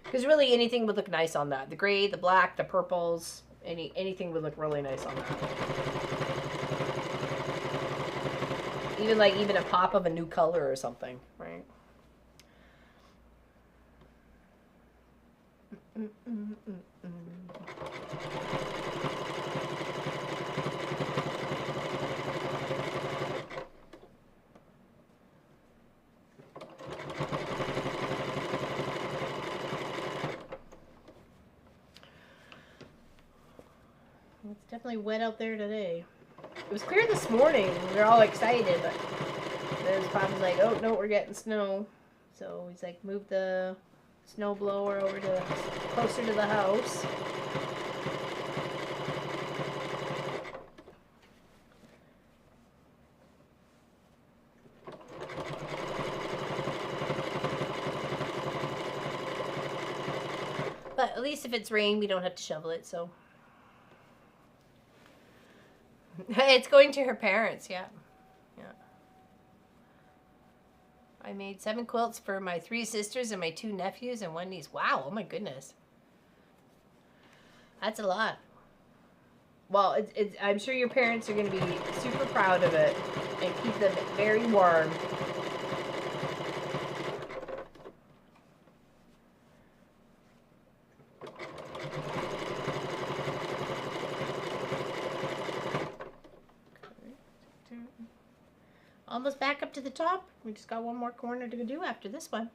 Because really anything would look nice on that. The gray, the black, the purples, anything would look really nice on that. Even a pop of a new color or something, right? It's definitely wet out there today. It was clear this morning. We were all excited, but there's probably like, oh no, we're getting snow. So he's like, move the snow blower over to closer to the house. But at least if it's rain, we don't have to shovel it, so. It's going to her parents, yeah. Yeah. I made 7 quilts for my 3 sisters and my 2 nephews and 1 niece. Wow, oh my goodness. That's a lot. Well, I'm sure your parents are going to be super proud of it and keep them very warm. Almost back up to the top. We just got one more corner to do after this one.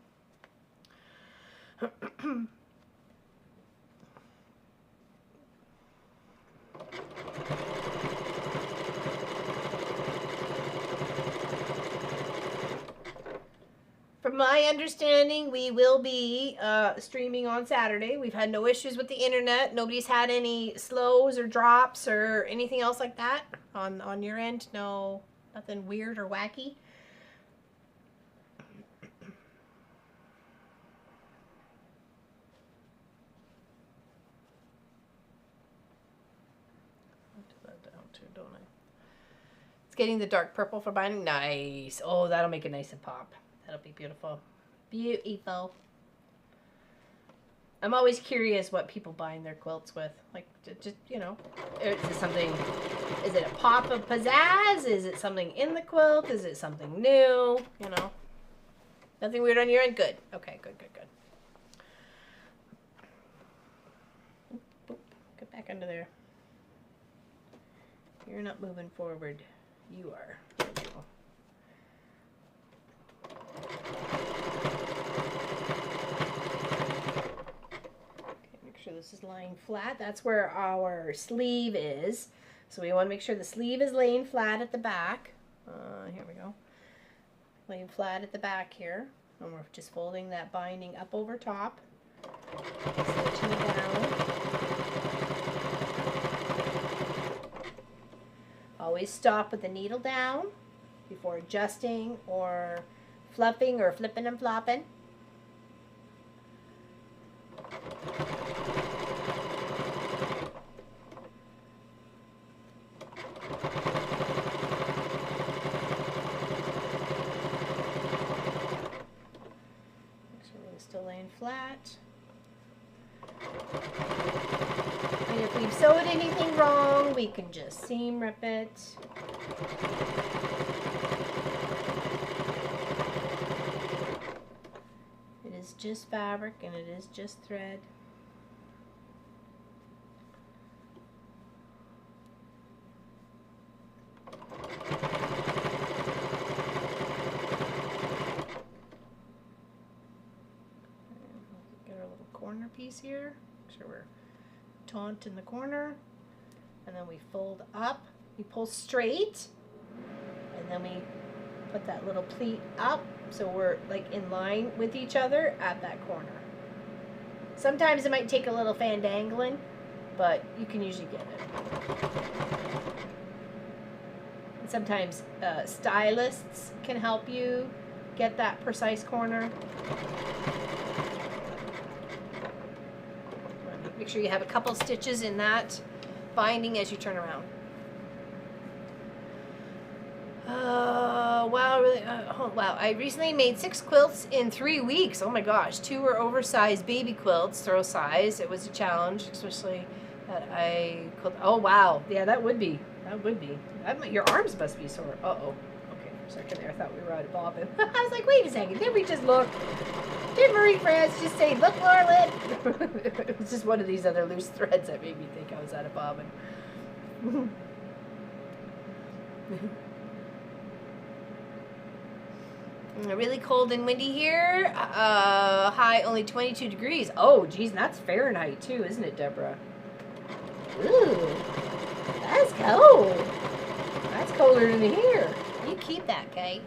From my understanding, we will be streaming on Saturday. We've had no issues with the internet. Nobody's had any slows or drops or anything else like that on your end. No, nothing weird or wacky. Don't I? It's getting the dark purple for binding. Nice. Oh, that'll make it nice and pop. That'll be beautiful. Beautiful. I'm always curious what people bind their quilts with. Like, just, you know, is it something, is it a pop of pizzazz? Is it something in the quilt? Is it something new? You know? Nothing weird on your end? Good. Okay, good, good, good. Oop, get back under there. You're not moving forward. You are. There you go. Okay, make sure this is lying flat. That's where our sleeve is. So we want to make sure the sleeve is laying flat at the back. Here we go. Laying flat at the back here. And we're just folding that binding up over top. Stitching it down. Always stop with the needle down before adjusting or fluffing or flipping and flopping. Make sure we're still laying flat. And if we've sewed anything wrong, we can just seam rip it. It is just fabric and it is just thread. Get our little corner piece here. Make sure we're taut in the corner, and then we fold up, we pull straight, and then we put that little pleat up so we're like in line with each other at that corner. Sometimes it might take a little fandangling, but you can usually get it. And sometimes stylists can help you get that precise corner. Make sure you have a couple stitches in that binding as you turn around. Wow, really, oh, wow. I recently made 6 quilts in 3 weeks. Oh my gosh. 2 were oversized baby quilts, throw size. It was a challenge, especially that I quilt. Oh wow. Yeah, that would be. That would be. Your arms must be sore. Uh-oh. Okay, for a second there, I thought we were out of bobbin. I was like, wait a second. Did we just look? Did Marie France just say, look, Marlette? It was just one of these other loose threads that made me think I was out of bobbin. Really cold and windy here. High only 22 degrees. Oh, geez, that's Fahrenheit too, isn't it, Deborah? Ooh, that's cold. That's colder than here. You keep that, Kate.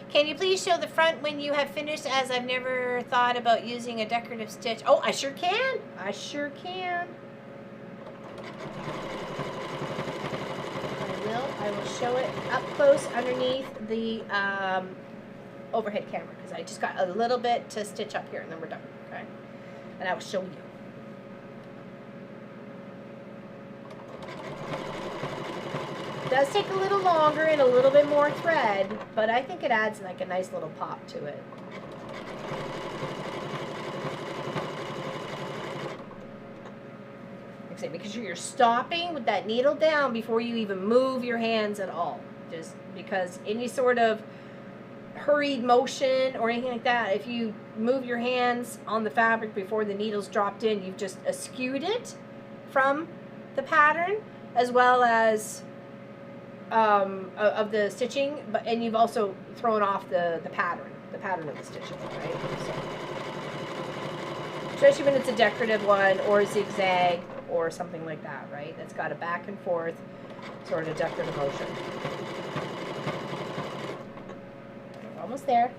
Can you please show the front when you have finished, as I've never thought about using a decorative stitch? Oh, I sure can. I sure can. I will show it up close underneath the overhead camera because I just got a little bit to stitch up here and then we're done, okay? And I will show you. It does take a little longer and a little bit more thread, but I think it adds like a nice little pop to it. Because you're stopping with that needle down before you even move your hands at all. Just because any sort of hurried motion or anything like that, if you move your hands on the fabric before the needle's dropped in, you've just eschewed it from the pattern as well as of the stitching, and you've also thrown off the pattern of the stitching, right? So, especially when it's a decorative one or a zigzag or something like that, right? That's got a back and forth sort of decorative motion. almost there.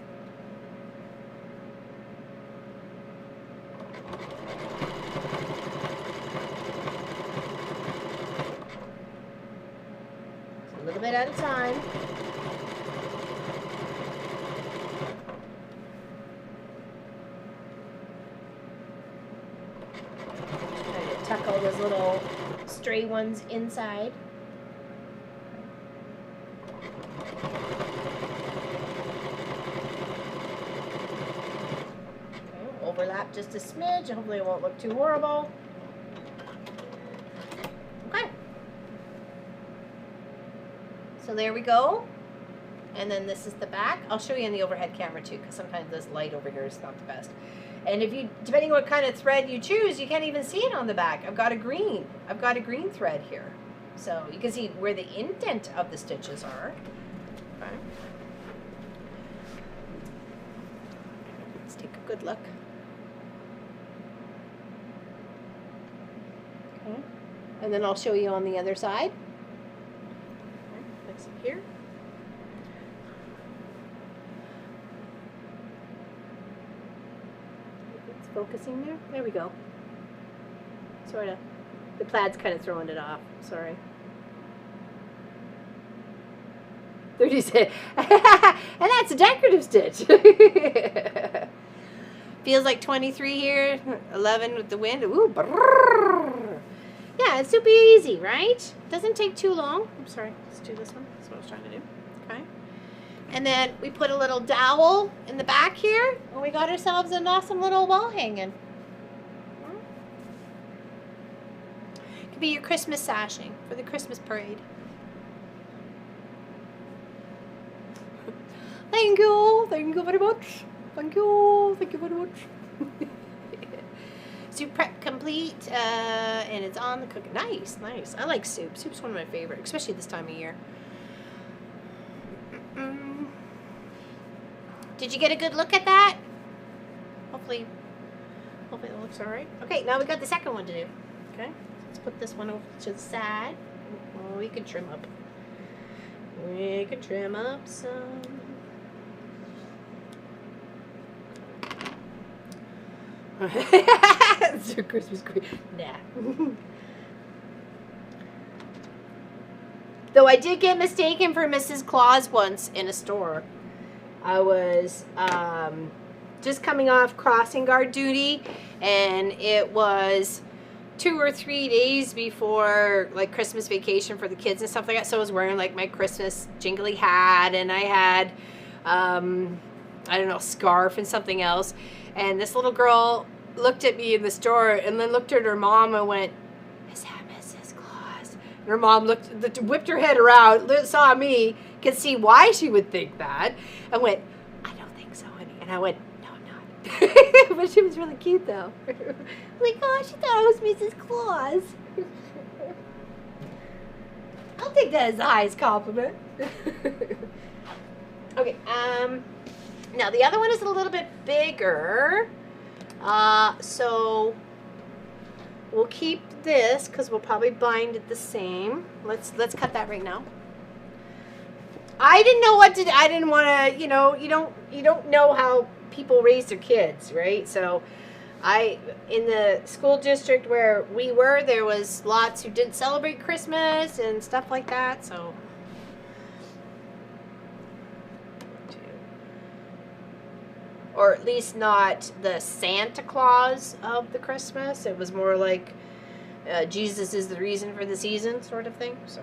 A little bit at a time. Try to tuck all those little stray ones inside. Okay, overlap just a smidge. Hopefully it won't look too horrible. Okay. So there we go. And then this is the back. I'll show you in the overhead camera too, because sometimes this light over here is not the best. And if you, depending on what kind of thread you choose, you can't even see it on the back. I've got a green thread here. So you can see where the indent of the stitches are. Okay. Let's take a good look. Okay. And then I'll show you on the other side. Fix it here. It's focusing there. There we go. Sort of. The plaid's kind of throwing it off. Sorry. 30 stitch. And that's a decorative stitch. Feels like 23 here. 11 with the wind. Ooh, brrr. Yeah, it's super easy, right? Doesn't take too long. I'm sorry. Let's do this one. That's what I was trying to do. Okay. And then we put a little dowel in the back here, and we got ourselves an awesome little wall hanging. Could be your Christmas sashing for the Christmas parade. Thank you very much. Thank you very much. Soup prep complete, and it's on the cooking. Nice, nice. I like soup. Soup's one of my favorite, especially this time of year. Did you get a good look at that? Hopefully it looks all right. Okay, now we got the second one to do. Okay, let's put this one over to the side. Oh, we can trim up. We can trim up some. It's your Christmas tree. Nah. Though I did get mistaken for Mrs. Claus once in a store. I was just coming off crossing guard duty, and it was 2 or 3 days before like Christmas vacation for the kids and stuff like that. So I was wearing like my Christmas jingly hat, and I had I don't know, scarf and something else. And this little girl looked at me in the store and then looked at her mom and went, "Is that Mrs. Claus?" And her mom whipped her head around, saw me, could see why she would think that, and went, "I don't think so, honey." And I went, "No, I'm not." But she was really cute though. Like, oh, she thought I was Mrs. Claus. I'll take that as the highest compliment. Okay, now the other one is a little bit bigger, so we'll keep this because we'll probably bind it the same. Let's cut that right now. I didn't know what to do. I didn't want to, you know, you don't know how people raise their kids, right? So in the school district where we were, there was lots who didn't celebrate Christmas and stuff like that, so. Or at least not the Santa Claus of the Christmas. It was more like Jesus is the reason for the season sort of thing. So.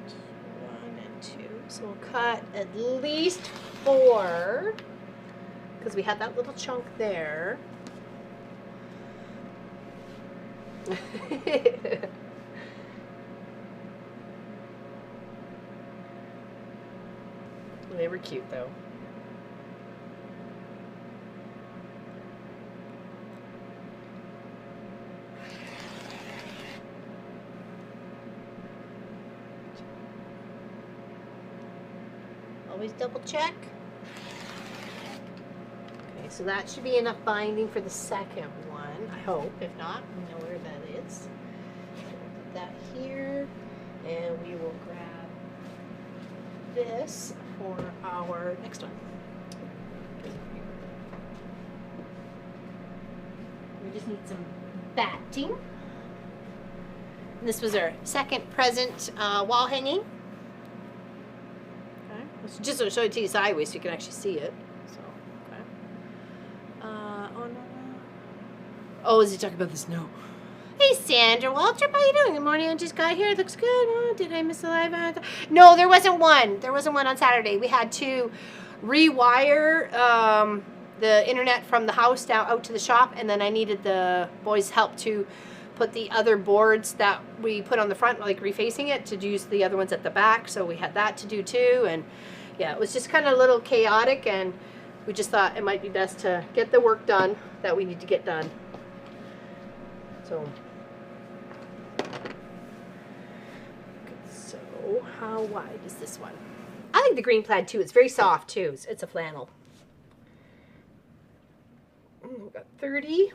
1 and 2. So we'll cut at least 4 because we had that little chunk there. They were cute though. Always double check. Okay, so that should be enough binding for the second one, I hope. If not, we know where that is. And we will grab this for our next one. We just need some batting. And this was our second present wall hanging. Okay. Just to show it to you sideways so you can actually see it. So, okay. Oh no. Oh, is he talking about the snow? Hey Sandra Waltrip, how you doing? Good morning. I just got here. It looks good. Oh, did I miss a live? No, there wasn't one. There wasn't one on Saturday. We had to rewire the internet from the house down out to the shop, and then I needed the boys' help to put the other boards that we put on the front, like refacing it, to use the other ones at the back. So we had that to do too, and yeah, it was just kind of a little chaotic, and we just thought it might be best to get the work done that we need to get done. So. How wide is this one? I like the green plaid too. It's very soft too. It's a flannel. We've got 30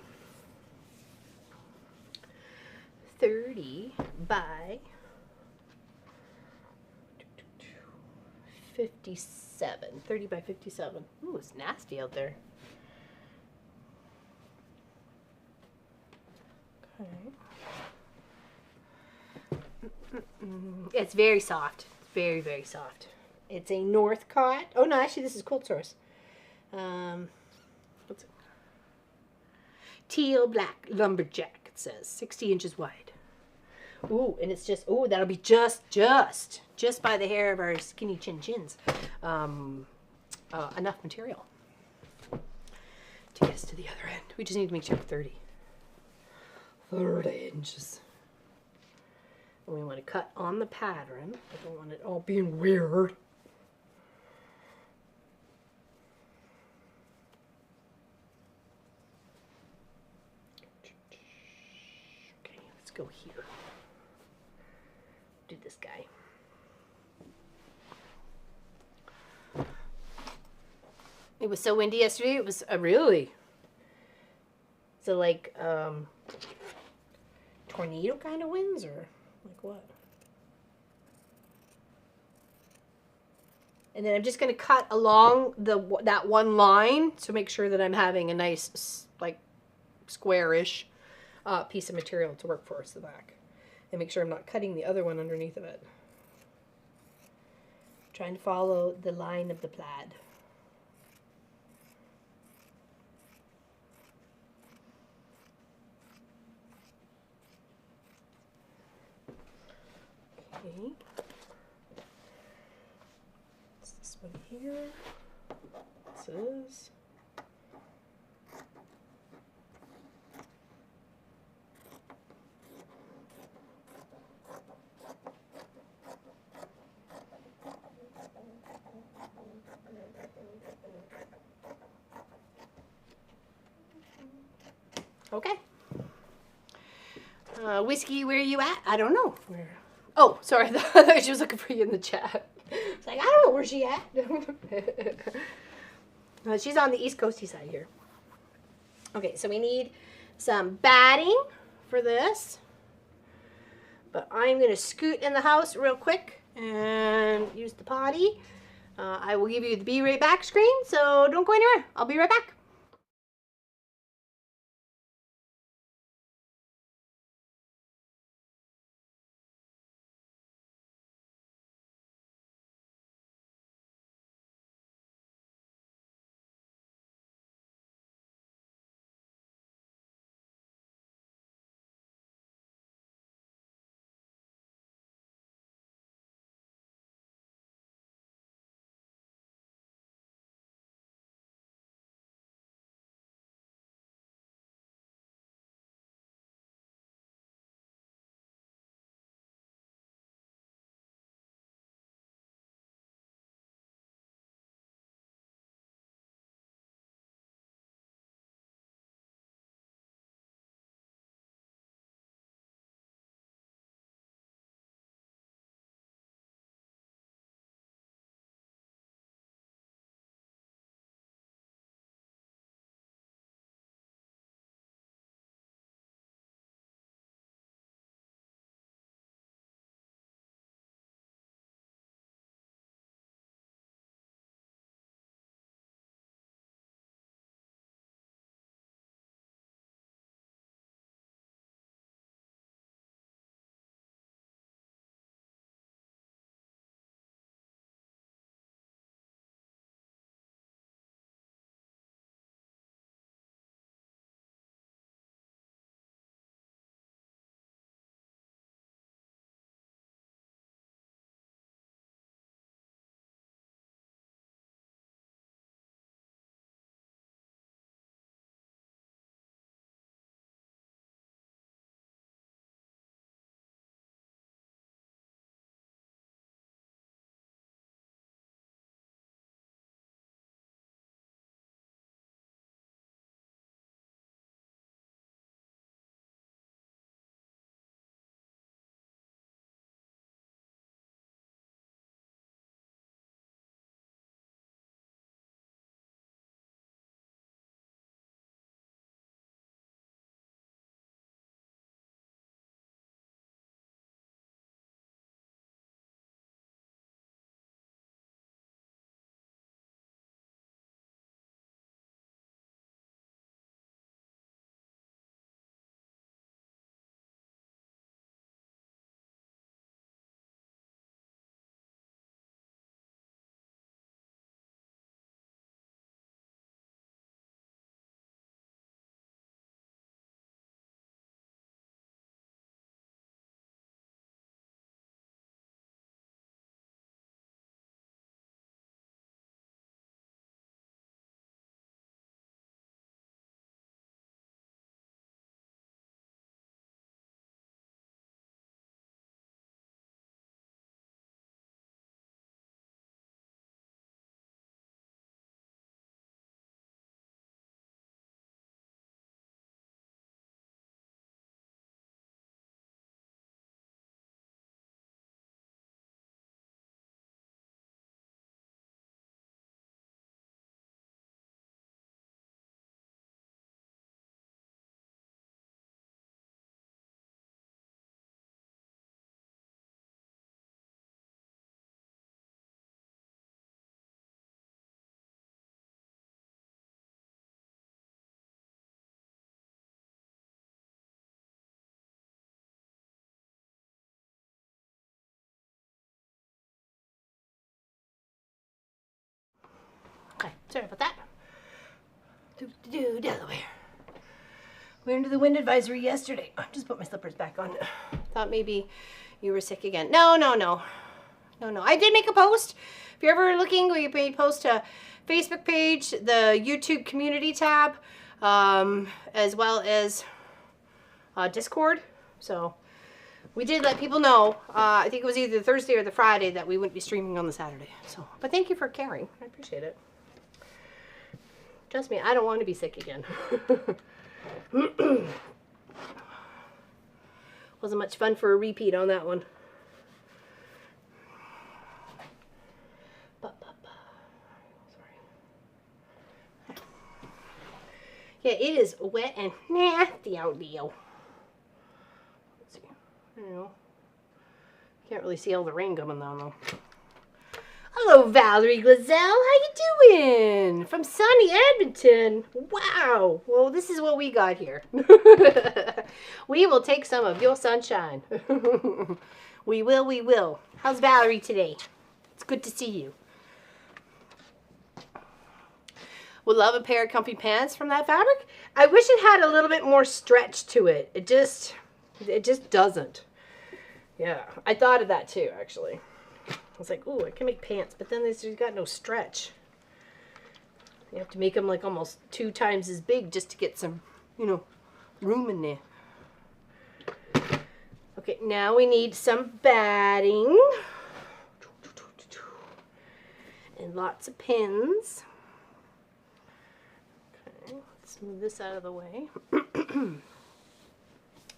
by 57. 30 by 57. Ooh, it's nasty out there. Okay. It's very soft. Very, very soft. It's a Northcott. Oh no, actually this is Quilt Source. What's it? Teal black lumberjack, it says. 60 inches wide. Ooh, and it's just, ooh, that'll be just by the hair of our skinny chins. Enough material to get us to the other end. We just need to make sure 30 inches. And we want to cut on the pattern. I don't want it all being weird. Okay, let's go here. Do this guy. It was so windy yesterday. It was really, so like tornado kind of winds, or like what? And then I'm just going to cut along that one line to make sure that I'm having a nice, like, squarish piece of material to work for us, the back. And make sure I'm not cutting the other one underneath of it. Trying to follow the line of the plaid. Okay. It's this one here. This is. Okay. Whiskey, where are you at? I don't know. Where? Oh, sorry. I thought she was looking for you in the chat. It's like, I don't know where she at. She's on the East Coasty side here. Okay, so we need some batting for this. But I'm going to scoot in the house real quick and use the potty. I will give you the be right back screen, so don't go anywhere. I'll be right back. Sorry about that. Delaware. We're under the wind advisory yesterday. I just put my slippers back on. Thought maybe you were sick again. No. I did make a post. If you're ever looking, we made a post to Facebook page, the YouTube community tab, as well as Discord. So we did let people know. I think it was either the Thursday or the Friday that we wouldn't be streaming on the Saturday. So, but thank you for caring. I appreciate it. Trust me, I don't want to be sick again. Wasn't much fun for a repeat on that one. Sorry. Yeah, it is wet and nasty out there. Let's see. I don't know. Can't really see all the rain coming down though. Hello, Valerie Glazell. How you doing? From sunny Edmonton. Wow. Well, this is what we got here. We will take some of your sunshine. We will. How's Valerie today? It's good to see you. Would love a pair of comfy pants from that fabric. I wish it had a little bit more stretch to it. It just doesn't. Yeah, I thought of that too, actually. I was like, ooh, I can make pants, but then there's got no stretch. You have to make them like almost 2 times as big just to get some, you know, room in there. Okay, now we need some batting. And lots of pins. Okay, let's move this out of the way.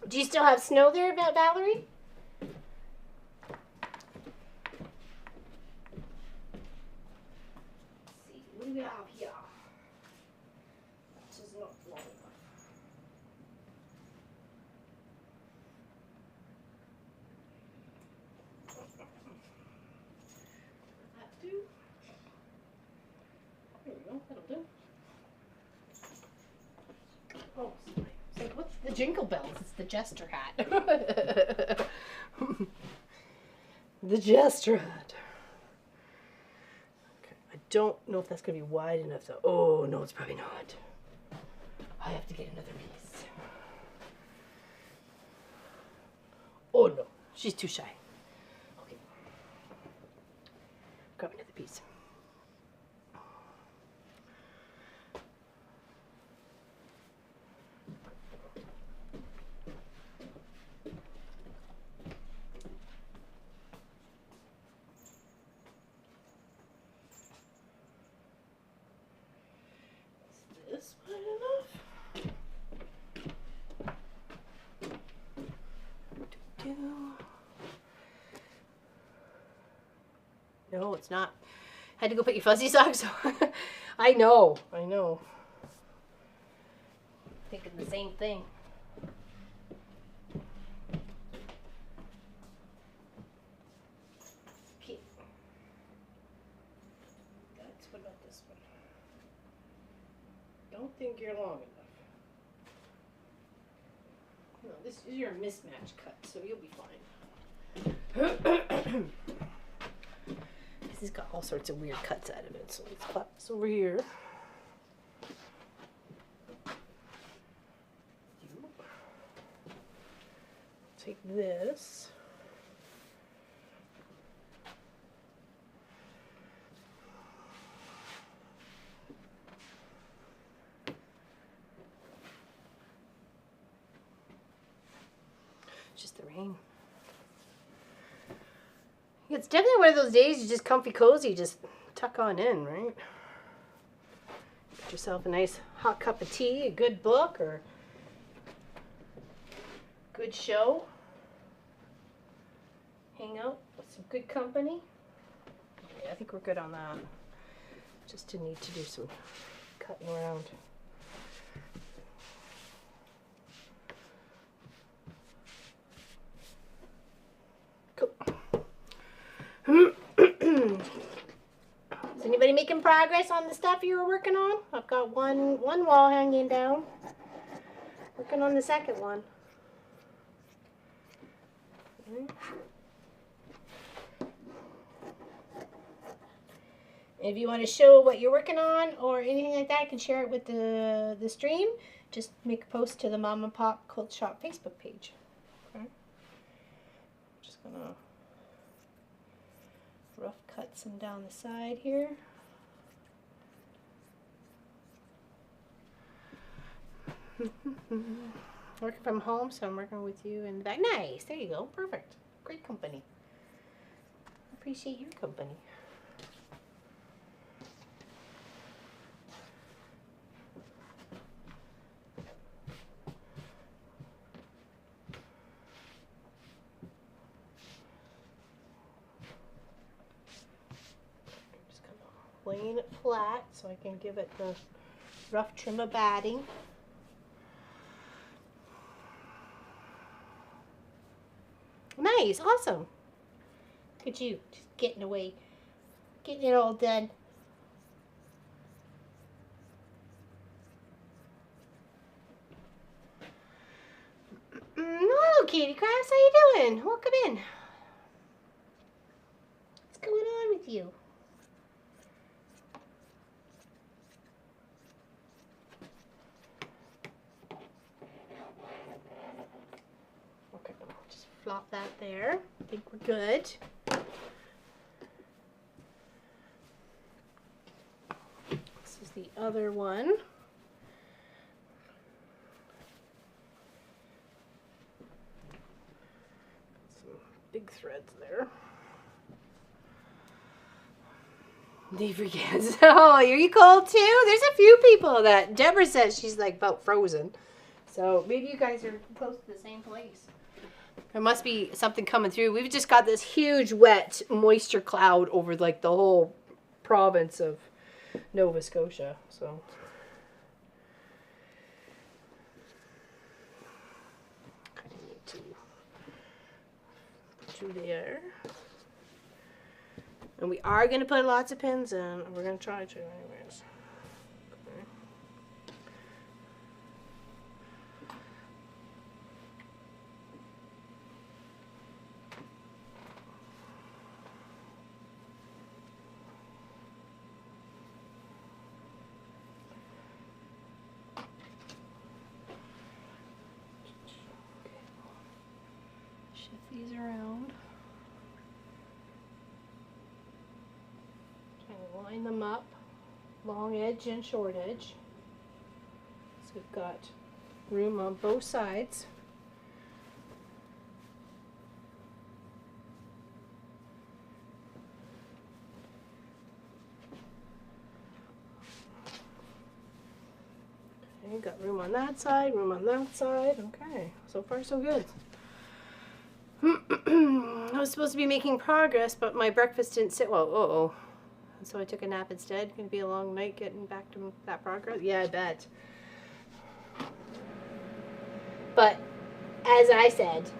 Do you still have snow there, Valerie? What do we have here? This is not long enough. That do? There we go, that'll do. Oh, sorry. So what's the jingle bells? It's the jester hat. The jester hat. I don't know if that's going to be wide enough though. Oh, no, it's probably not. I have to get another piece. Oh, no. She's too shy. Okay. Grab another piece. No, it's not. Had to go put your fuzzy socks on. I know. Thinking the same thing. Okay. What about this one? Don't think you're long enough. No, this is your mismatch cut, so you'll be fine. This has got all sorts of weird cuts out of it, so let's pop this over here. Take this. Just the rain. It's definitely one of those days you just comfy cozy, just tuck on in, right? Get yourself a nice hot cup of tea, a good book, or good show. Hang out with some good company. Okay, I think we're good on that. Just to need to do some cutting around. Is anybody making progress on the stuff you were working on? I've got one wall hanging down. Working on the second one. If you want to show what you're working on or anything like that, I can share it with the stream. Just make a post to the Mom and Pop Quilt Shop Facebook page. Okay. Just gonna rough cut some down the side here. Working from home, so I'm working with you in the back. Nice, there you go, perfect. Great company. Appreciate your company. Just kind of laying it flat so I can give it the rough trim of batting. Nice, awesome. Look at you, just getting away, getting it all done. Hello, Katie Crafts, how you doing? Welcome in. What's going on with you? Okay, just flop that there. I think we're good. This is the other one. Some big threads there. They forget. Oh, are you cold too? There's a few people that Deborah says she's like about frozen. So maybe you guys are close to the same place. There must be something coming through. We've just got this huge wet moisture cloud over like the whole province of Nova Scotia. So I need to put you there. And we are going to put lots of pins in. We're going to try to anyways. Okay. Shift these around. Line them up, long edge and short edge. So we've got room on both sides. Okay, got room on that side, room on that side. Okay, so far so good. I was supposed to be making progress, but my breakfast didn't sit well. So I took a nap instead. Gonna be a long night getting back to that progress. Yeah, I bet. But as I said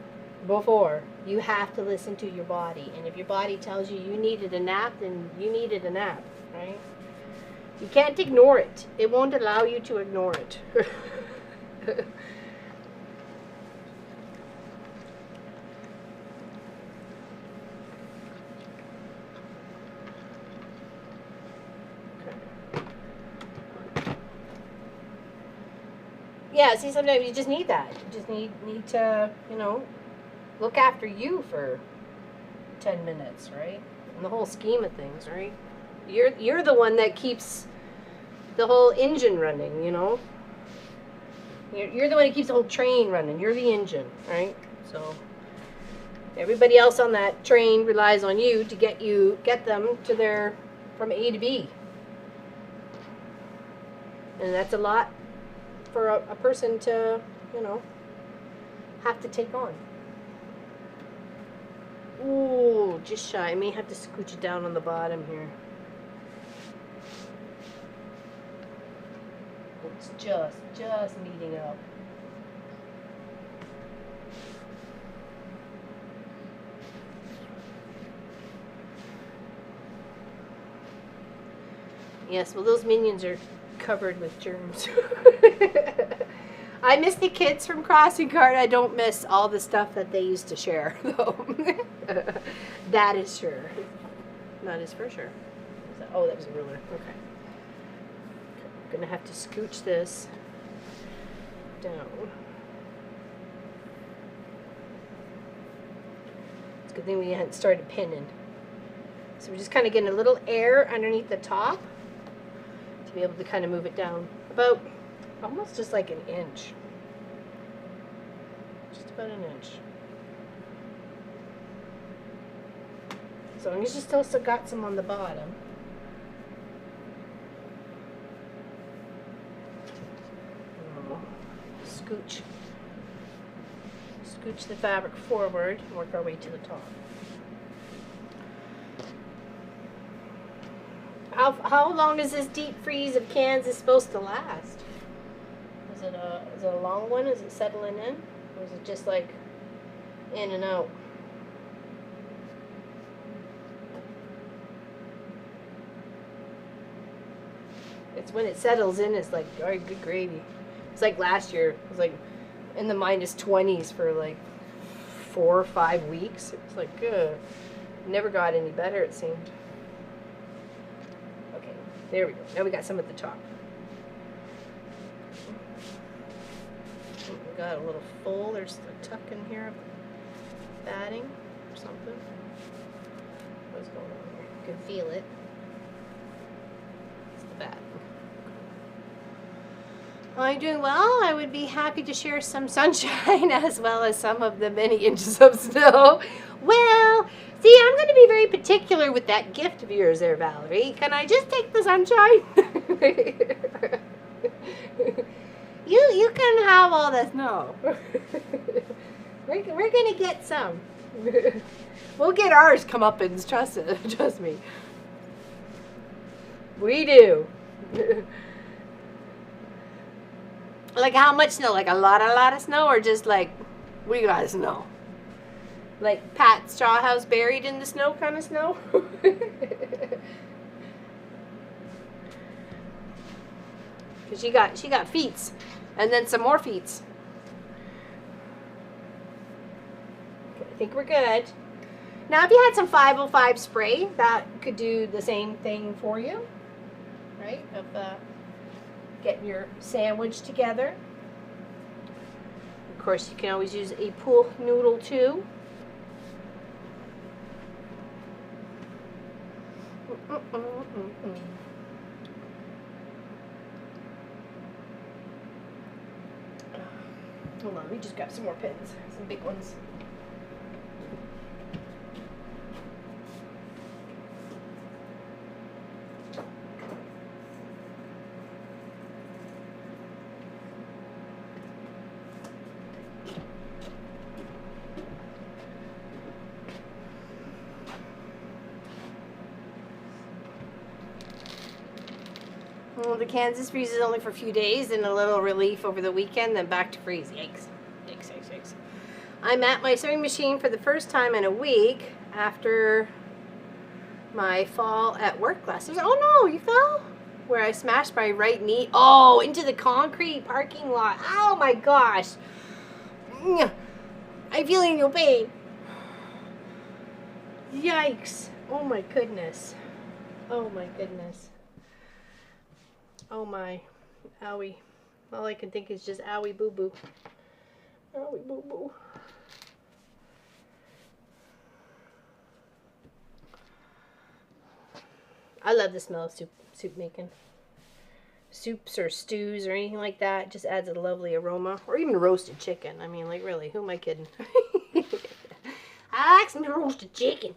before, you have to listen to your body. And if your body tells you you needed a nap, then you needed a nap, right? You can't ignore it. It won't allow you to ignore it. Yeah, see, sometimes you just need that. You just need to, you know, look after you for 10 minutes, right? In the whole scheme of things, right? You're the one that keeps the whole engine running, you know? You're the one that keeps the whole train running. You're the engine, right? So everybody else on that train relies on you to get them to their from A to B. And that's a lot for a person to, you know, have to take on. Ooh, just shy. I may have to scooch it down on the bottom here. It's just meeting up. Yes, well, those minions are covered with germs. I miss the kids from Crossing Guard. I don't miss all the stuff that they used to share, though. That is sure. That is for sure. So. Oh, that was a ruler. Okay. I'm going to have to scooch this down. It's a good thing we hadn't started pinning. So we're just kind of getting a little air underneath the top to be able to kind of move it down about almost just like an inch. Just about an inch. As long as you still got some on the bottom. Scooch the fabric forward and work our way to the top. How long is this deep freeze of cans is supposed to last? Is it a long one? Is it settling in? Or is it just like in and out? It's when it settles in, it's like, all right, good gravy. It's like last year, it was like in the -20s for like 4 or 5 weeks. It was like, good. Never got any better, it seemed. Okay, there we go. Now we got some at the top. We got a little fold. There's a tuck in here of batting or something. What's going on here? You can feel it. It's the bat. I'm doing well. I would be happy to share some sunshine as well as some of the many inches of snow. Well, see, I'm going to be very particular with that gift of yours there, Valerie. Can I just take the sunshine? You can have all the snow. We're going to get some. We'll get ours comeuppance, trust me. We do. Like how much snow? Like a lot of snow, or just like we got snow? Like Pat's straw house buried in the snow kind of snow? Cause she got feets, and then some more feets. Okay, I think we're good. Now, if you had some 505 spray, that could do the same thing for you, right? Of getting your sandwich together. Of course, you can always use a pool noodle too. Hold on, let me just grab some more pins, some big ones. Well, the Kansas freeze is only for a few days and a little relief over the weekend, then back to freeze. Yikes. Yikes, yikes, yikes. I'm at my sewing machine for the first time in a week after my fall at work last year. Oh no, you fell? Where I smashed my right knee. Oh, into the concrete parking lot. Oh my gosh. I'm feeling no pain. Yikes. Oh my goodness. Oh my goodness. Oh my, owie. All I can think is just owie boo boo. Owie boo boo. I love the smell of soup making. Soups or stews or anything like that. It just adds a lovely aroma. Or even roasted chicken. I mean, like really, who am I kidding? I like some roasted chicken.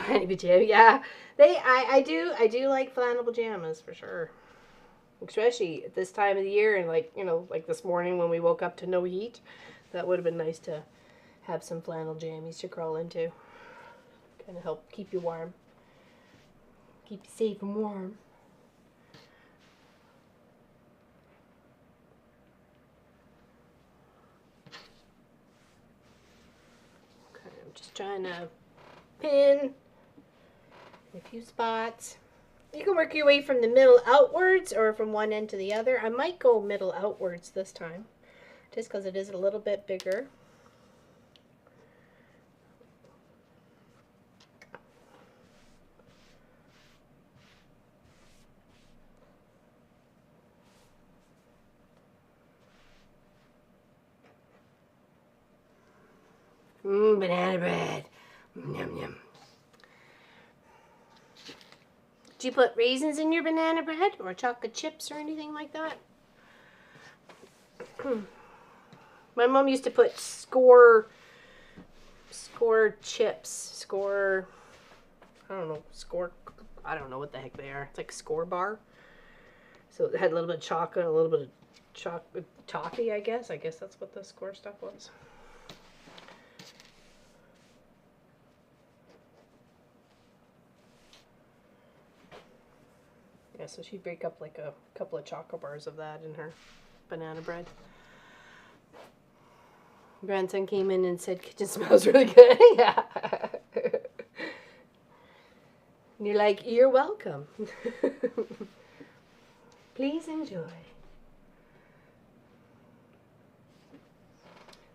Flannel pajama, yeah. I do like flannel pajamas for sure. Especially at this time of the year and like, you know, like this morning when we woke up to no heat. That would have been nice to have some flannel jammies to crawl into. Kind of help keep you warm. Keep you safe and warm. trying to pin a few spots. You can work your way from the middle outwards or from one end to the other. I might go middle outwards this time, just because it is a little bit bigger. Banana bread. Yum, yum. Do you put raisins in your banana bread or chocolate chips or anything like that? My mom used to put score chips, I don't know what the heck they are. It's like score bar. So it had a little bit of chocolate, a little bit of chocolate toffee, I guess. I guess that's what the score stuff was. Yeah, so she'd break up like a couple of chocolate bars of that in her banana bread. Grandson came in and said, kitchen smells really good. Yeah. And you're like, you're welcome. Please enjoy.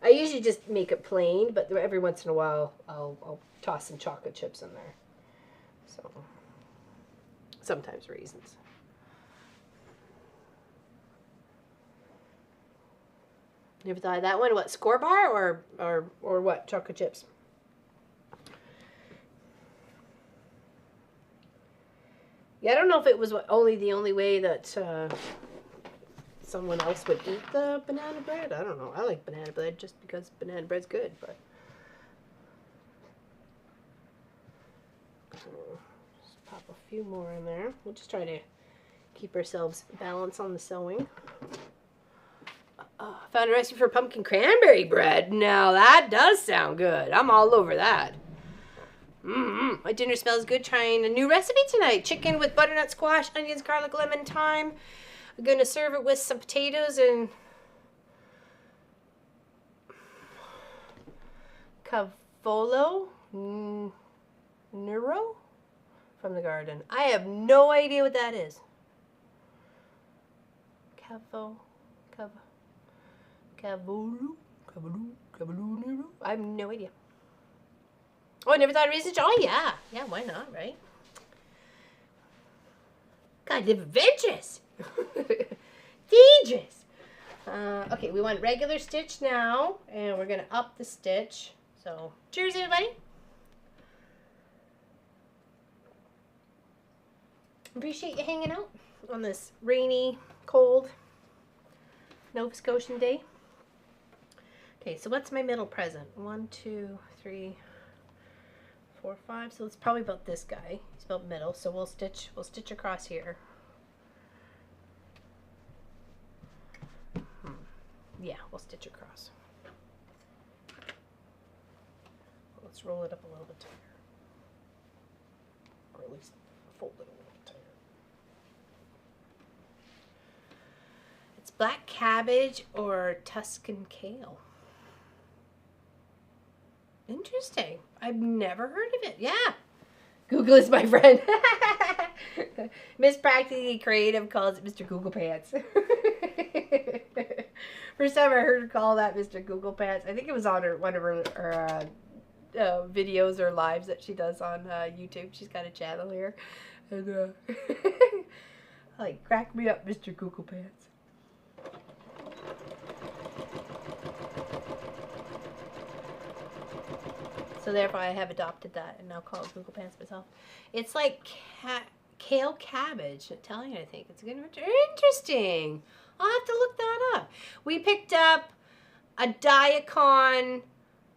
I usually just make it plain, but every once in a while I'll toss some chocolate chips in there. So sometimes raisins. You ever thought of that one? What, score bar or what? Chocolate chips? Yeah, I don't know if it was the only way that someone else would eat the banana bread. I don't know. I like banana bread just because banana bread's good, but just pop a few more in there. We'll just try to keep ourselves balanced on the sewing. Found a recipe for pumpkin cranberry bread. Now that does sound good. I'm all over that. My dinner smells good. Trying a new recipe tonight. Chicken with butternut squash, onions, garlic, lemon, thyme. I'm going to serve it with some potatoes and cavolo nero from the garden. I have no idea what that is. Cavolo nero. I have no idea. Oh, I never thought of raisins. Oh, yeah. Yeah, why not, right? God, live adventurous. Dangerous. Okay, we want regular stitch now, and we're going to up the stitch. So, cheers, everybody. Appreciate you hanging out on this rainy, cold Nova Scotian day. Okay, so what's my middle present? 1, 2, 3, 4, 5. So it's probably about this guy. He's about middle. So we'll stitch across here. Yeah, we'll stitch across. Let's roll it up a little bit tighter, or at least fold it a little bit tighter. It's black cabbage or Tuscan kale. Interesting. I've never heard of it. Yeah. Google is my friend. Miss Practically Creative calls it Mr. Google Pants. First time I heard her call that Mr. Google Pants, I think it was on one of her videos or lives that she does on YouTube. She's got a channel here. And like, crack me up, Mr. Google Pants. So therefore I have adopted that and now call it Google Pants myself. It's like kale cabbage Italian, I think. It's going to be interesting. I'll have to look that up. We picked up a Diacon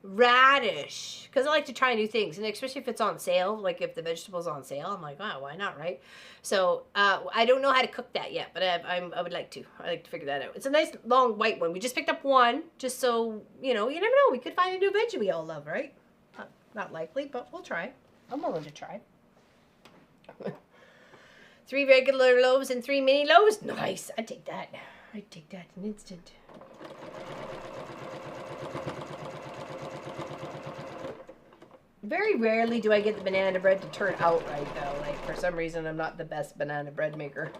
radish because I like to try new things, and especially if it's on sale, like if the vegetable's on sale, I'm like, wow, why not, right? So I don't know how to cook that yet, but I would like to. I like to figure that out. It's a nice long white one. We just picked up one just so, you know, you never know. We could find a new veggie we all love, right? Not likely, but we'll try. I'm willing to try. 3 regular loaves and 3 mini loaves. Nice. I'd take that. I'd take that in an instant. Very rarely do I get the banana bread to turn out right, though. Like, for some reason, I'm not the best banana bread maker.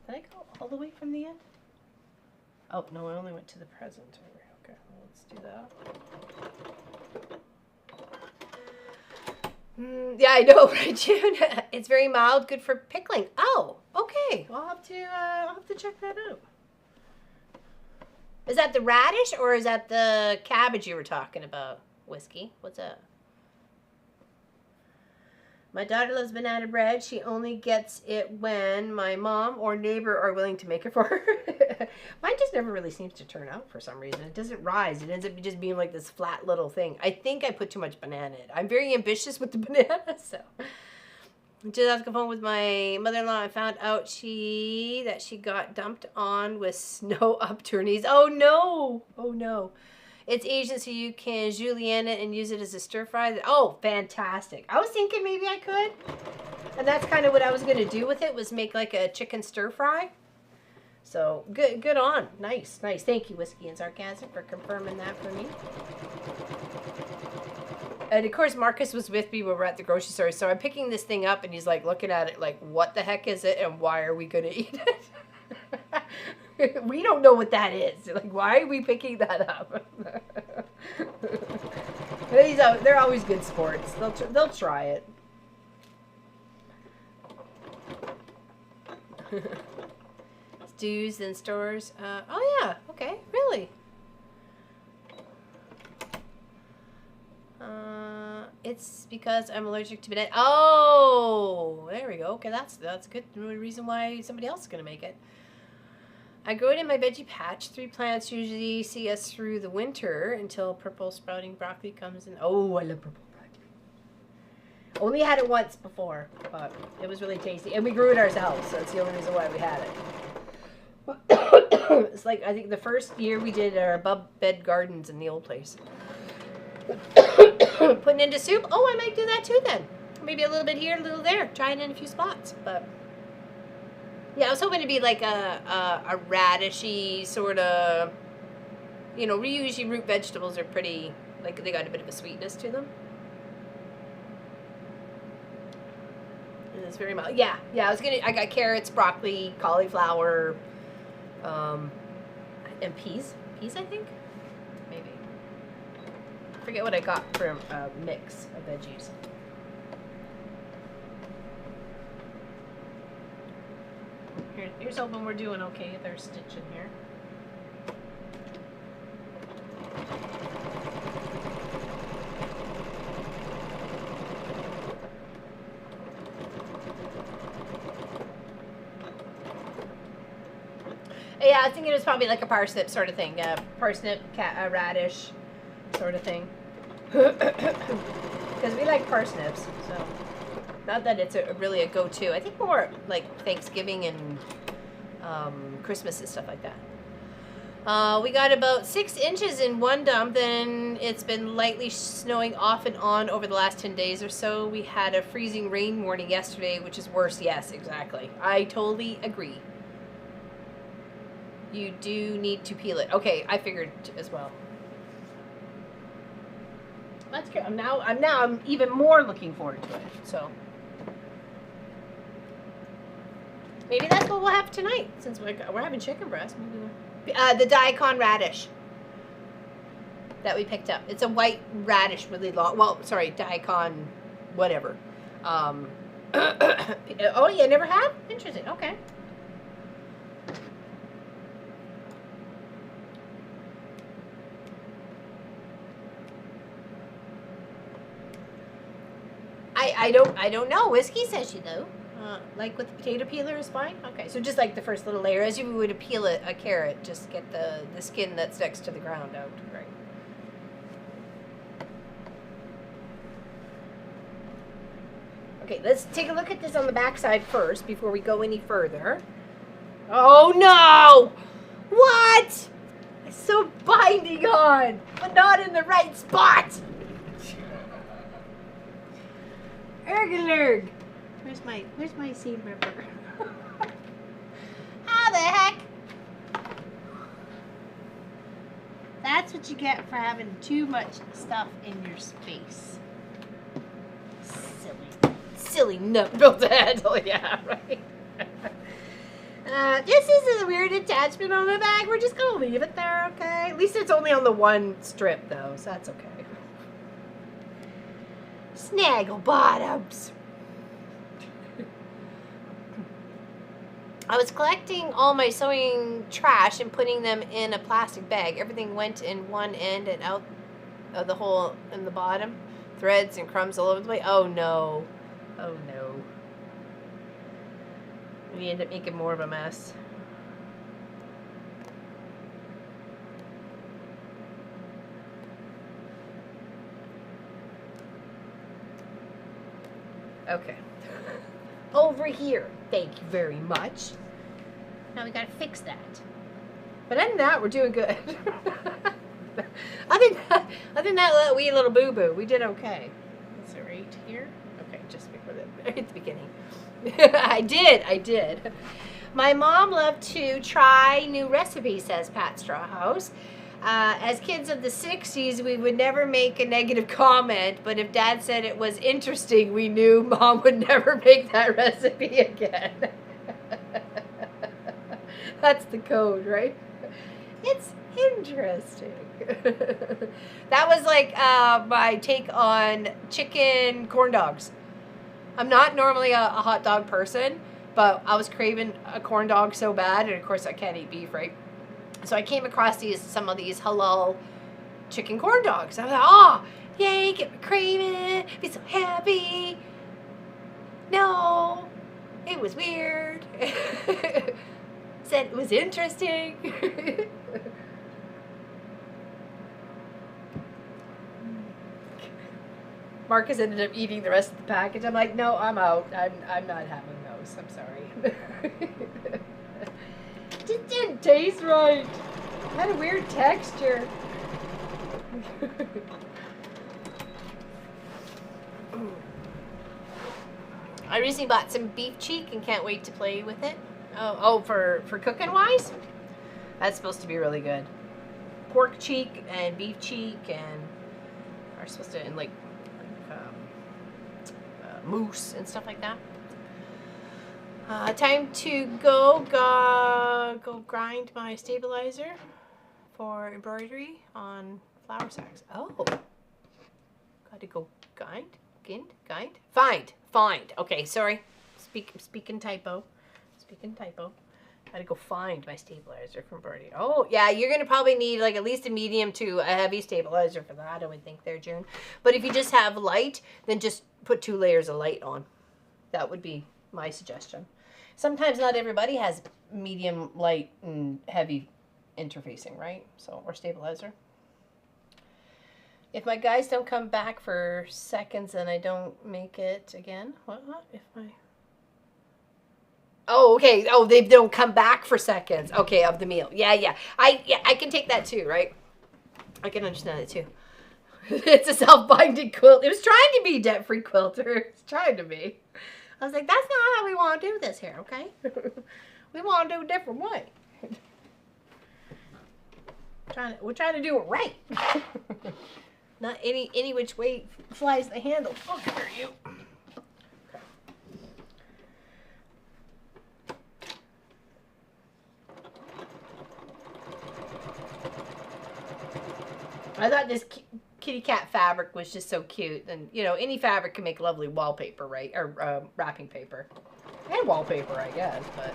Did I go all the way from the end? Oh, no, I only went to the present. Okay, well, let's do that. Yeah, I know, right, June? It's very mild, good for pickling. Oh, okay. I'll have to check that out. Is that the radish or is that the cabbage you were talking about? Whiskey, what's up? My daughter loves banana bread. She only gets it when my mom or neighbor are willing to make it for her. Mine just never really seems to turn out for some reason. It doesn't rise. It ends up just being like this flat little thing. I think I put too much banana in it. I'm very ambitious with the banana, so. Just off the phone with my mother-in-law, I found out that she got dumped on with snow up to her knees. Oh no! Oh no. It's Asian, so you can julienne it and use it as a stir fry. Oh, fantastic. I was thinking maybe I could. And that's kind of what I was going to do with it, was make like a chicken stir fry. So, good on. Nice, nice. Thank you, Whiskey and Sarcasm, for confirming that for me. And of course, Marcus was with me when we were at the grocery store. So I'm picking this thing up and he's like looking at it like, what the heck is it and why are we going to eat it? We don't know what that is. Like, why are we picking that up? They're always good sports. They'll try it. Stews and stores. Oh yeah. Okay. Really. It's because I'm allergic to banana. Oh, there we go. Okay, that's a good reason why somebody else is gonna make it. I grow it in my veggie patch. 3 plants usually see us through the winter until purple sprouting broccoli comes in. Oh, I love purple broccoli. Only had it once before, but it was really tasty. And we grew it ourselves, so that's the only reason why we had it. It's like, I think the first year we did our above bed gardens in the old place. Putting into soup. Oh, I might do that too then. Maybe a little bit here, a little there. Try it in a few spots, but... Yeah, I was hoping to be like a radishy sort of, you know, usually root vegetables are pretty, like they got a bit of a sweetness to them. And it's very mild. Yeah, I got carrots, broccoli, cauliflower, and peas. Peas, I think? Maybe. I forget what I got from a mix of veggies. Here's hoping we're doing okay with our stitching here. Yeah, I was thinking it was probably like a parsnip sort of thing. Parsnip, radish sort of thing. Because we like parsnips, so... Not that it's really a go-to. I think more like Thanksgiving and Christmas and stuff like that. We got about 6 inches in one dump, and it's been lightly snowing off and on over the last 10 days or so. We had a freezing rain warning yesterday, which is worse. Yes, exactly. I totally agree. You do need to peel it. Okay, I figured as well. That's good. I'm even more looking forward to it. So. Maybe that's what we'll have tonight, since we're having chicken breast. Maybe the daikon radish that we picked up. It's a white radish, really long. Well, sorry, daikon, whatever. Oh, yeah, never have? Interesting. Okay. I don't know. Whiskey says you know. Like with the potato peeler is fine? Okay, so just like the first little layer, as you would peel a carrot, just get the skin that's next to the ground out, right? Okay, let's take a look at this on the back side first before we go any further. Oh no! What? It's so binding on, but not in the right spot! Ergalurg! Where's my seam ripper? How the heck? That's what you get for having too much stuff in your space. Silly nut built to handle, yeah, right. This is a weird attachment on the back. We're just gonna leave it there, okay? At least it's only on the one strip, though, so that's okay. Snaggle bottoms. I was collecting all my sewing trash and putting them in a plastic bag. Everything went in one end and out of the hole in the bottom. Threads and crumbs all over the place. Oh no. Oh no. We end up making more of a mess. Okay. Over here. Thank you very much. Now we gotta fix that. But other than that, we're doing good. other than that wee little boo-boo, we did okay. Is it right here? Okay, just before at the beginning. I did. My mom loved to try new recipes, says Pat Strawhouse. As kids of the 60s, we would never make a negative comment, but if Dad said it was interesting, we knew Mom would never make that recipe again. That's the code, right? It's interesting. That was like my take on chicken corn dogs. I'm not normally a hot dog person, but I was craving a corn dog so bad, and of course I can't eat beef, right? So I came across some of these halal chicken corn dogs. I was like, oh, yay, get me craving, be so happy. No, it was weird. Said it was interesting. Marcus ended up eating the rest of the package. I'm like, no, I'm out. I'm not having those. I'm sorry. Just didn't taste right. It had a weird texture. I recently bought some beef cheek and can't wait to play with it. Oh, for cooking wise? That's supposed to be really good. Pork cheek and beef cheek and are supposed to, and like moose and stuff like that. Time to go grind my stabilizer for embroidery on flour sacks. Oh, got to go find. Okay, sorry. Speaking typo. Got to go find my stabilizer for embroidery. Oh, yeah, you're going to probably need like at least a medium to a heavy stabilizer for that, I would think there, June. But if you just have light, then just put 2 layers of light on. That would be my suggestion. Sometimes not everybody has medium, light, and heavy interfacing, right? So, or stabilizer. If my guys don't come back for seconds and I don't make it again, what? If my... Oh, okay. Oh, they don't come back for seconds. Okay, of the meal. Yeah. I can take that too, right? I can understand it too. It's a self-binding quilt. It was trying to be debt-free quilter. It's trying to be. I was like, that's not how we want to do this here, okay? We want to do a different way. We're trying to do it right. Not any which way flies the handle. Oh, come here, you. I thought this kitty cat fabric was just so cute, and you know, any fabric can make lovely wallpaper, right? Or wrapping paper and wallpaper, I guess. But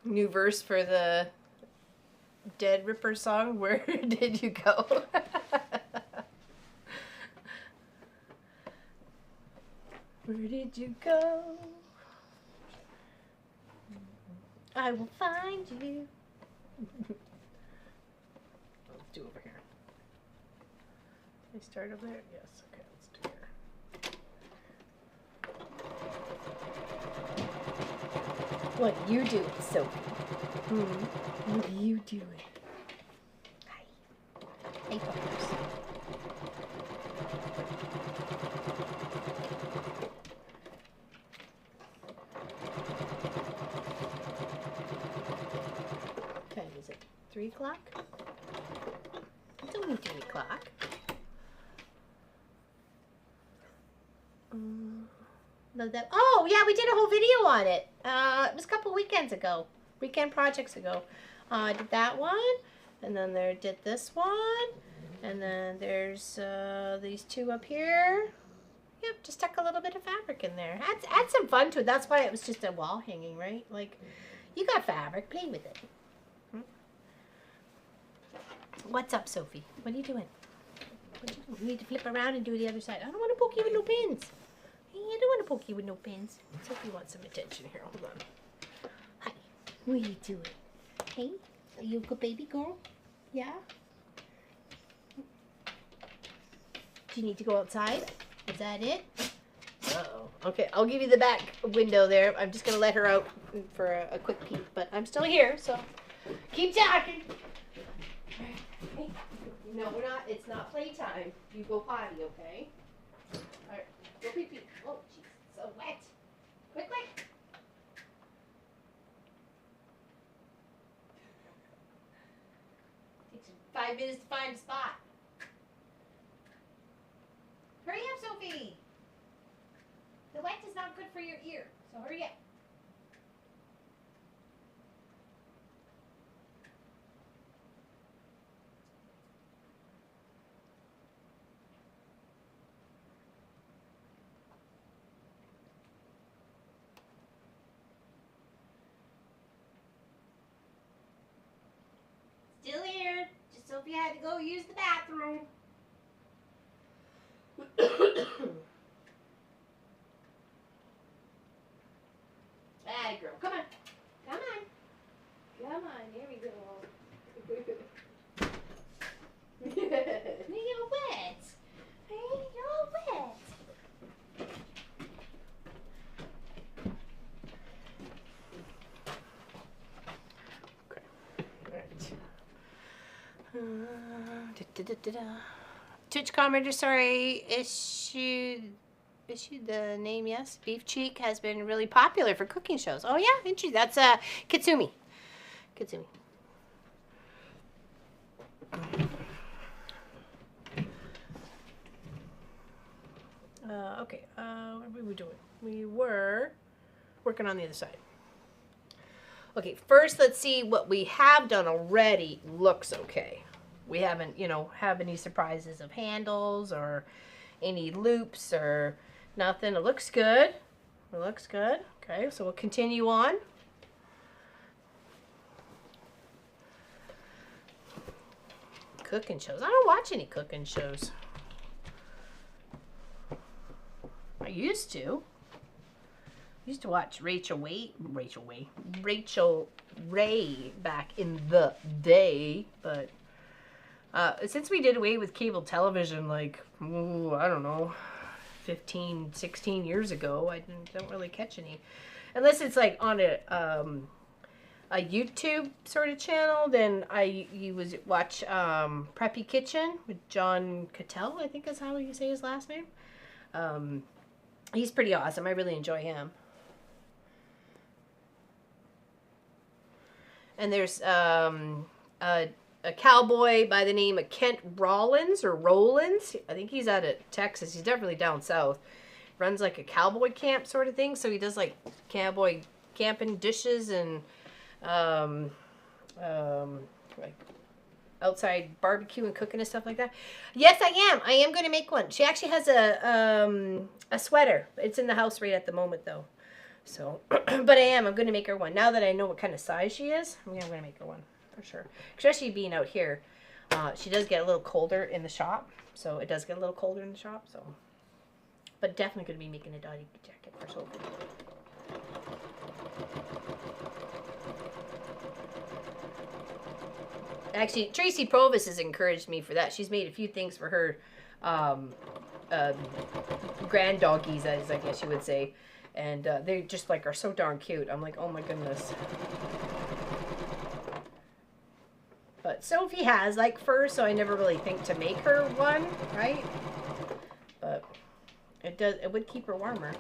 new verse for the Dead Ripper song. Where did you go? Where did you go? I will find you. Let's do over here. Can I start over there? Yes. Okay, let's do here. What are you doing, Sophie? What are you doing? Hi. Hey, puppers. What time is it? 3 o'clock? It's only 3 o'clock. Oh, yeah, we did a whole video on it. It was a couple weekend projects ago. I did that one, and then there did this one, and then there's these two up here. Yep, just stuck a little bit of fabric in there. Add some fun to it. That's why it was just a wall hanging, right? Like, you got fabric, play with it. What's up, Sophie? What are you doing? You need to flip around and do the other side. I don't want to poke you with no pins. I don't want to poke you with no pins. Sophie wants some attention here. Hold on. Hi. What are you doing? Hey? Are you a good baby girl? Yeah? Do you need to go outside? Is that it? Uh-oh. Okay, I'll give you the back window there. I'm just going to let her out for a quick peek. But I'm still here, so keep talking. Hey. No, we're not. It's not playtime. You go potty, okay? All right. Go pee pee. Oh, jeez. So wet. Quick, quick. Takes 5 minutes to find a spot. Hurry up, Sophie. The wet is not good for your ear, so hurry up. Still here. Just Sophie had to go use the bathroom. Bad girl. Come on. Come on. Come on. Here we go. You're wet. Hey, you're all wet. Okay. All right. Twitch commenter, sorry, issued the name, yes. Beef cheek has been really popular for cooking shows. Oh yeah, interesting. That's Kitsumi. Kitsumi. Okay, what were we doing? We were working on the other side. Okay, first let's see what we have done already looks okay. We haven't, have any surprises of handles or any loops or nothing. It looks good. It looks good. Okay, so we'll continue on. Cooking shows. I don't watch any cooking shows. I used to. Used to watch Rachel Ray back in the day, but since we did away with cable television, like, I don't know, 15, 16 years ago, I don't really catch any. Unless it's like on a YouTube sort of channel, then you would watch Preppy Kitchen with John Cattell, I think is how you say his last name. He's pretty awesome. I really enjoy him. And there's a cowboy by the name of Kent Rollins or Rollins. I think he's out of Texas. He's definitely down south. Runs like a cowboy camp sort of thing. So he does like cowboy camping dishes and like outside barbecue and cooking and stuff like that. Yes, I am. I am going to make one. She actually has a sweater. It's in the house right at the moment though. So, but I'm going to make her one. Now that I know what kind of size she is, I'm going to make her one for sure. Especially being out here. She does get a little colder in the shop. So it does get a little colder in the shop. So, but definitely going to be making a dotty jacket for Sophie. Actually, Tracy Provis has encouraged me for that. She's made a few things for her grand doggies, as I guess you would say. And they just like are so darn cute. I'm like, oh my goodness. But Sophie has like fur, so I never really think to make her one, right? But it would keep her warmer.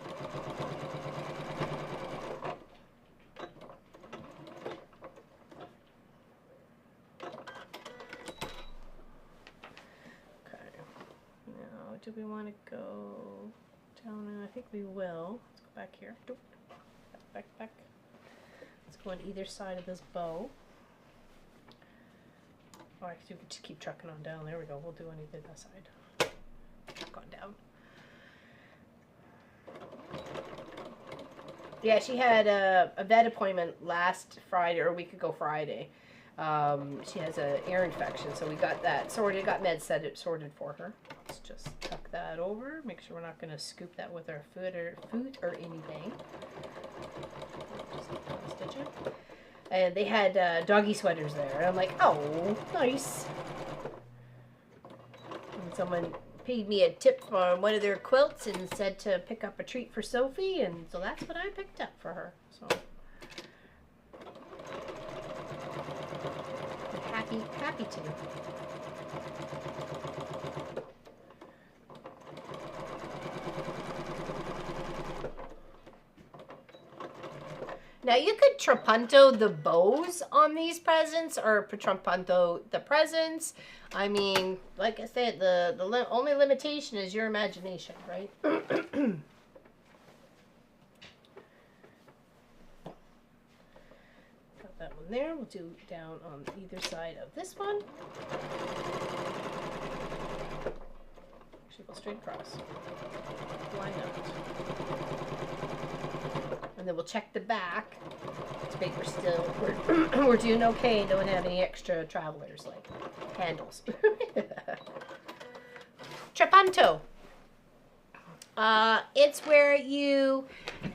Okay. Now, do we want to go down? I think we will. Let's go back here. Back. Let's go on either side of this bow. Oh, actually, we could just keep trucking on down. There we go. We'll do on either that side. Truck on down. Yeah, she had a vet appointment last Friday, or a week ago Friday. She has an ear infection, so we got that sorted. Got meds sorted for her. Let's just tuck that over. Make sure we're not going to scoop that with our foot or anything. Just stitch it. And they had doggy sweaters there. And I'm like, oh, nice. And someone paid me a tip for one of their quilts and said to pick up a treat for Sophie. And so that's what I picked up for her. So I'm happy to. Now you could trapunto the bows on these presents or trapunto the presents. I mean, like I said, the only limitation is your imagination, right? Got that one there. We'll do down on either side of this one. Actually, go straight across. Line up. And then we'll check the back to make we're doing okay. Don't have any extra travelers like handles. Trapunto. It's where you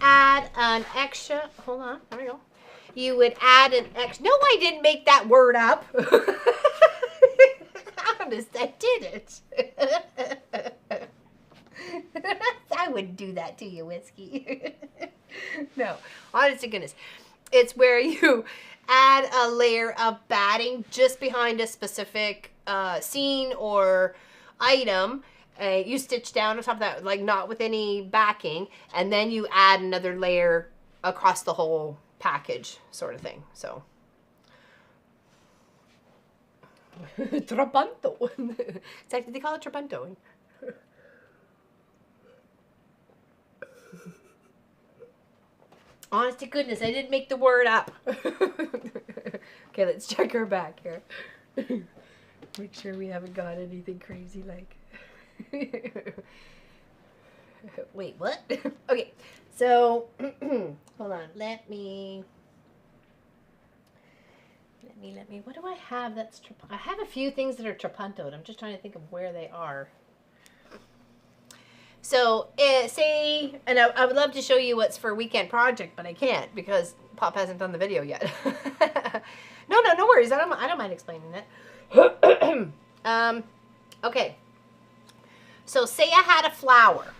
add an extra. Hold on. There we go. You would add an extra. No, I didn't make that word up. Honest, I did it. I wouldn't do that to you, Whiskey. No, honest to goodness. It's where you add a layer of batting just behind a specific scene or item. You stitch down on top of that, like not with any backing, and then you add another layer across the whole package, sort of thing. So, trapunto. It's actually, they call it trapunto. Honest to goodness, I didn't make the word up. Okay, let's check her back here. Make sure we haven't got anything crazy like. Wait, what? Okay, so hold on. Let me. What do I have that's I have a few things that are trapuntoed. I'm just trying to think of where they are. So, say, and I would love to show you what's for weekend project, but I can't because Pop hasn't done the video yet. No worries. I don't mind explaining that. Okay. So, say I had a flower.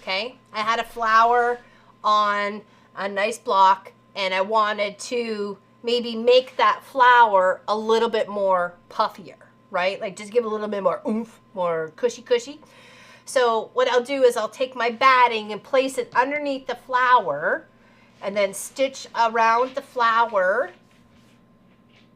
Okay, I had a flower on a nice block, and I wanted to maybe make that flower a little bit more puffier, right? Like just give a little bit more oomph, more cushy. So what I'll do is I'll take my batting and place it underneath the flower and then stitch around the flower.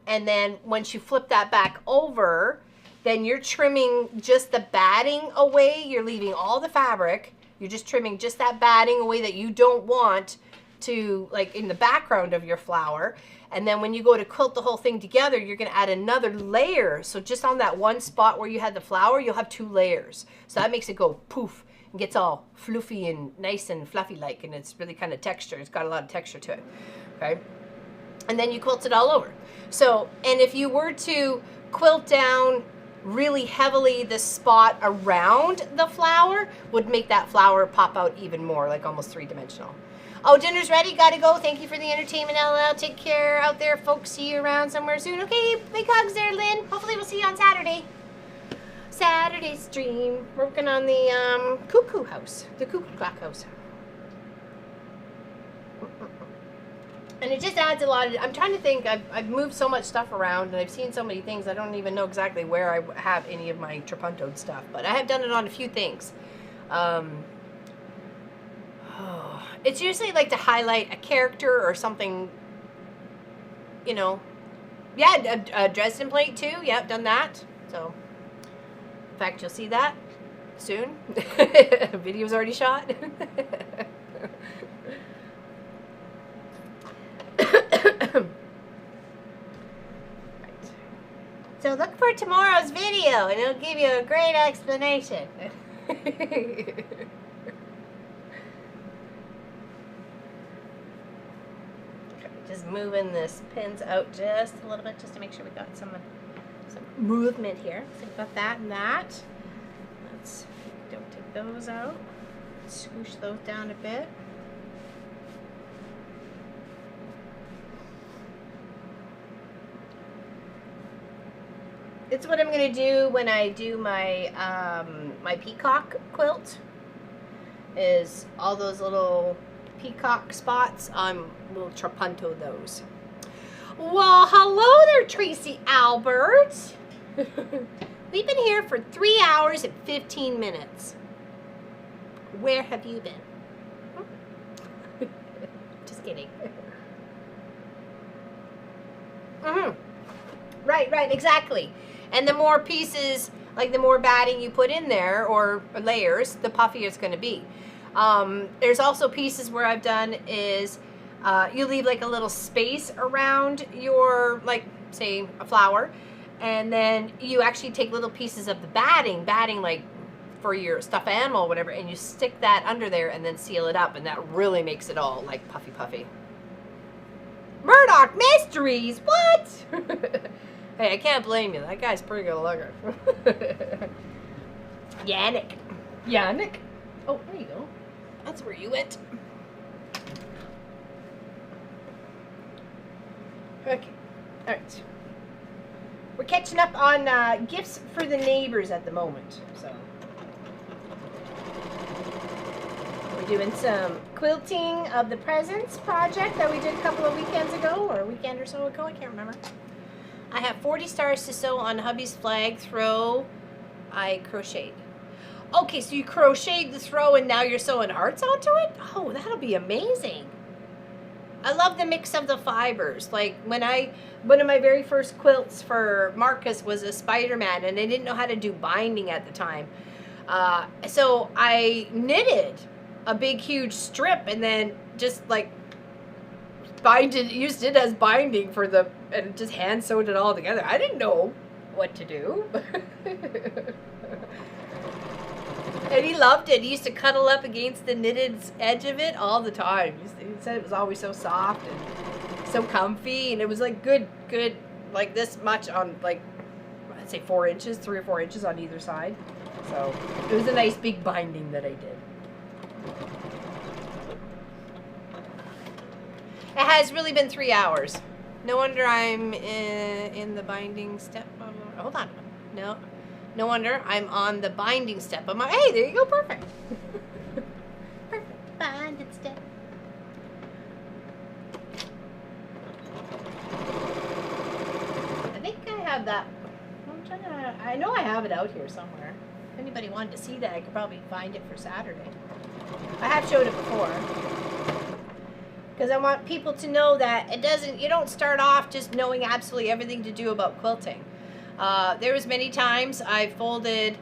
And then once you flip that back over, then you're trimming just the batting away. You're leaving all the fabric. You're just trimming just that batting away that you don't want to, like in the background of your flower. And then when you go to quilt the whole thing together, you're going to add another layer. So just on that one spot where you had the flower, you'll have 2 layers. So that makes it go poof and gets all fluffy and nice and fluffy like, and it's really kind of texture. It's got a lot of texture to it. Okay. And then you quilt it all over. So, and if you were to quilt down really heavily, the spot around the flower would make that flower pop out even more, like almost 3-dimensional. Oh, dinner's ready. Gotta go. Thank you for the entertainment, LL. Take care out there, folks. See you around somewhere soon. Okay, big hugs there, Lynn. Hopefully we'll see you on Saturday. Saturday stream. Working on the cuckoo house. The cuckoo clock house. And it just adds a lot of, I'm trying to think, I've moved so much stuff around and I've seen so many things, I don't even know exactly where I have any of my trapuntoed stuff, but I have done it on a few things. It's usually like to highlight a character or something, you know. Yeah, a Dresden plate too, yep, done that. So, in fact, you'll see that soon. Video's already shot. So look for tomorrow's video and it'll give you a great explanation. Just moving this pins out just a little bit just to make sure we got some movement here. So we've got that and that. Don't take those out. Swoosh those down a bit. It's what I'm going to do when I do my my peacock quilt, is all those little peacock spots, we'll trapunto those. Well, hello there, Tracy Albert. We've been here for 3 hours and 15 minutes. Where have you been? Just kidding. Right, exactly. And the more pieces, like the more batting you put in there, or layers, the puffier it's going to be. There's also pieces where I've done is you leave like a little space around your, like, say, a flower, and then you actually take little pieces of the batting like for your stuffed animal or whatever, and you stick that under there and then seal it up, and that really makes it all like puffy. Murdoch Mysteries, what? Hey, I can't blame you. That guy's pretty good looking. Yannick. Oh, there you go. That's where you went. Okay. All right. We're catching up on gifts for the neighbors at the moment. So we're doing some quilting of the presents project that we did a couple of weekends ago, or a weekend or so ago. I can't remember. I have 40 stars to sew on hubby's flag throw I crocheted. Okay, so you crocheted the throw and now you're sewing hearts onto it? Oh, that'll be amazing. I love the mix of the fibers. Like one of my very first quilts for Marcus was a Spider-Man, and I didn't know how to do binding at the time. So I knitted a big huge strip and then just like used it as binding for the, and just hand sewed it all together. I didn't know what to do. And he loved it. He used to cuddle up against the knitted edge of it all the time. He said it was always so soft and so comfy, and it was like good, like this much on, like, I'd say 4 inches, 3 or 4 inches on either side. So it was a nice big binding that I did. It has really been 3 hours. No wonder I'm in the binding step. Hold on. No wonder I'm on the binding step. Hey, there you go. Perfect. Perfect. Binding step. I think I have that. I know I have it out here somewhere. If anybody wanted to see that, I could probably find it for Saturday. I have showed it before. Because I want people to know that you don't start off just knowing absolutely everything to do about quilting. There was many times I folded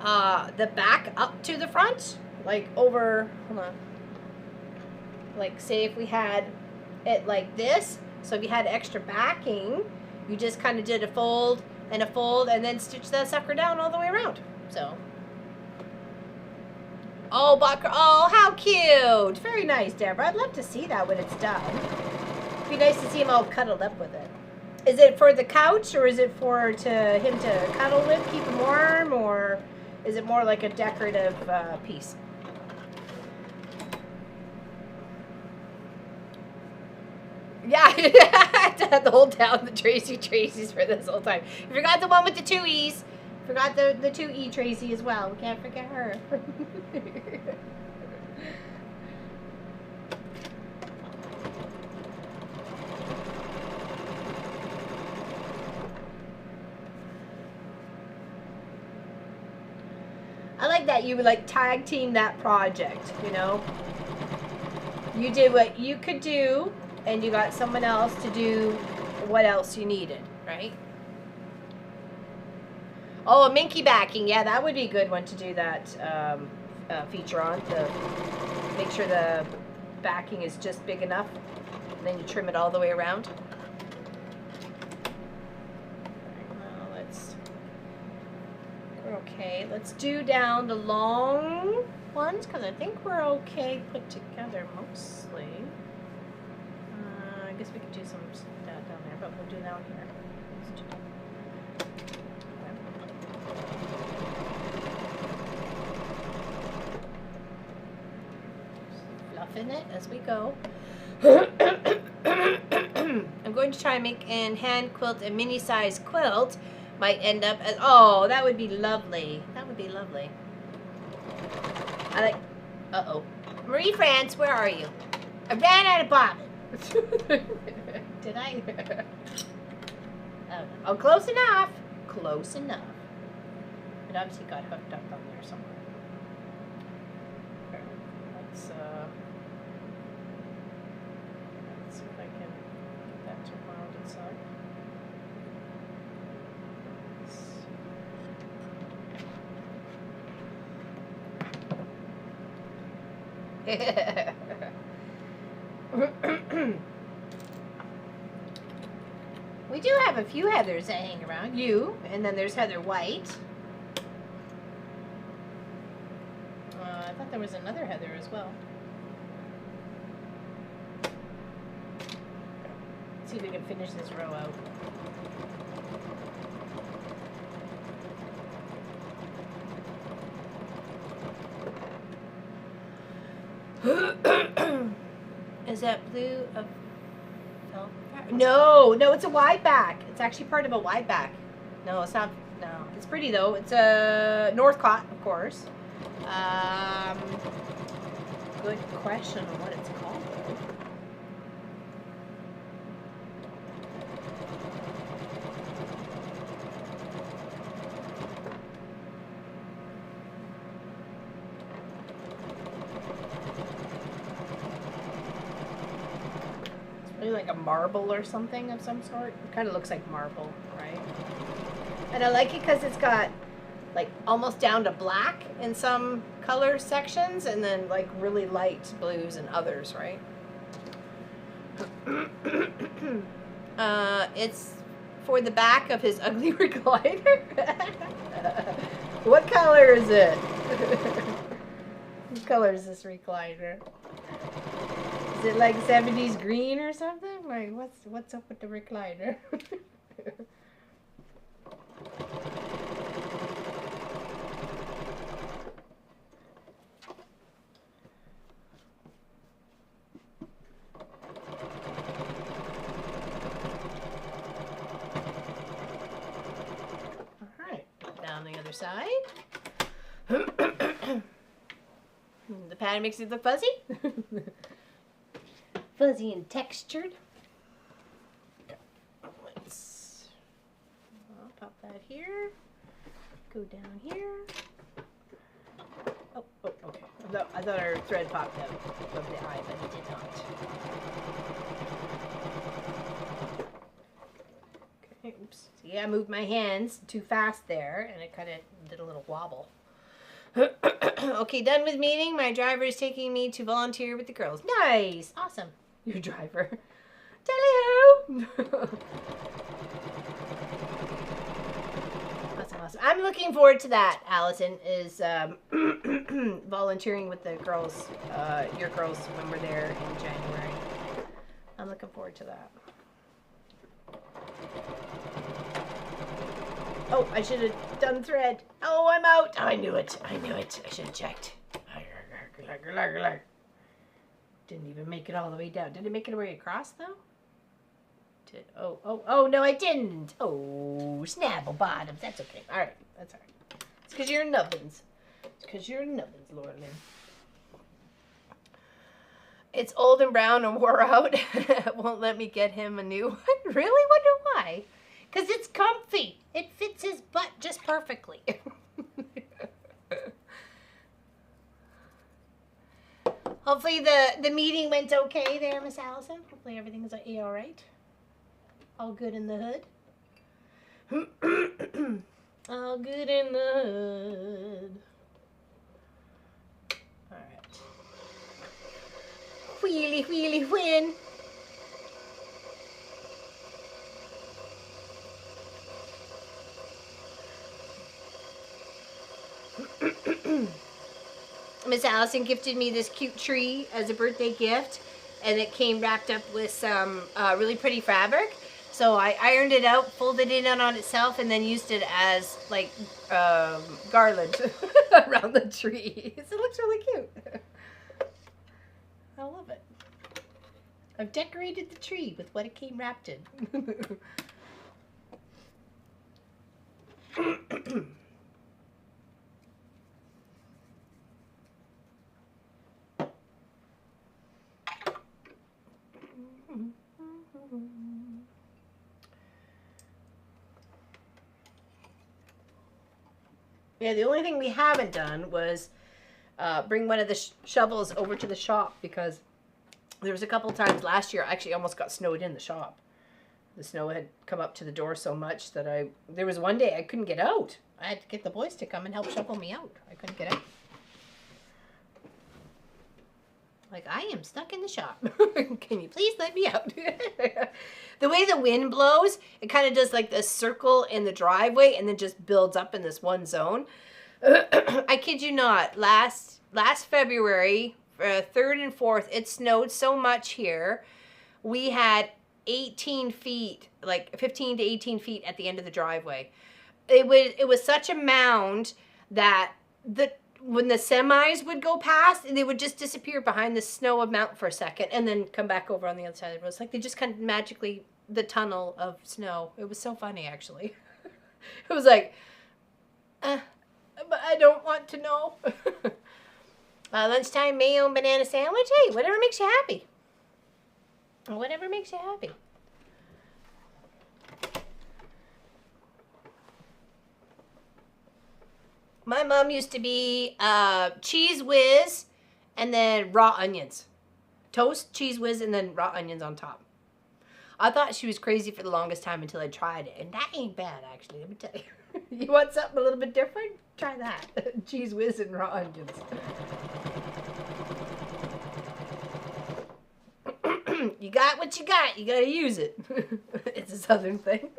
the back up to the front, like over, hold on, like say if we had it like this, so if you had extra backing, you just kind of did a fold and then stitch that sucker down all the way around. So. Oh, Bucker. Oh, how cute. Very nice, Deborah. I'd love to see that when it's done. It'd be nice to see him all cuddled up with it. Is it for the couch, or is it for him to cuddle with, keep him warm, or is it more like a decorative piece? Yeah, I had to hold down the Tracy's for this whole time. You forgot the one with the 2 E's. Forgot the 2E Tracy as well. We can't forget her. I like that you would like tag team that project, you know? You did what you could do, and you got someone else to do what else you needed, right? Oh, a minky backing. Yeah, that would be a good one to do that feature on. Make sure the backing is just big enough, and then you trim it all the way around. Well, we're okay. Let's do down the long ones, because I think we're okay put together mostly. I guess we could do some down there, but we'll do down here. Fluffing it as we go. I'm going to try and make and hand quilt a mini size quilt. Might end up as, oh, that would be lovely. That would be lovely. I like, uh-oh. Marie France, where are you? I ran out of bobbin. Did I? Oh, close enough. Close enough. It obviously got hooked up on there somewhere. Let's see if I can get that to round inside. We do have a few Heathers that hang around. You, and then there's Heather White. I thought there was another Heather as well. Let's see if we can finish this row out. Is that blue a felt fabric? No, it's a wide back. It's actually part of a wide back. No, it's not. No, it's pretty though. It's a Northcott, of course. Good question on what it's called though. Maybe like a marble or something of some sort. It kind of looks like marble, right? And I like it because it's got like almost down to black in some color sections and then like really light blues in others, right? It's for the back of his ugly recliner. What color is it? What color is this recliner? Is it like 70s green or something? Like what's up with the recliner? Alright, down the other side. The pattern makes it look fuzzy. Fuzzy and textured. Let's pop that here. Go down here. Oh, okay. I thought our thread popped out of the eye, but it did not. Okay, oops. See, I moved my hands too fast there, and it kind of did a little wobble. Okay, done with meeting. My driver is taking me to volunteer with the girls. Nice! Awesome. Your driver. Tally-ho! Awesome. I'm looking forward to that, Allison, is volunteering with the girls, your girls, when we're there in January. I'm looking forward to that. Oh, I should have done thread. Oh, I'm out. Oh, I knew it. I should have checked. Didn't even make it all the way down. Did it make it all the way across, though? Oh, no, I didn't. Oh, snapple bottoms. That's okay. All right. That's all right. It's because you're nubbins. Laura Lynn. It's old and brown and wore out. It won't let me get him a new one. Really? Wonder why? Because it's comfy. It fits his butt just perfectly. Hopefully the meeting went okay there, Miss Allison. Hopefully everything's all right. All good in the hood. All good in the hood. All right. Wheelie, wheelie, whin. Miss Allison gifted me this cute tree as a birthday gift, and it came wrapped up with some really pretty fabric. So I ironed it out, folded it in on itself, and then used it as like garland around the tree. So it looks really cute. I love it. I've decorated the tree with what it came wrapped in. Yeah, the only thing we haven't done was bring one of the shovels over to the shop, because there was a couple times last year I actually almost got snowed in the shop. The snow had come up to the door so much that there was one day I couldn't get out. I had to get the boys to come and help shovel me out. I couldn't get out. Like, I am stuck in the shop. Can you please let me out? The way the wind blows, it kind of does like this circle in the driveway and then just builds up in this one zone. I kid you not, last February, 3rd and 4th, it snowed so much here. We had 18 feet, like 15 to 18 feet at the end of the driveway. It was such a mound that when the semis would go past, they would just disappear behind the snow amount for a second and then come back over on the other side of the road. It's like they just kind of magically, the tunnel of snow. It was so funny, actually. It was like, but I don't want to know. Lunchtime mayo and banana sandwich. Hey, whatever makes you happy. Whatever makes you happy. My mom used to be cheese whiz and then raw onions. Toast, cheese whiz, and then raw onions on top. I thought she was crazy for the longest time until I tried it. And that ain't bad, actually, let me tell you. You want something a little bit different? Try that. Cheese whiz and raw onions. You got what you got. You got to use it. It's a southern thing.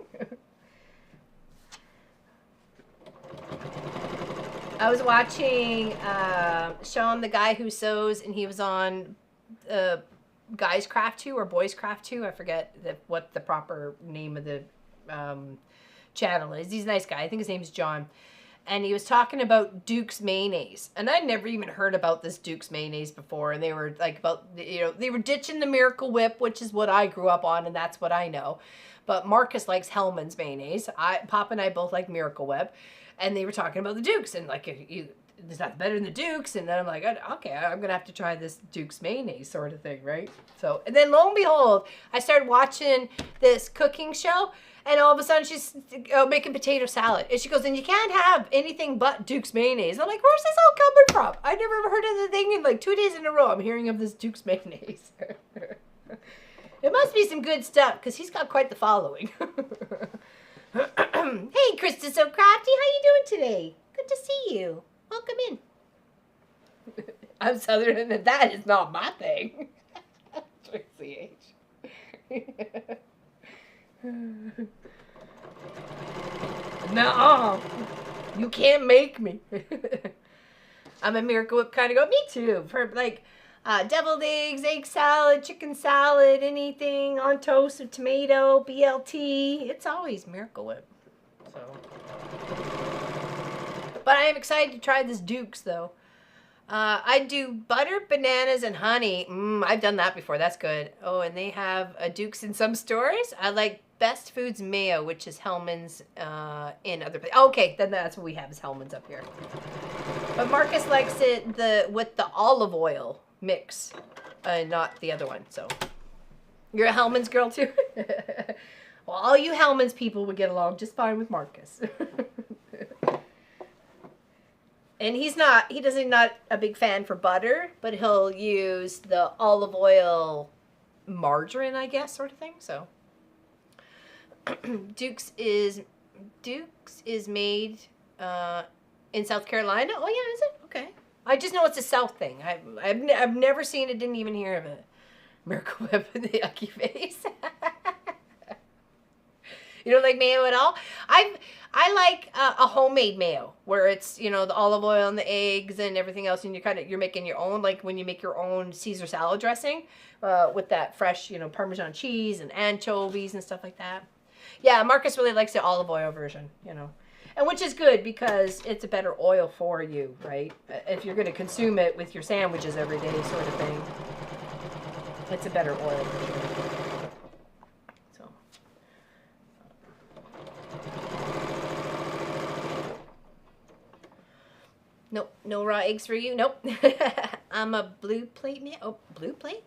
I was watching Sean, the guy who sews, and he was on Guys Craft 2 or Boys Craft 2. I forget what the proper name of the channel is. He's a nice guy. I think his name's John. And he was talking about Duke's mayonnaise. And I'd never even heard about this Duke's mayonnaise before. And they were like they were ditching the Miracle Whip, which is what I grew up on, and that's what I know. But Marcus likes Hellman's mayonnaise. Pop and I both like Miracle Whip. And they were talking about the Dukes, and like, there's nothing better than the Dukes. And then I'm like, okay, I'm gonna have to try this Dukes mayonnaise sort of thing, right? So, and then lo and behold, I started watching this cooking show, and all of a sudden she's making potato salad, and she goes, and you can't have anything but Dukes mayonnaise. And I'm like, where's this all coming from? I never ever heard of the thing, and like 2 days in a row, I'm hearing of this Dukes mayonnaise. It must be some good stuff, because he's got quite the following. Hey, Krista So Crafty, how you doing today? Good to see you. Welcome in. I'm Southern, and that is not my thing. Tracy H. No, you can't make me. I'm a Miracle Whip kind of go. Me too. For like deviled eggs, egg salad, chicken salad, anything on toast with tomato, BLT. It's always Miracle Whip. So, but I am excited to try this Duke's though. I do butter, bananas, and honey. I've done that before. That's good. Oh, and they have a Duke's in some stores. I like Best Foods Mayo, which is Hellman's in other places. Okay, then that's what we have is Hellman's up here. But Marcus likes it with the olive oil mix, not the other one. So you're a Hellman's girl too? Well, all you Hellman's people would get along just fine with Marcus. And he doesn't not a big fan for butter, but he'll use the olive oil margarine, I guess, sort of thing. So Duke's is made in South Carolina. Oh yeah, is it? Okay. I just know it's a South thing. I've never seen it. Didn't even hear of it. Miracle Whip with the yucky face. You don't like mayo at all? I like a homemade mayo where it's, you know, the olive oil and the eggs and everything else, and you're making your own, like when you make your own Caesar salad dressing with that fresh, you know, Parmesan cheese and anchovies and stuff like that. Yeah, Marcus really likes the olive oil version, you know, and which is good because it's a better oil for you, right? If you're going to consume it with your sandwiches every day, sort of thing, it's a better oil for sure. Nope, no raw eggs for you. Nope. I'm a Blue Plate mayo. Oh, Blue Plate?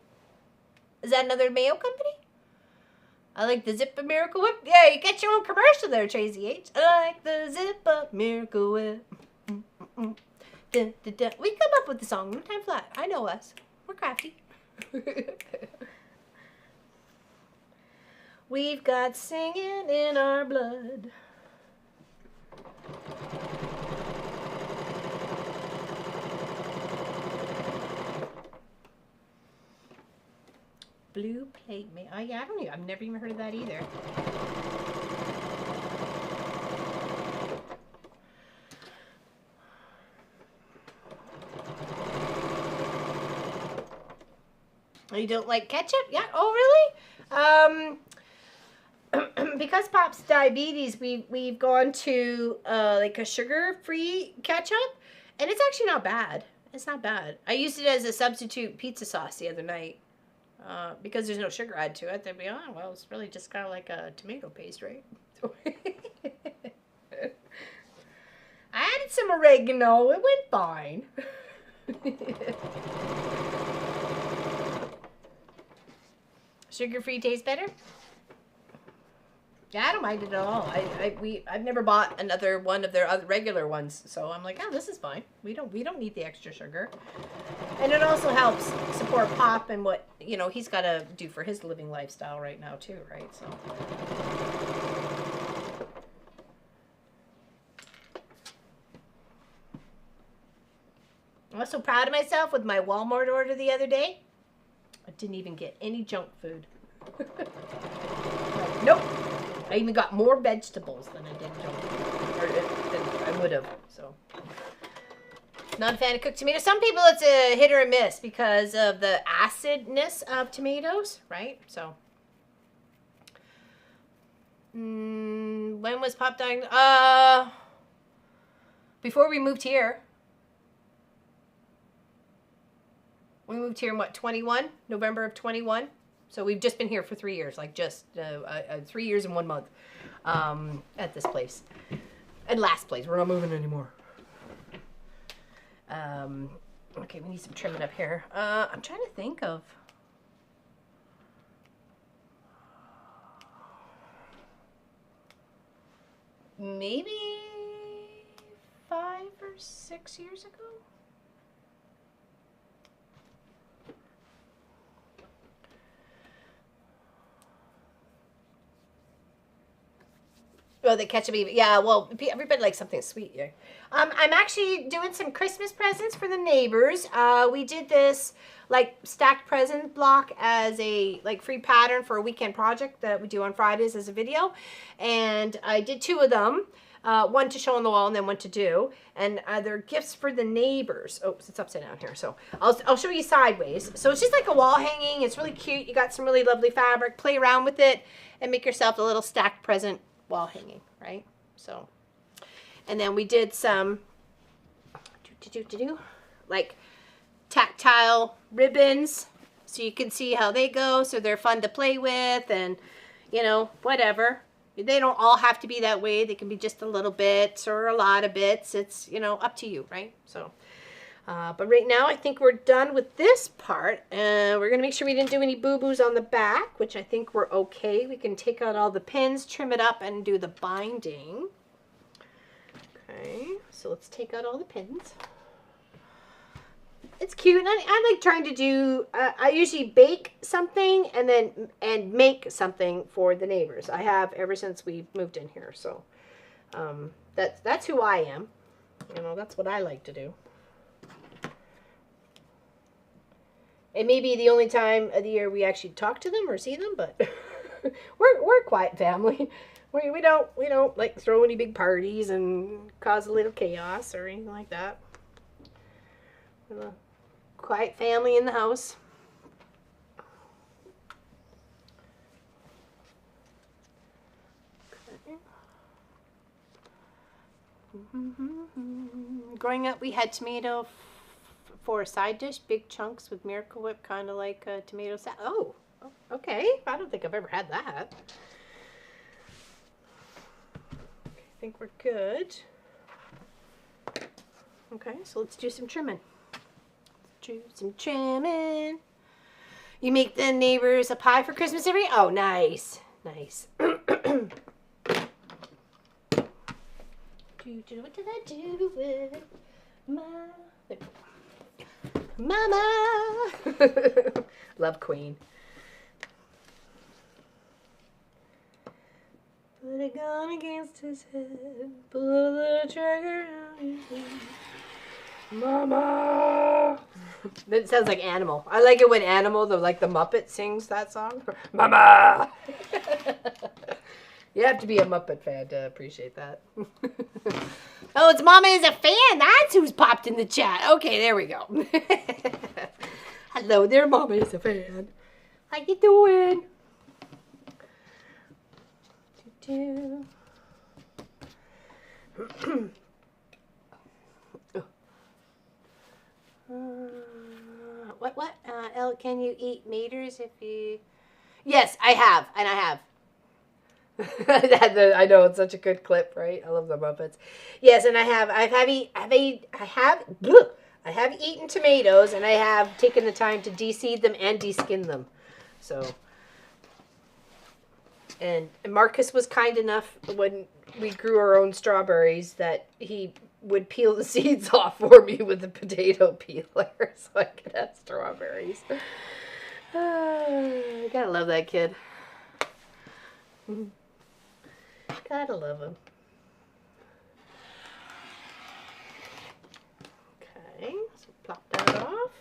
Is that another mayo company? I like the Zip-Up Miracle Whip. Yeah, you get your own commercial there, Tracy H. I like the Zip-Up Miracle Whip. Dun, dun, dun. We come up with the song. No time flat. I know us. We're crafty. We've got singing in our blood. Blue Plate mayo. Oh yeah, I've never even heard of that either. Oh, you don't like ketchup? Yeah. Oh really? Because Pop's diabetes, we've gone to like a sugar-free ketchup, and it's actually not bad. It's not bad. I used it as a substitute pizza sauce the other night. Because there's no sugar added to it, they'd be, oh, well, it's really just kind of like a tomato paste, right? I added some oregano. It went fine. Sugar-free tastes better? Yeah, I don't mind it at all. I've never bought another one of their other regular ones, so I'm like, oh, this is fine. We don't need the extra sugar, and it also helps support Pop and what, you know, he's got to do for his living lifestyle right now too, right? So. I was so proud of myself with my Walmart order the other day. I didn't even get any junk food. Like, nope. I even got more vegetables than I did junk food, or than I would have. So, not a fan of cooked tomatoes. Some people it's a hit or a miss because of the acidness of tomatoes, right? So, when was Pop dying? Before we moved here. We moved here in what, 21? November of 21. So we've just been here for 3 years, like just 3 years and 1 month at this place. And last place, we're not moving anymore. Okay, we need some trimming up here. I'm trying to think of. Maybe 5 or 6 years ago. Oh, the ketchup even. Yeah, well, everybody likes something sweet, yeah. I'm actually doing some Christmas presents for the neighbors. We did this, like, stacked present block as a, like, free pattern for a weekend project that we do on Fridays as a video. And I did 2 of them. One to show on the wall and then one to do. And they're gifts for the neighbors. Oh, it's upside down here. So I'll show you sideways. So it's just like a wall hanging. It's really cute. You got some really lovely fabric. Play around with it and make yourself a little stacked present wall hanging, right? So, and then we did some like tactile ribbons, so you can see how they go, so they're fun to play with, and you know, whatever. They don't all have to be that way. They can be just a little bit or a lot of bits. It's, you know, up to you, right? So but right now I think we're done with this part, and we're gonna make sure we didn't do any boo-boos on the back, which I think we're okay. We can take out all the pins, trim it up, and do the binding. Okay. So let's take out all the pins. It's cute. And I like trying to do, I usually bake something and make something for the neighbors. I have ever since we moved in here. So that's who I am. You know, that's what I like to do. It may be the only time of the year we actually talk to them or see them, but we're a quiet family. We don't like throw any big parties and cause a little chaos or anything like that. We're a quiet family in the house. Okay. Growing up, we had tomato for a side dish, big chunks with Miracle Whip, kind of like a tomato salad. Oh, okay. I don't think I've ever had that. I think we're good. Okay, so let's do some trimming. Do some trimming. You make the neighbors a pie for Christmas every? Oh, nice, nice. What did I do with Mama? Love Queen. Put a gun against his head, pull the trigger on his head. Mama. That sounds like Animal. I like it when Animal, the Muppet, sings that song. Mama. You have to be a Muppet fan to appreciate that. Oh, it's Mama is a fan. That's who's popped in the chat. Okay, there we go. Hello there, Mama is a fan. How you doing? What? Elle, can you eat maters if you... Yes, I have, and I have. I know, it's such a good clip, right? I love the Muppets. Yes, and I have eaten tomatoes, and I have taken the time to de-seed them and de-skin them. So, and Marcus was kind enough when we grew our own strawberries that he would peel the seeds off for me with a potato peeler so I could have strawberries. I gotta love that kid. Gotta love him. Okay, so plop that off.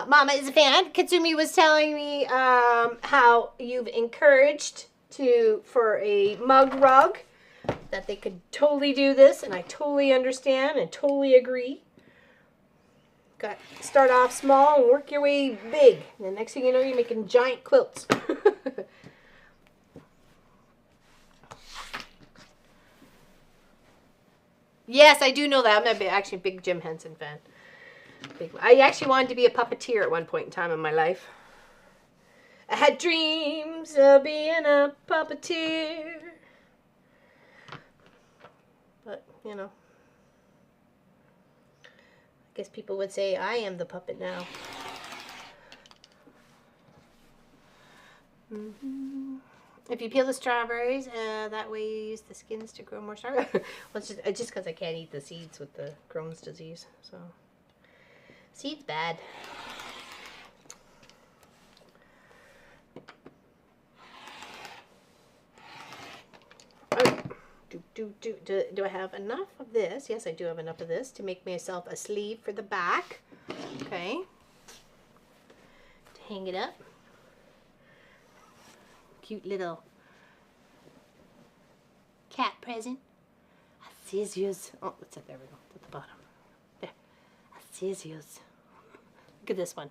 Mama is a fan. Katsumi was telling me how you've encouraged for a mug rug, that they could totally do this, and I totally understand and totally agree. Start off small and work your way big. And the next thing you know, you're making giant quilts. Yes, I do know that. I'm actually a big Jim Henson fan. I actually wanted to be a puppeteer at one point in time in my life. I had dreams of being a puppeteer. But, you know, I guess people would say I am the puppet now. If you peel the strawberries, that way you use the skins to grow more strawberries. Well, it's just because I can't eat the seeds with the Crohn's disease, so... Seeds bad. Do I have enough of this? Yes, I do have enough of this to make myself a sleeve for the back. Okay. To hang it up. Cute little cat present. Scissors. Oh, what's that? There we go. At the bottom. There. Scissors. Look at this one.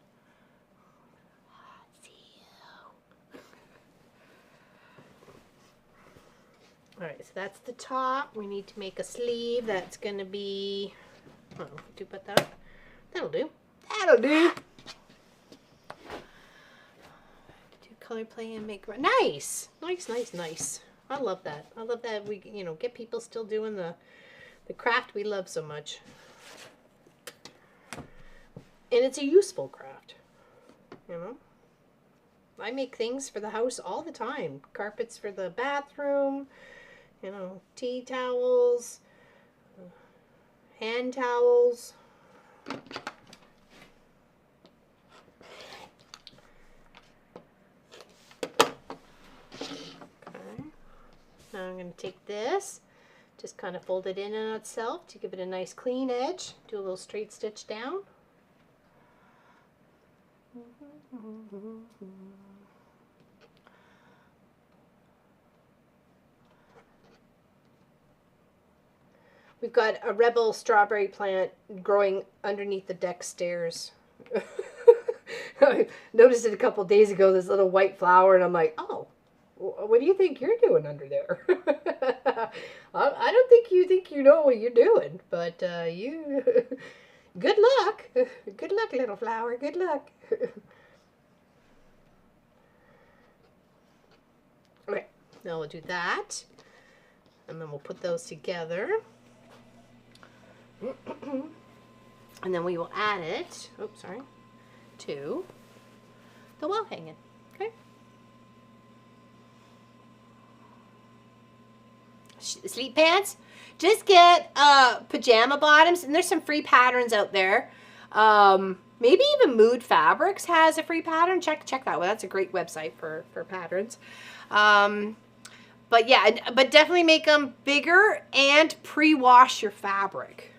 Alright, so that's the top. We need to make a sleeve that's going to be... Oh, do put that. That'll do. That'll do. Do color play and make... Nice! Nice, nice, nice. I love that. I love that we, you know, get people still doing the craft we love so much. And it's a useful craft, you know? I make things for the house all the time. Carpets for the bathroom, you know, tea towels, hand towels. Now I'm going to take this, just kind of fold it in on itself to give it a nice clean edge. Do a little straight stitch down. We've got a rebel strawberry plant growing underneath the deck stairs. I noticed it a couple days ago, this little white flower, and I'm like, oh, what do you think you're doing under there? I don't think you know what you're doing, but you, good luck. Good luck, little flower. Good luck. Okay, now we'll do that, and then we'll put those together. And then we will add it, oops, sorry, to the wall hanging, okay? Sleep pants, just get pajama bottoms, and there's some free patterns out there. Maybe even Mood Fabrics has a free pattern. Check that out. That's a great website for patterns. But yeah, but definitely make them bigger and pre-wash your fabric,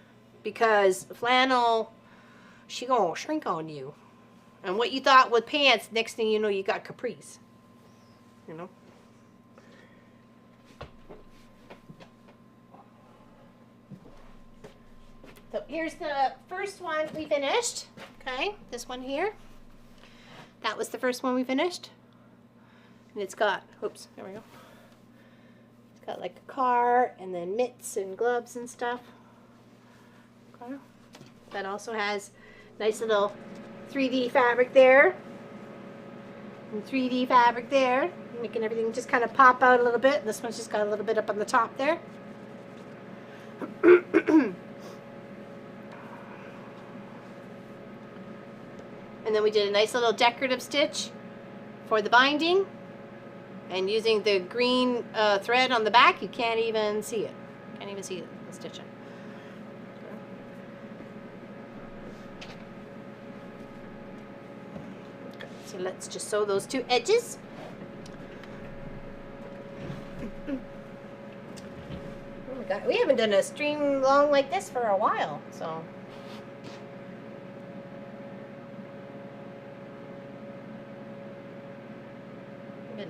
because flannel, she gonna shrink on you. And what you thought with pants, next thing you know, you got capris. You know? So here's the first one we finished. Okay, this one here. That was the first one we finished. And it's got, oops, there we go. It's got like a car and then mitts and gloves and stuff. Okay. That also has nice little 3D fabric there. And 3D fabric there. Making everything just kind of pop out a little bit. This one's just got a little bit up on the top there. And then we did a nice little decorative stitch for the binding. And using the green thread on the back, you can't even see it. Can't even see the stitching. Okay, so let's just sew those two edges. Oh my God, we haven't done a stream long like this for a while, so.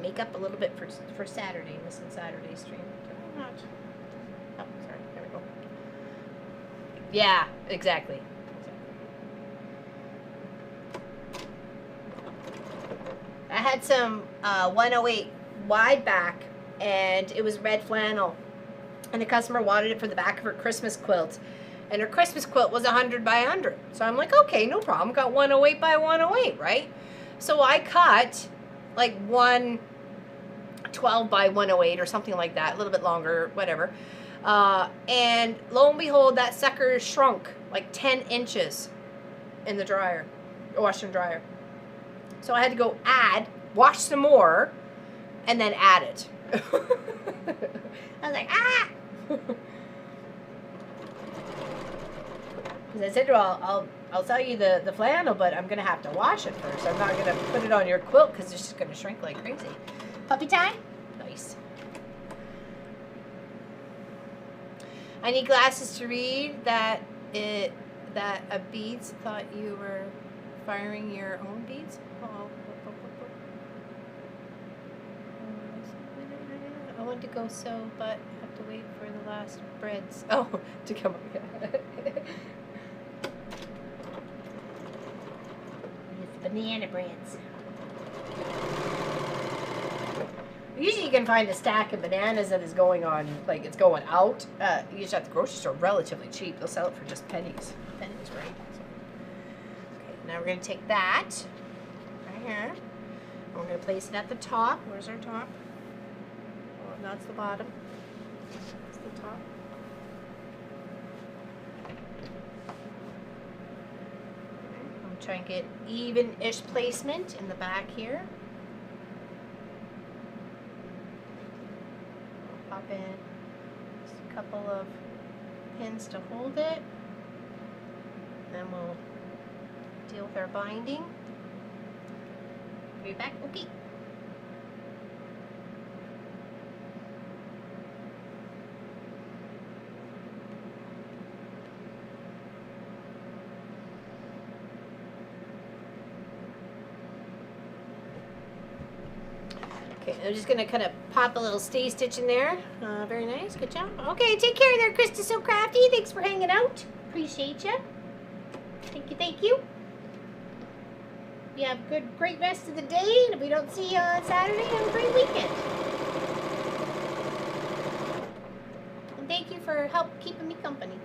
Make up a little bit for Saturday, missing Saturday stream. Oh, sorry, there we go. Yeah, exactly. I had some 108 wide back, and it was red flannel, and the customer wanted it for the back of her Christmas quilt, and her Christmas quilt was 100 by 100. So I'm like, okay, no problem. Got 108 by 108, right? So I cut like 112 by 108 or something like that, a little bit longer, whatever. And lo and behold, that sucker shrunk like 10 inches in the dryer, washer and dryer. So I had to go wash some more, and then add it. I was like, ah! Because I said to her, I'll sell you the flannel, but I'm going to have to wash it first. I'm not going to put it on your quilt because it's just going to shrink like crazy. Puppy time? Nice. I need glasses to read that a beads thought you were firing your own beads. Oh. I want to go sew, but have to wait for the last breads. Oh, to come up. Banana breads. Usually you can find a stack of bananas that is going on, like it's going out. Usually at the grocery store, relatively cheap. They'll sell it for just pennies. Pennies, right? So, okay, now we're going to take that right here. And we're going to place it at the top. Where's our top? Oh, that's the bottom. That's the top. Try and get even-ish placement in the back here. pop in just a couple of pins to hold it. Then we'll deal with our binding. Be back. Okay. Okay, I'm just gonna kind of pop a little stay stitch in there. Very nice, good job. Okay, take care there, Krista So Crafty. Thanks for hanging out. Appreciate you. Thank you, thank you. You have a great rest of the day, and if we don't see you on Saturday, have a great weekend. And thank you for help keeping me company.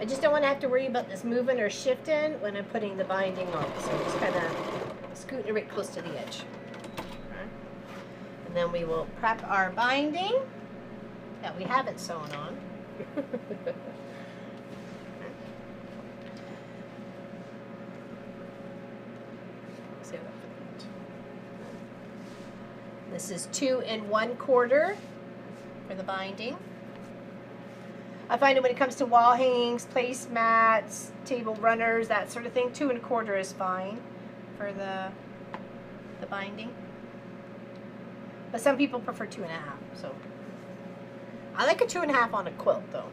I just don't want to have to worry about this moving or shifting when I'm putting the binding on. So I'm just kind of scooting it right close to the edge. And then we will prep our binding that we haven't sewn on. This is 2 1/4 for the binding. I find that when it comes to wall hangings, placemats, table runners, that sort of thing, 2 1/4 is fine for the binding. But some people prefer 2 1/2, so I like a 2 1/2 on a quilt though.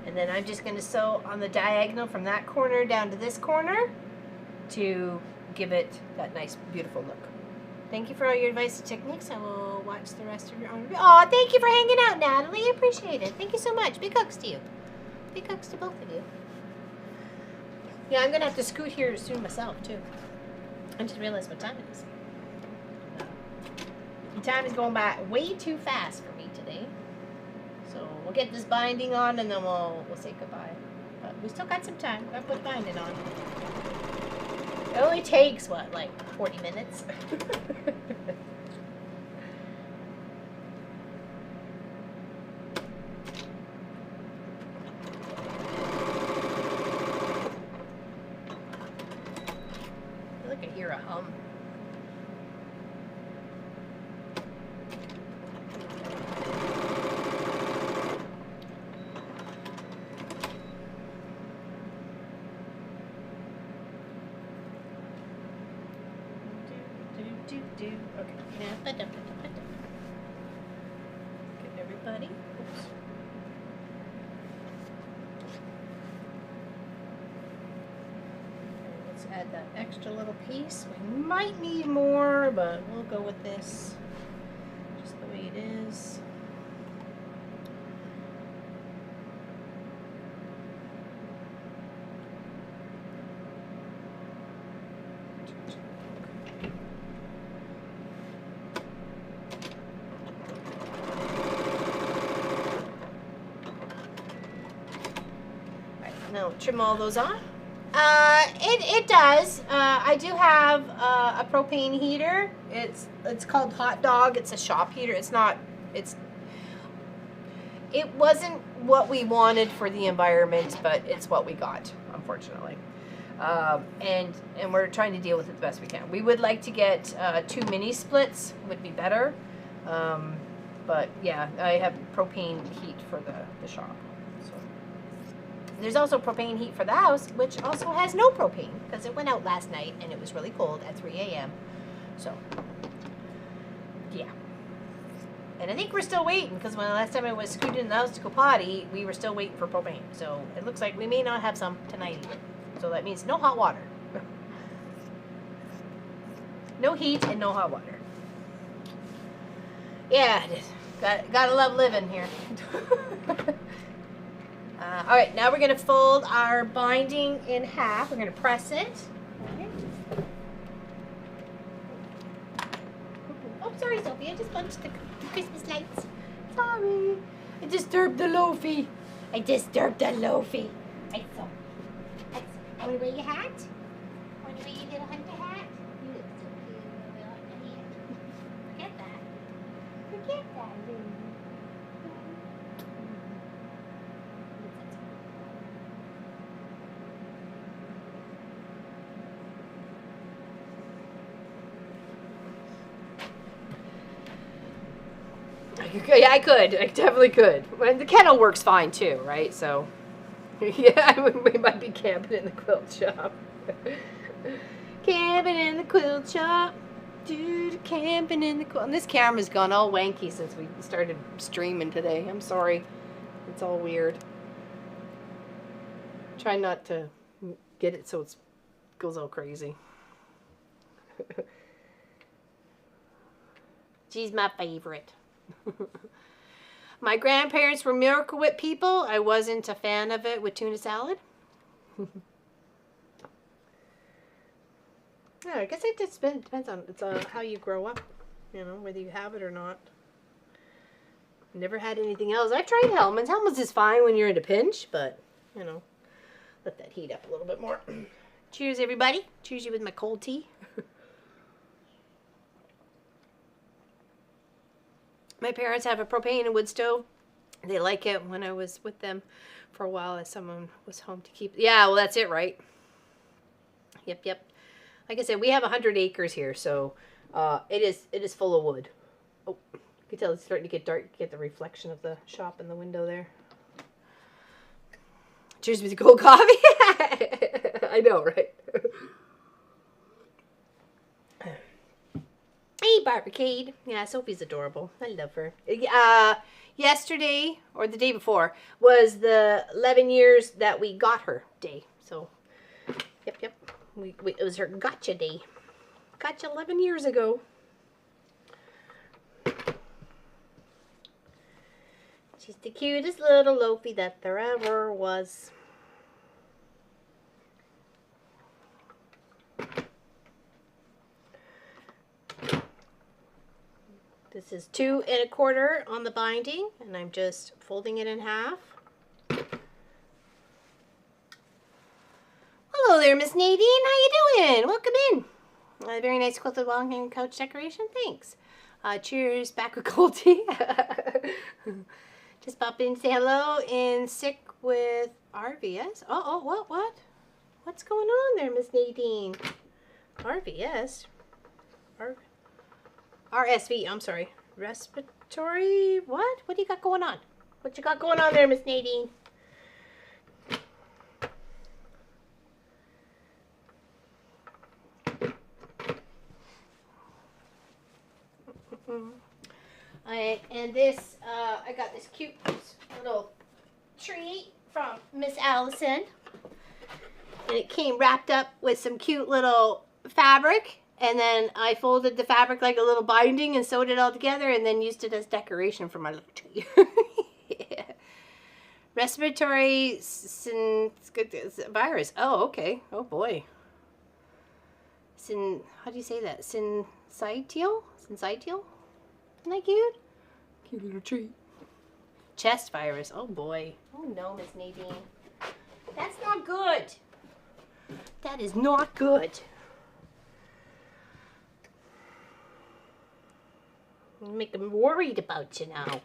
And then I'm just going to sew on the diagonal from that corner down to this corner to give it that nice, beautiful look. Thank you for all your advice and techniques. I will watch the rest of your own review. Oh, thank you for hanging out, Natalie. I appreciate it. Thank you so much. Big hugs to you. Big hugs to both of you. Yeah, I'm going to have to scoot here soon myself, too. I just realized what time it is. Time is going by way too fast for me today. So we'll get this binding on and then we'll say goodbye. But we still got some time. We'll put binding on. It only takes, what, like 40 minutes? I feel like I hear a hum. Okay, get everybody. Oops. Okay, let's add that extra little piece. We might need more, but we'll go with this just the way it is. Now trim all those off. It does. I do have a propane heater. It's called Hot Dog. It's a shop heater. It wasn't what we wanted for the environment, but it's what we got, unfortunately. And we're trying to deal with it the best we can. We would like to get 2 mini splits, would be better. But yeah, I have propane heat for the shop. There's also propane heat for the house, which also has no propane because it went out last night and it was really cold at 3 a.m. So, yeah. And I think we're still waiting because when the last time I was scooted in the house to go potty, we were still waiting for propane. So it looks like we may not have some tonight either. So that means no hot water. No heat and no hot water. Yeah, gotta love living here. All right, now we're going to fold our binding in half. We're going to press it. Okay. Oh, sorry, Sophie. I just punched the Christmas lights. Sorry. I disturbed the loafy. I disturbed the loafy. Right, so. Want to wear your hat? Want to wear your little hunter hat? You look so cute. Forget that. Forget that, Lou. Yeah, I could. I definitely could. And the kettle works fine too, right? So, yeah, we might be camping in the quilt shop. Camping in the quilt shop. Dude, camping in the quilt. And this camera's gone all wanky since we started streaming today. I'm sorry. It's all weird. Try not to get it so it goes all crazy. She's my favorite. My grandparents were Miracle Whip people. I wasn't a fan of it with tuna salad. Yeah, I guess it just depends on how you grow up, you know, whether you have it or not. Never had anything else. I tried Hellmann's. Hellmann's is fine when you're in a pinch, but, you know, let that heat up a little bit more. Cheers, everybody. Cheers you with my cold tea. My parents have a propane and wood stove. They like it. When I was with them for a while, as someone was home to keep. Yeah, well, that's it, right? Yep, yep. Like I said, we have 100 acres here, so it is full of wood. Oh, you can tell it's starting to get dark. You get the reflection of the shop in the window there. Cheers with the cold coffee. I know, right? Hey, Barbarcade. Yeah, Sophie's adorable. I love her. Yesterday, or the day before, was the 11 years that we got her day. So, yep, yep. It was her gotcha day. Gotcha 11 years ago. She's the cutest little loafy that there ever was. This is 2 1/4 on the binding, and I'm just folding it in half. Hello there, Miss Nadine. How you doing? Welcome in. A very nice quilted wall-hanging couch decoration. Thanks. Cheers. Back with cold tea. Just pop in, say hello, and sick with RVS. Oh, what? What's going on there, Miss Nadine? RVS? RSV, I'm sorry. Respiratory, what? What do you got going on? What you got going on there, Miss Nadine? And this, I got this cute little tree from Miss Allison. And it came wrapped up with some cute little fabric. And then I folded the fabric like a little binding and sewed it all together and then used it as decoration for my little tree. Yeah. Respiratory virus. Oh, okay. Oh, boy. How do you say that? Syncytial? Syncytial? Isn't that cute? Cute little tree. Chest virus. Oh, boy. Oh, no, Miss Nadine. That's not good. That is not good. Make them worried about you now.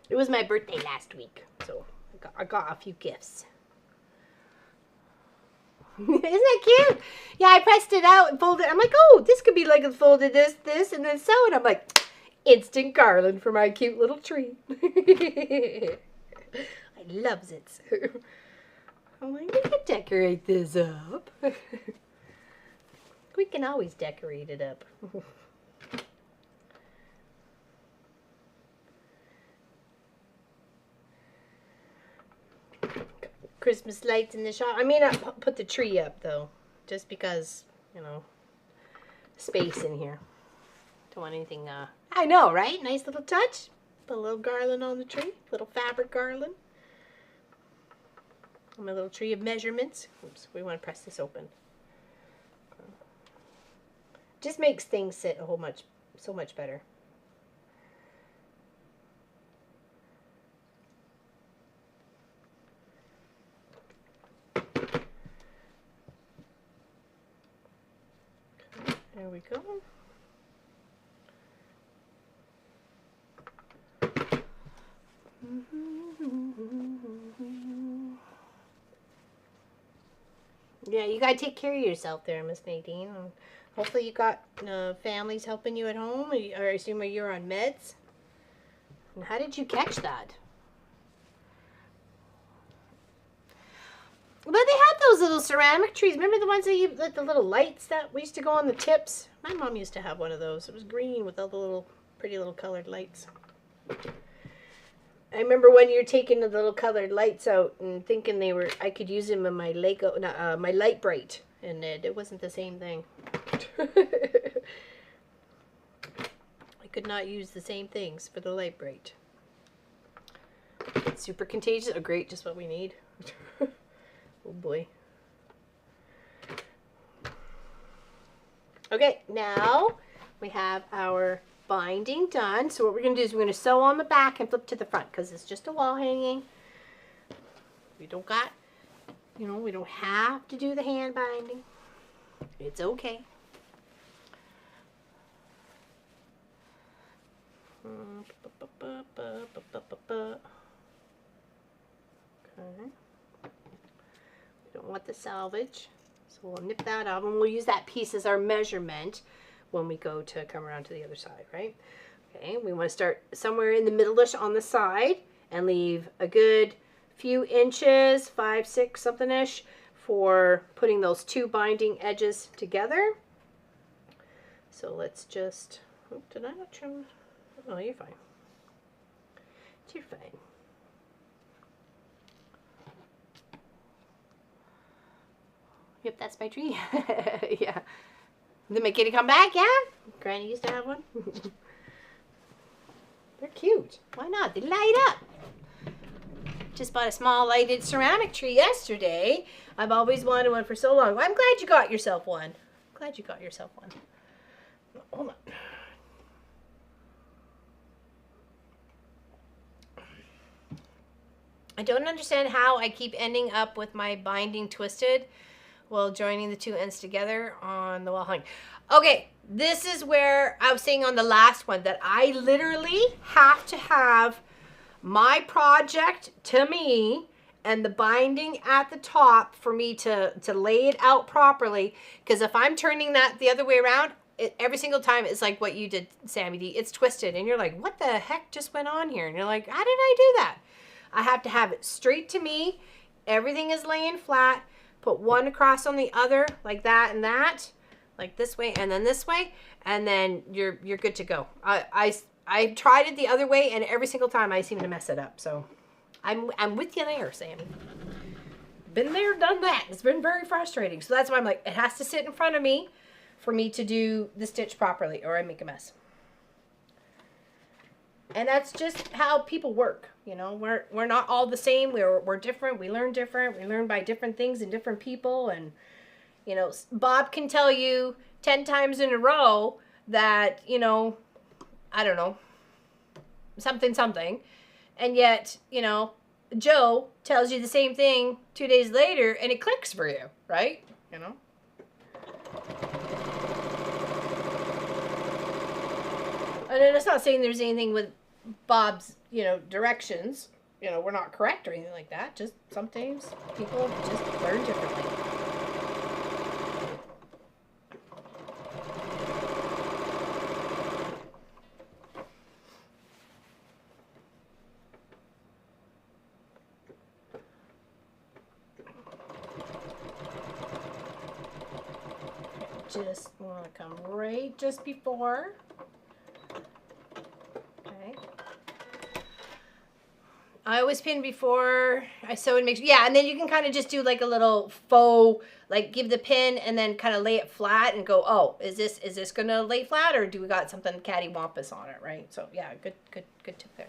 It was my birthday last week, so I got a few gifts. Isn't that cute? Yeah, I pressed it out and folded it. I'm like, oh, this could be like a folded this, and then sew it. I'm like, instant garland for my cute little tree. I loves it. I'm like, we can decorate this up. We can always decorate it up. Christmas lights in the shop. I may not put the tree up, though, just because, you know, space in here. Don't want anything, I know, right? Nice little touch. Put a little garland on the tree. Little fabric garland. My little tree of measurements. Oops, we want to press this open. Just makes things sit so much better. There we go. Yeah, you gotta take care of yourself there, Miss Nadine. Hopefully you got families helping you at home, or I assume you're on meds. And how did you catch that? But they had those little ceramic trees. Remember the ones that you, like the little lights that we used to go on the tips? My mom used to have one of those. It was green with all the little pretty little colored lights. I remember when you're taking the little colored lights out and thinking I could use them in my Lego, my Light Bright, and it wasn't the same thing. I could not use the same things for the Light Bright. Super contagious. Oh, great, just what we need. Oh boy. Okay, now we have our binding done. So what we're going to do is we're going to sew on the back and flip to the front because it's just a wall hanging. We don't got, we don't have to do the hand binding. It's okay. Okay. We don't want the salvage, so we'll nip that off and we'll use that piece as our measurement when we go to come around to the other side, right? Okay, we want to start somewhere in the middle-ish on the side and leave a good few inches, 5, 6, something-ish, for putting those two binding edges together. So let's just, oh, did I not trim? Oh, you're fine. You're fine. Yep, that's my tree. Yeah. Did my kitty come back? Yeah? Granny used to have one. They're cute. Why not? They light up. Just bought a small lighted ceramic tree yesterday. I've always wanted one for so long. Well, I'm glad you got yourself one. Glad you got yourself one. Hold on. I don't understand how I keep ending up with my binding twisted while joining the two ends together on the wall hang. Okay, this is where I was saying on the last one that I literally have to have my project to me and the binding at the top for me to lay it out properly, because if I'm turning that the other way around, every single time it's like what you did, Sammy D. It's twisted and you're like, what the heck just went on here? And you're like, how did I do that? I have to have it straight to me. Everything is laying flat. Put one across on the other, like that and that, like this way and then this way, and then you're good to go. I tried it the other way, and every single time I seem to mess it up. So I'm with you there, Sammy. Been there, done that. It's been very frustrating. So that's why I'm like, it has to sit in front of me for me to do the stitch properly, or I make a mess. And that's just how people work. You know, we're not all the same. We're different. We learn different. We learn by different things and different people. And, you know, Bob can tell you 10 times in a row that, you know, I don't know, something. And yet, you know, Joe tells you the same thing 2 days later and it clicks for you, right? You know? And it's not saying there's anything with Bob's, you know, directions. You know, we're not correct or anything like that. Just sometimes people just learn differently. Just want to come right just before. I always pin before I sew and make sure. Yeah, and then you can kind of just do like a little faux, like give the pin and then kind of lay it flat and go, oh, is this gonna lay flat, or do we got something cattywampus on it, right? So yeah, good tip there.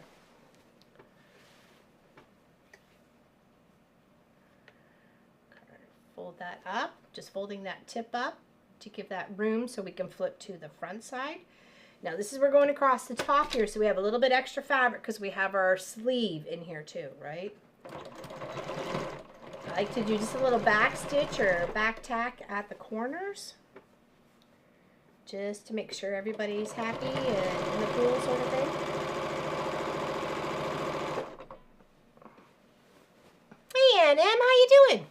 Fold that up, just folding that tip up to give that room so we can flip to the front side. Now this is, we're going across the top here, so we have a little bit extra fabric because we have our sleeve in here too, right? I like to do just a little back stitch or back tack at the corners, just to make sure everybody's happy and in the pool sort of thing. Hey Aunt Em, how you doing?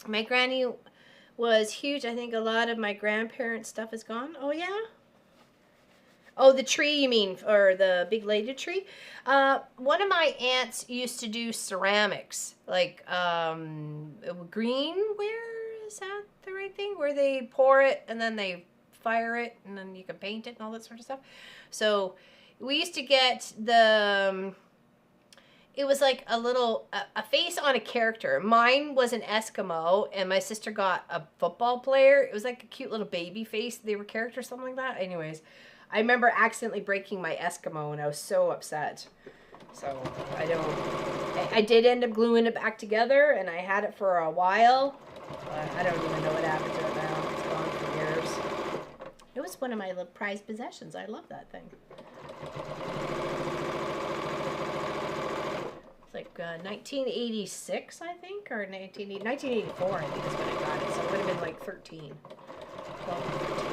My granny was huge. I think a lot of my grandparents' stuff is gone. Oh, yeah? Oh, the tree, you mean, or the big lady tree? One of my aunts used to do ceramics, like greenware, is that the right thing? Where they pour it and then they fire it and then you can paint it and all that sort of stuff. So we used to get the... it was like a little, a face on a character. Mine was an Eskimo, and my sister got a football player. It was like a cute little baby face. They were characters, something like that. Anyways, I remember accidentally breaking my Eskimo, and I was so upset. So, I did end up gluing it back together, and I had it for a while. But I don't even know what happened to it now. It's gone for years. It was one of my prized possessions. I love that thing. Like 1986, I think, or 1984, I think is when I got it. So it would have been like 13. 12 or 13.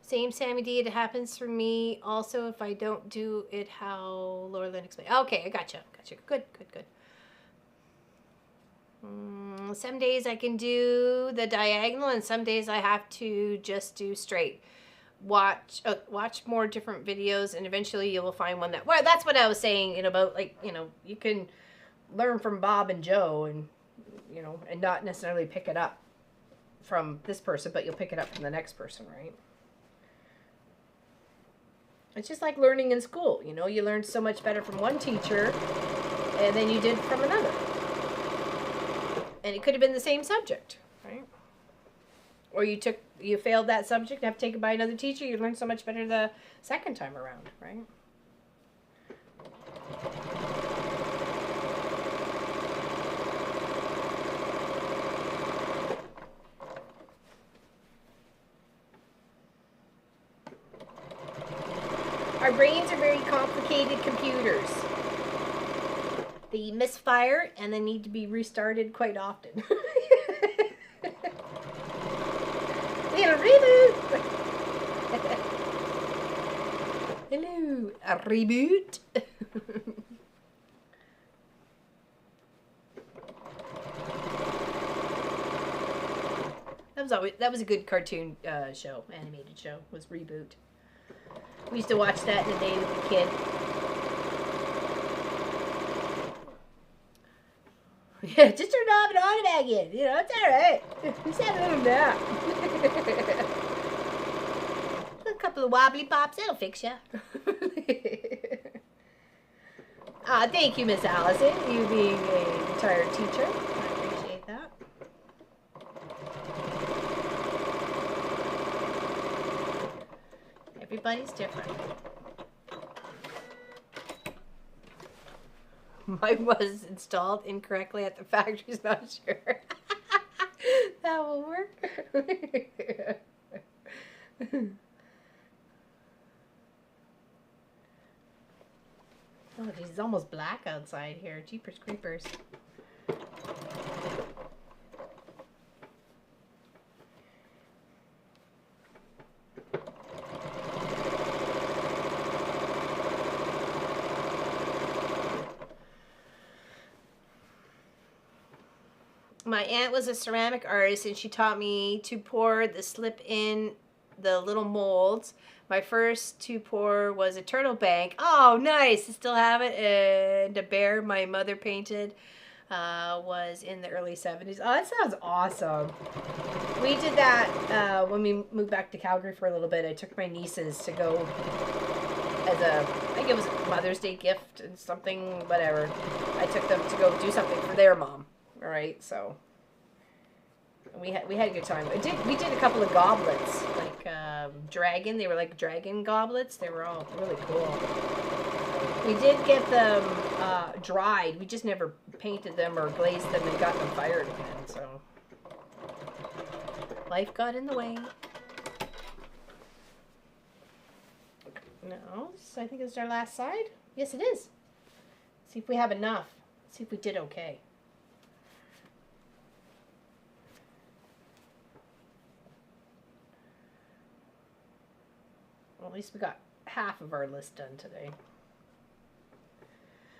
Same Sammy D, it happens for me also if I don't do it how Laura Lynn explained. Okay, I gotcha. Good. Some days I can do the diagonal, and some days I have to just do straight. Watch more different videos, and eventually you will find one that. Well, that's what I was saying, about like you can learn from Bob and Joe, and and not necessarily pick it up from this person, but you'll pick it up from the next person, right? It's just like learning in school. You learn so much better from one teacher, and than you did from another. And it could have been the same subject, right? Or you failed that subject, have to take it by another teacher, you learn so much better the second time around, right? Our brains are very complicated computers. They misfire and they need to be restarted quite often. Little reboot. Hello, a reboot. That was a good cartoon show, animated show. Was Reboot. We used to watch that in the day with the kid. Yeah, just turn it off and on it back in. It's alright. Just have a little nap. A couple of wobbly pops, that'll fix you. Thank you, Miss Allison, you being a retired teacher. I appreciate that. Everybody's different. Mine was installed incorrectly at the factory's not sure. That will work. Oh, geez, it's almost black outside here. Jeepers creepers. My aunt was a ceramic artist, and she taught me to pour the slip in the little molds. My first to pour was a turtle bank. Oh, nice. I still have it. And a bear my mother painted was in the early 70s. Oh, that sounds awesome. We did that when we moved back to Calgary for a little bit. I took my nieces to go as a, I think it was a Mother's Day gift and something, whatever. I took them to go do something for their mom. All right, so we had a good time. We did a couple of goblets, like dragon. They were like dragon goblets. They were all really cool. We did get them dried. We just never painted them or glazed them and got them fired again. So life got in the way. No, I think it's our last side. Yes, it is. See if we have enough. See if we did okay. Well, at least we got half of our list done today.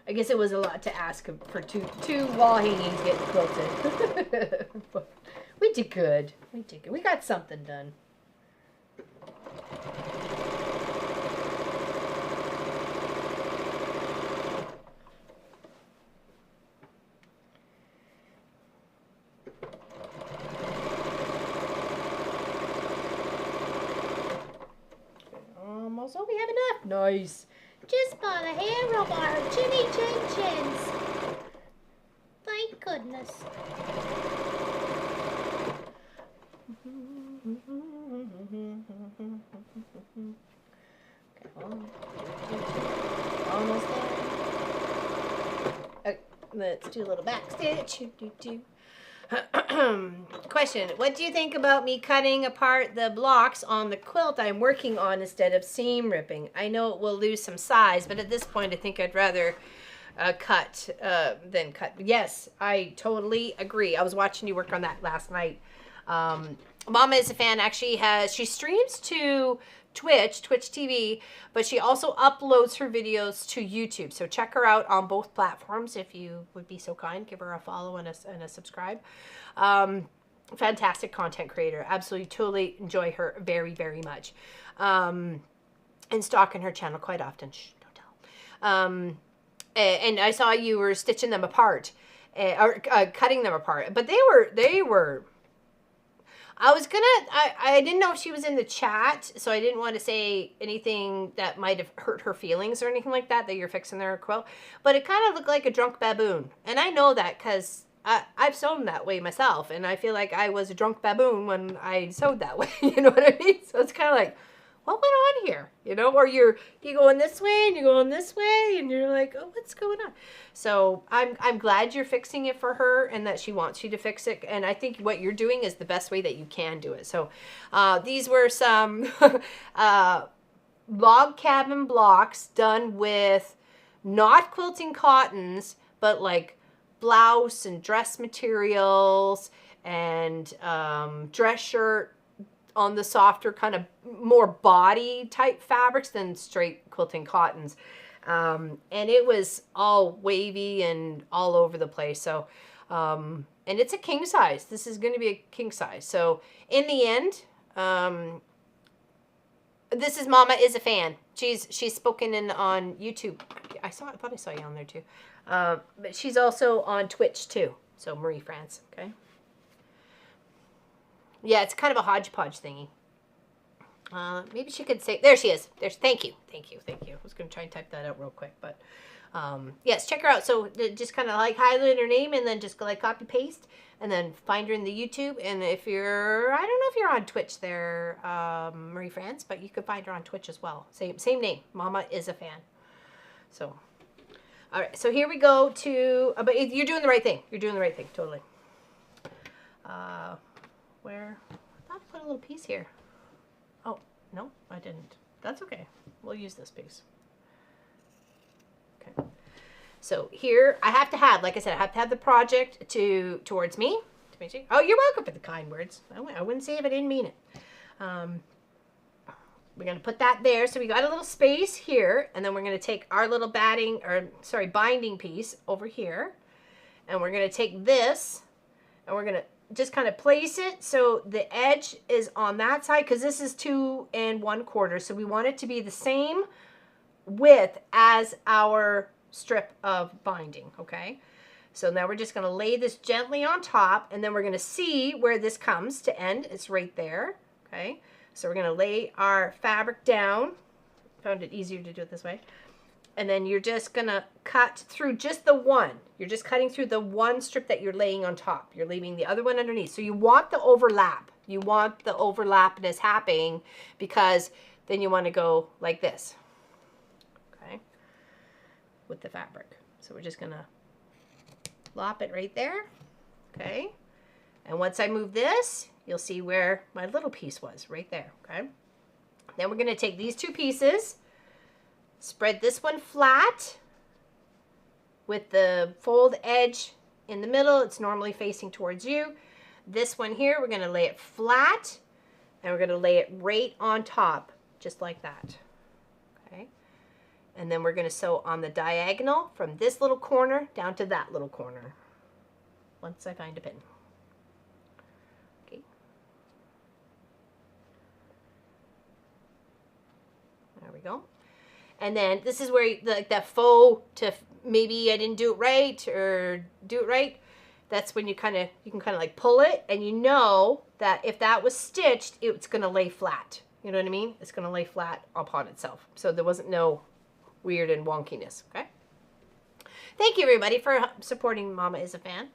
I guess it was a lot to ask for two wall hangings getting quilted. But we did good. We did good. We got something done. Almost. Oh, we have enough. Nice. Just by the hair of our chinny chin chins. Thank goodness. Almost there. Okay, let's do a little back stitch. Question, what do you think about me cutting apart the blocks on the quilt I'm working on instead of seam ripping? I know it will lose some size, but at this point I think I'd rather cut than cut. Yes, I totally agree. I was watching you work on that last night. Mama is a fan. Actually, she streams to Twitch TV, but she also uploads her videos to YouTube. So check her out on both platforms if you would be so kind. Give her a follow and a subscribe. Fantastic content creator. Absolutely, totally enjoy her very, very much. And stalking her channel quite often. Shh, don't tell. And I saw you were stitching them apart, or cutting them apart. But they were. I didn't know if she was in the chat, so I didn't want to say anything that might have hurt her feelings or anything like that you're fixing their quilt. But it kind of looked like a drunk baboon. And I know that because I've sewn that way myself. And I feel like I was a drunk baboon when I sewed that way. You know what I mean? So it's kind of like, what went on here? You know, or you going this way and you're going this way and you're like, oh, what's going on? So I'm glad you're fixing it for her and that she wants you to fix it. And I think what you're doing is the best way that you can do it. So these were some log cabin blocks done with not quilting cottons, but like blouse and dress materials and dress shirt on the softer kind of more body type fabrics than straight quilting cottons. And it was all wavy and all over the place. So, and it's a king size. This is going to be a king size. So in the end, this is Mama is a fan. She's spoken in on YouTube. I thought I saw you on there too. But she's also on Twitch too. So Marie France. Okay. Yeah, it's kind of a hodgepodge thingy. Maybe she could say, there she is. Thank you. I was going to try and type that out real quick, but yes, check her out. So just kind of like highlight her name and then just go like copy paste and then find her in the YouTube. And if you're, I don't know if you're on Twitch there, Marie France, but you could find her on Twitch as well. Same name. Mama is a fan. So, all right. So here we go to, but you're doing the right thing. You're doing the right thing. Totally. Where? I thought I put a little piece here. Oh, no, I didn't. That's okay. We'll use this piece. Okay. So here, I have to have, like I said, I have to have the project towards me. Oh, you're welcome for the kind words. I wouldn't say if I didn't mean it. We're going to put that there. So we got a little space here, and then we're going to take our little binding piece over here, and we're going to take this, and we're going to just kind of place it so the edge is on that side, because this is 2 1/4. So we want it to be the same width as our strip of binding, okay? So now we're just going to lay this gently on top, and then we're going to see where this comes to end. It's right there, okay? So we're going to lay our fabric down. Found it easier to do it this way. And then you're just going to cut through just the one. You're just cutting through the one strip that you're laying on top. You're leaving the other one underneath. So you want the overlap. You want the overlapness happening, because then you want to go like this, okay, with the fabric. So we're just going to lop it right there, okay? And once I move this, you'll see where my little piece was, right there, okay? Then we're going to take these 2 pieces, spread this one flat with the fold edge in the middle. It's normally facing towards you. This one here, we're going to lay it flat, and we're going to lay it right on top, just like that, okay? And then we're going to sew on the diagonal from this little corner down to that little corner, once I find a pin. Okay. There we go. And then this is where like that faux to maybe I didn't do it right or do it right. That's when you can kind of like pull it, and you know that if that was stitched, it's going to lay flat. You know what I mean? It's going to lay flat upon itself. So there wasn't no weird and wonkiness, okay? Thank you, everybody, for supporting Mama is a Fan.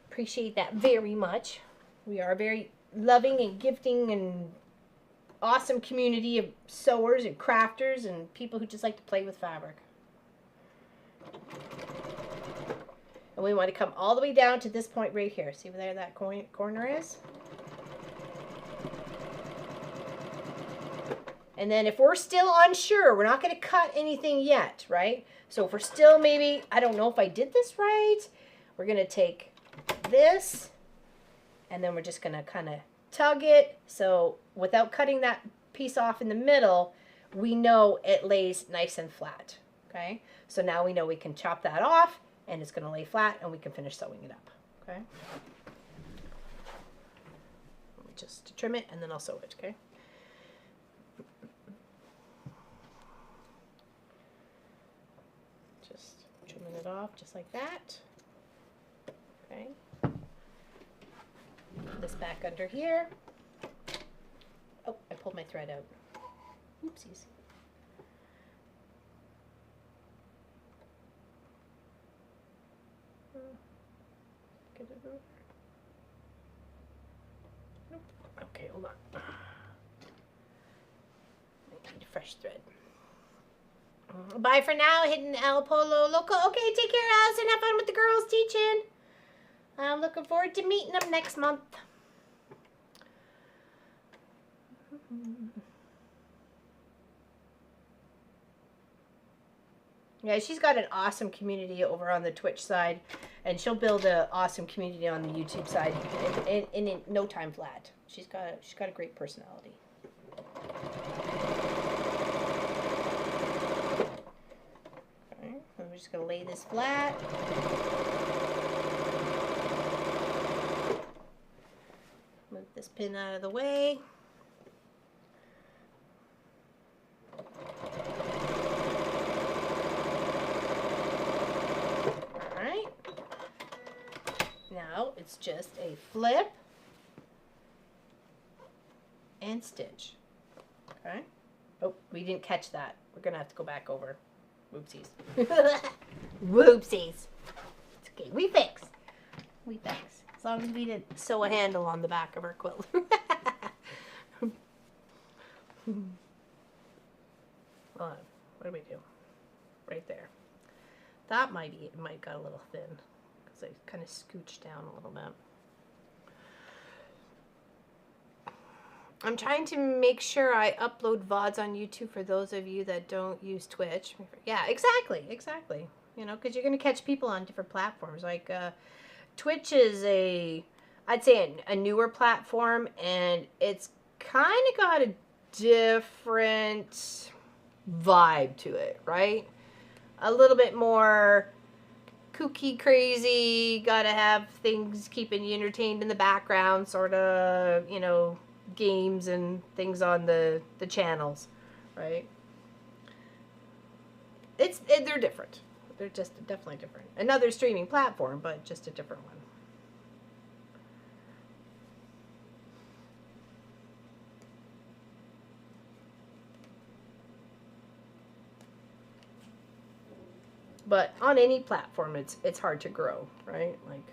Appreciate that very much. We are a very loving and gifting and awesome community of sewers and crafters and people who just like to play with fabric. And we want to come all the way down to this point right here. See where that corner is? And then if we're still unsure, we're not going to cut anything yet, right? So if we're still maybe, I don't know if I did this right, we're going to take this, and then we're just going to kind of tug it. So without cutting that piece off in the middle, we know it lays nice and flat, okay? So now we know we can chop that off, and it's going to lay flat, and we can finish sewing it up, okay? Just trim it, and then I'll sew it, okay? Trimming it off just like that. Okay. Put this back under here. Oh, I pulled my thread out. Oopsies. Get it over. Nope. Okay, hold on. I need a fresh thread. Bye for now, Hidden El Polo Loco. Okay, take care, Allison. Have fun with the girls teaching. I'm looking forward to meeting them next month. Yeah, she's got an awesome community over on the Twitch side, and she'll build an awesome community on the YouTube side in no time flat. She's got a great personality. We're just going to lay this flat. Move this pin out of the way. Alright. Now it's just a flip and stitch. Okay. Oh, we didn't catch that. We're going to have to go back over. Whoopsies. Whoopsies. It's okay. We fix. We fix. As long as we didn't sew a handle on the back of her quilt. What do we do? Right there. That it might got a little thin because I kind of scooched down a little bit. I'm trying to make sure I upload VODs on YouTube for those of you that don't use Twitch. Yeah, exactly. You know, because you're going to catch people on different platforms. Like, Twitch is I'd say a newer platform, and it's kind of got a different vibe to it, right? A little bit more kooky, crazy, gotta have things keeping you entertained in the background, sort of, you know, games and things on the channels, right? They're different. They're just definitely different. Another streaming platform, but just a different one. But on any platform, it's hard to grow, right? Like,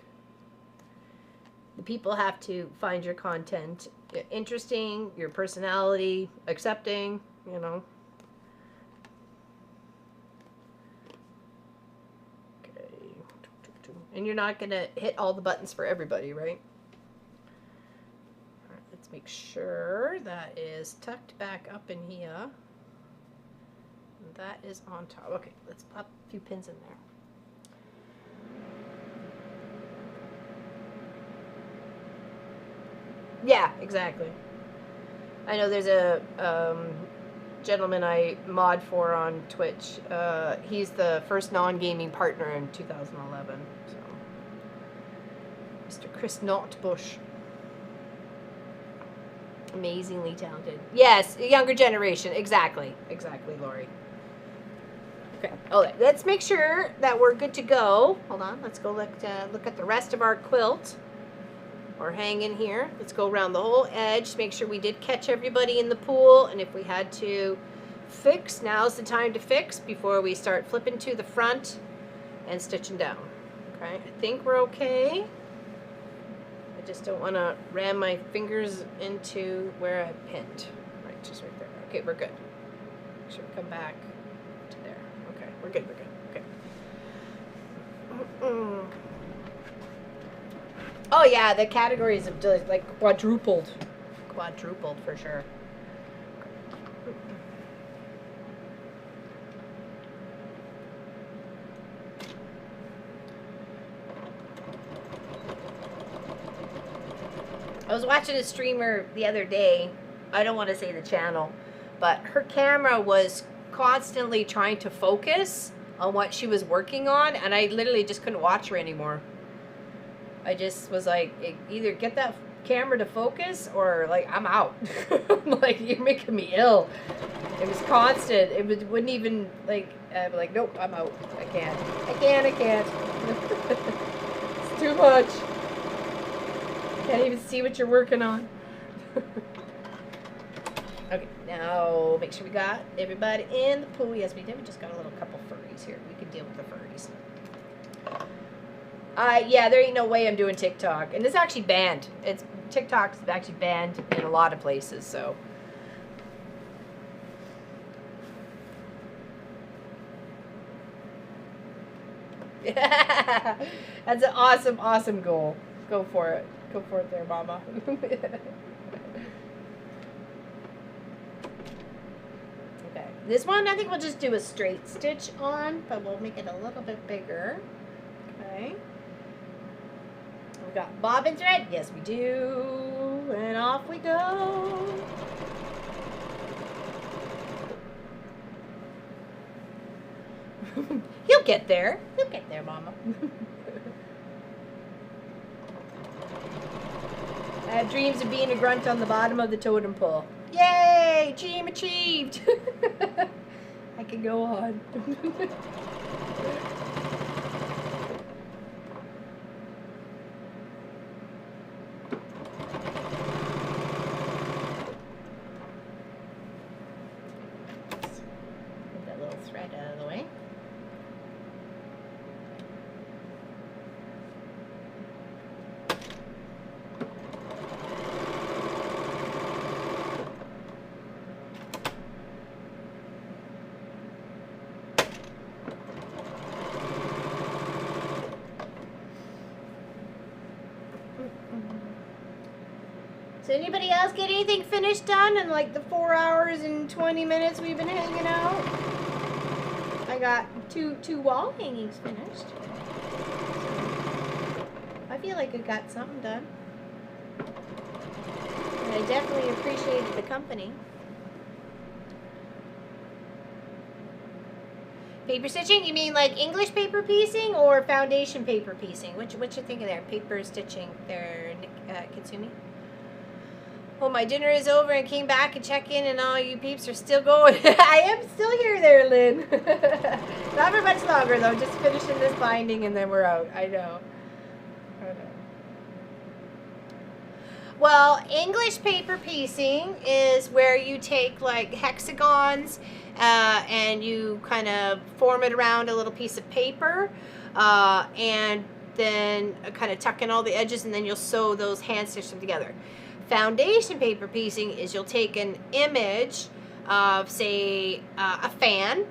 the people have to find your content interesting, your personality accepting, you know. Okay. And you're not going to hit all the buttons for everybody, right? All right, let's make sure that is tucked back up in here. That is on top. Okay, let's pop a few pins in there. Yeah, exactly. I know there's a gentleman I mod for on Twitch. He's the first non-gaming partner in 2011. So, Mr. Chris Notbush. Amazingly talented. Yes, younger generation. Exactly. Exactly, Lori. Okay. Okay. Let's make sure that we're good to go. Hold on. Let's go look at the rest of our quilt. We're hanging here. Let's go around the whole edge. Make sure we did catch everybody in the pool. And if we had to fix, now's the time to fix before we start flipping to the front and stitching down. Okay. I think we're okay. I just don't want to ram my fingers into where I pinned. Right, just right there. Okay, we're good. Make sure we come back to there. Okay, we're good, we're good. Okay. Oh yeah, the categories have like quadrupled. Quadrupled for sure. I was watching a streamer the other day. I don't want to say the channel, but her camera was constantly trying to focus on what she was working on, and I literally just couldn't watch her anymore. I just was like, either get that camera to focus or like I'm out. Like, you're making me ill. It was constant. It wouldn't even like, I'm like, nope, I'm out. I can't. It's too much. Can't even see what you're working on. Okay, now make sure we got everybody in the pool. Yes, we did. We just got a little couple furries here. We can deal with the furries. Yeah, there ain't no way I'm doing TikTok. And it's actually banned. TikTok's actually banned in a lot of places, so. That's an awesome, awesome goal. Go for it. Go for it there, Mama. Okay. This one, I think we'll just do a straight stitch on, but we'll make it a little bit bigger. Okay. We got bobbin thread. Yes, we do. And off we go. He'll get there. He'll get there, Mama. I have dreams of being a grunt on the bottom of the totem pole. Yay! Dream achieved! I can go on. Get that little thread out of the way. So anybody else get anything finished done in like the 4 hours and 20 minutes we've been hanging out? I got two wall hangings finished. I feel like I got something done. And I definitely appreciated the company. Paper stitching? You mean like English paper piecing or foundation paper piecing? What you thinking there? Paper stitching there, Katsumi? Well, my dinner is over and came back and check in, and all you peeps are still going. I am still here there, Lynn. Not for much longer, though. Just finishing this binding, and then we're out. I know. Well, English paper piecing is where you take, like, hexagons and you kind of form it around a little piece of paper and then kind of tuck in all the edges, and then you'll sew those hand stitch them together. Foundation paper piecing is you'll take an image of, say, a fan,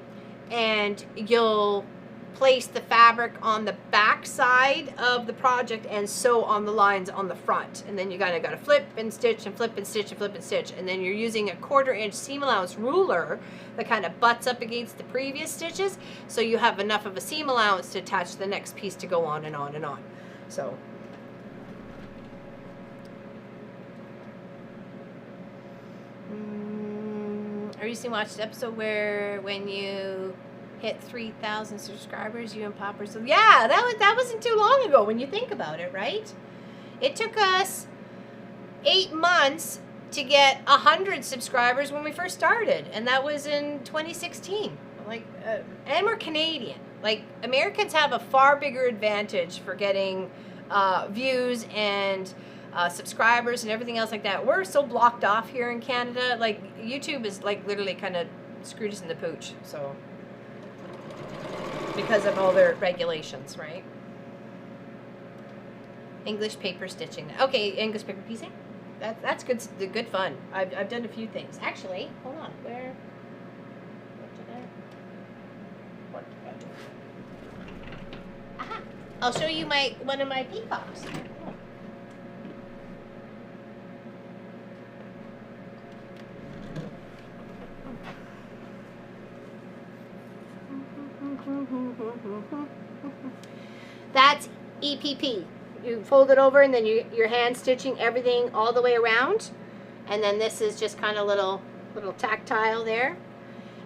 and you'll place the fabric on the back side of the project and sew on the lines on the front. And then you kind of got to flip and stitch and flip and stitch and flip and stitch. And then you're using a 1/4 inch seam allowance ruler that kind of butts up against the previous stitches, so you have enough of a seam allowance to attach the next piece to go on and on and on. So. I recently watched an episode where when you hit 3,000 subscribers, you and Papa. So yeah, that wasn't too long ago when you think about it, right? It took us 8 months to get 100 subscribers when we first started, and that was in 2016. Like, and we're Canadian. Like, Americans have a far bigger advantage for getting views and subscribers and everything else like that. We're so blocked off here in Canada. Like, YouTube is like literally kind of screwed us in the pooch. So, because of all their regulations, right? English paper stitching. Okay, English paper piecing. That's good fun. I've done a few things. Actually, hold on. What did I do? Aha! I'll show you one of my peacocks. That's EPP. You fold it over, and then you're hand stitching everything all the way around, and then this is just kind of little tactile there.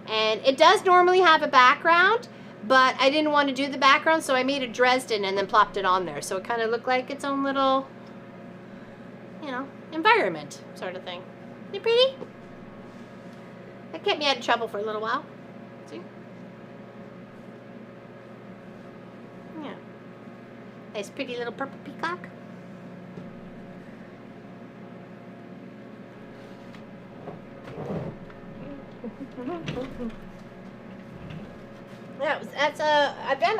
And it does normally have a background, but I didn't want to do the background, so I made a Dresden and then plopped it on there, so it kind of looked like its own little, you know, environment sort of thing. Isn't it pretty? That kept me out of trouble for a little while. See? Yeah. Nice pretty little purple peacock.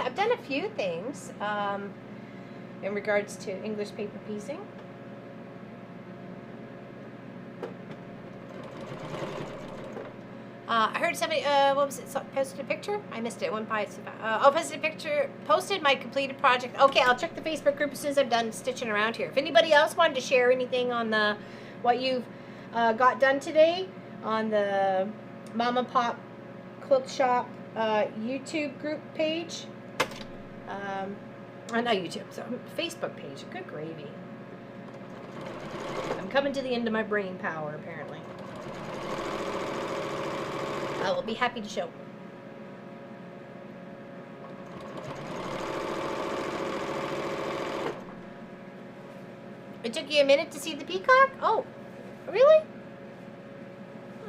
I've done a few things in regards to English paper piecing. I heard somebody, what was it, posted a picture? I missed it, went by it. Posted a picture, posted my completed project. Okay, I'll check the Facebook group as soon as I'm done stitching around here. If anybody else wanted to share anything on what you've got done today on the Mama Pop Quilt Shop YouTube group page, not YouTube, so Facebook page, good gravy. I'm coming to the end of my brain power, apparently. I will be happy to show. It took you a minute to see the peacock? Oh, really?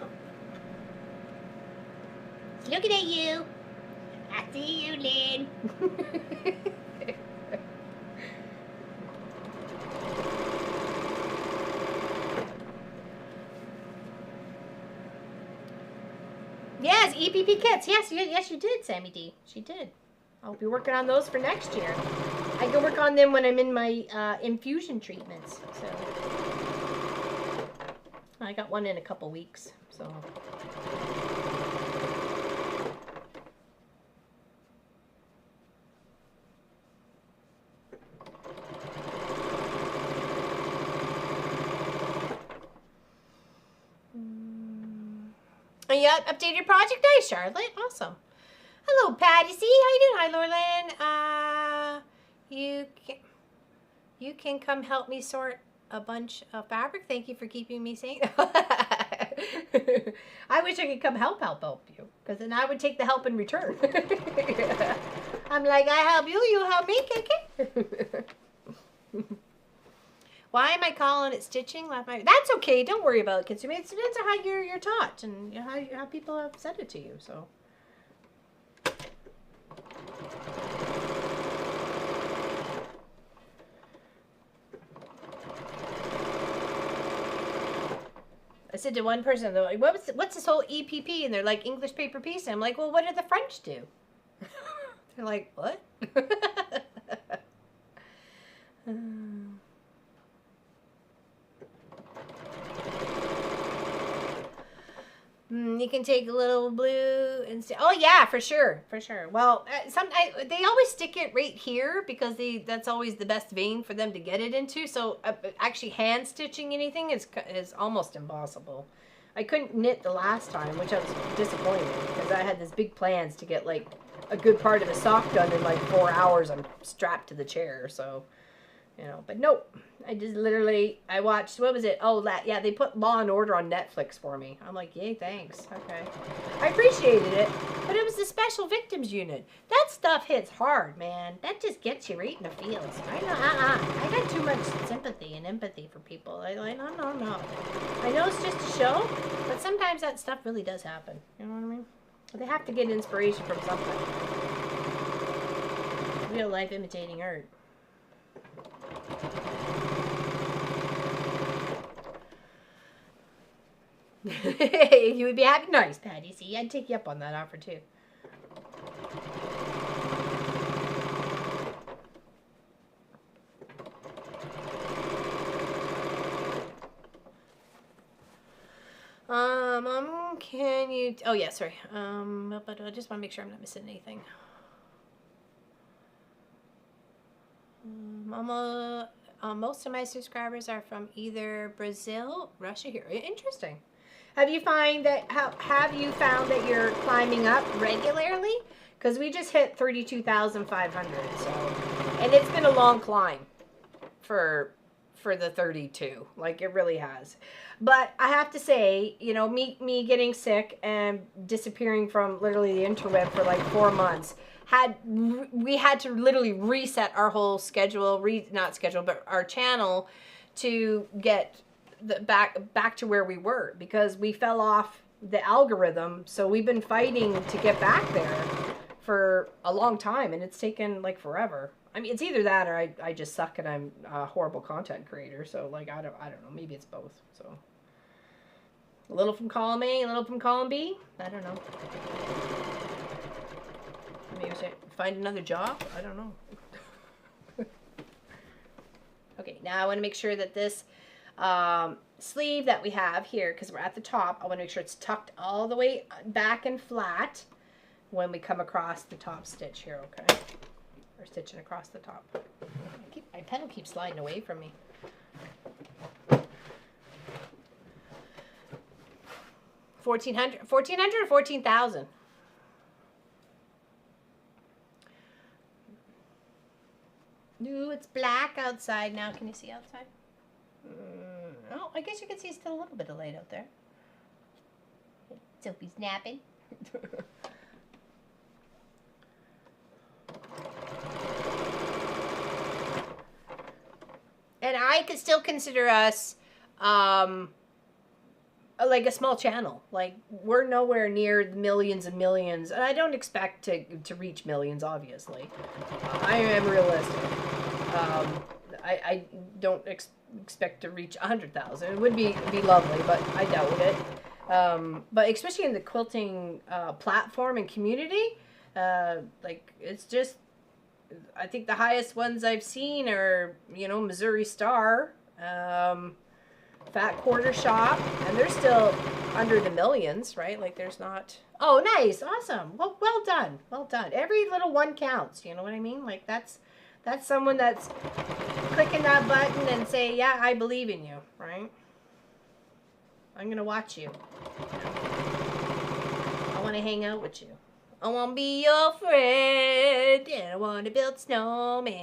Oh. Looking at you. I see you, Lynn. Yes, EPP kits. Yes, you did, Sammy D. She did. I'll be working on those for next year. I can work on them when I'm in my infusion treatments. So I got one in a couple weeks. So. And you updated your project? Nice, Charlotte. Awesome. Hello, Patty C. How you doing? Hi, Lorlan. You can come help me sort a bunch of fabric. Thank you for keeping me sane. I wish I could come help you. Because then I would take the help in return. I'm like, I help you, you help me, Kiki. Why am I calling it stitching? That's okay. Don't worry about it, kids. It depends on how you're taught and how people have said it to you. So. I said to one person, they're like, what's this whole EPP? And they're like, English paper piece. And I'm like, well, what did the French do? They're like, what? You can take a little blue and oh yeah, for sure. Well, they always stick it right here because that's always the best vein for them to get it into. So actually, hand stitching anything is almost impossible. I couldn't knit the last time, which I was disappointed because I had this big plans to get like a good part of a sock done in like 4 hours. I'm strapped to the chair, so. You know, but nope. I watched, what was it? Oh, yeah, they put Law and Order on Netflix for me. I'm like, yay, thanks. Okay. I appreciated it, but it was the Special Victims Unit. That stuff hits hard, man. That just gets you right in the feels. I know, I got too much sympathy and empathy for people. No. I know it's just a show, but sometimes that stuff really does happen. You know what I mean? They have to get inspiration from something. Real life imitating art. You would be happy? Nice, Patty. See, I'd take you up on that offer, too. Can you... Oh, yeah, sorry. But I just want to make sure I'm not missing anything. Most of my subscribers are from either Brazil, Russia. Here, interesting. Have you found that you're climbing up regularly? Because we just hit 32,500. So, and it's been a long climb for the 32. Like it really has. But I have to say, you know, me getting sick and disappearing from literally the interweb for like 4 months. We had to literally reset our whole schedule, but our channel to get back to where we were because we fell off the algorithm. So we've been fighting to get back there for a long time, and it's taken like forever. I mean, it's either that or I just suck and I'm a horrible content creator. So like I don't know. Maybe it's both. So a little from column A, a little from column B. I don't know. Maybe I should find another job? I don't know. Okay, now I want to make sure that this sleeve that we have here, because we're at the top, I want to make sure it's tucked all the way back and flat when we come across the top stitch here, okay? We're stitching across the top. My pedal keeps sliding away from me. 1,400 or 14,000? Ooh, it's black outside now. Can you see outside? Oh, I guess you can see still a little bit of light out there. Sophie's napping. And I could still consider us like a small channel. Like we're nowhere near the millions and millions, and I don't expect to reach millions. Obviously, I am realistic. I don't expect to reach 100,000. It would be lovely, but I doubt it. But especially in the quilting platform and community, like it's just, I think the highest ones I've seen are, you know, Missouri Star, Fat Quarter Shop, and they're still under the millions, right? Like there's not. Oh, nice, awesome. Well done, well done. Every little one counts. You know what I mean? Like that's someone that's clicking that button and say, yeah, I believe in you, right? I'm gonna watch you. I want to hang out with you. I want to be your friend, and I want to build snowman.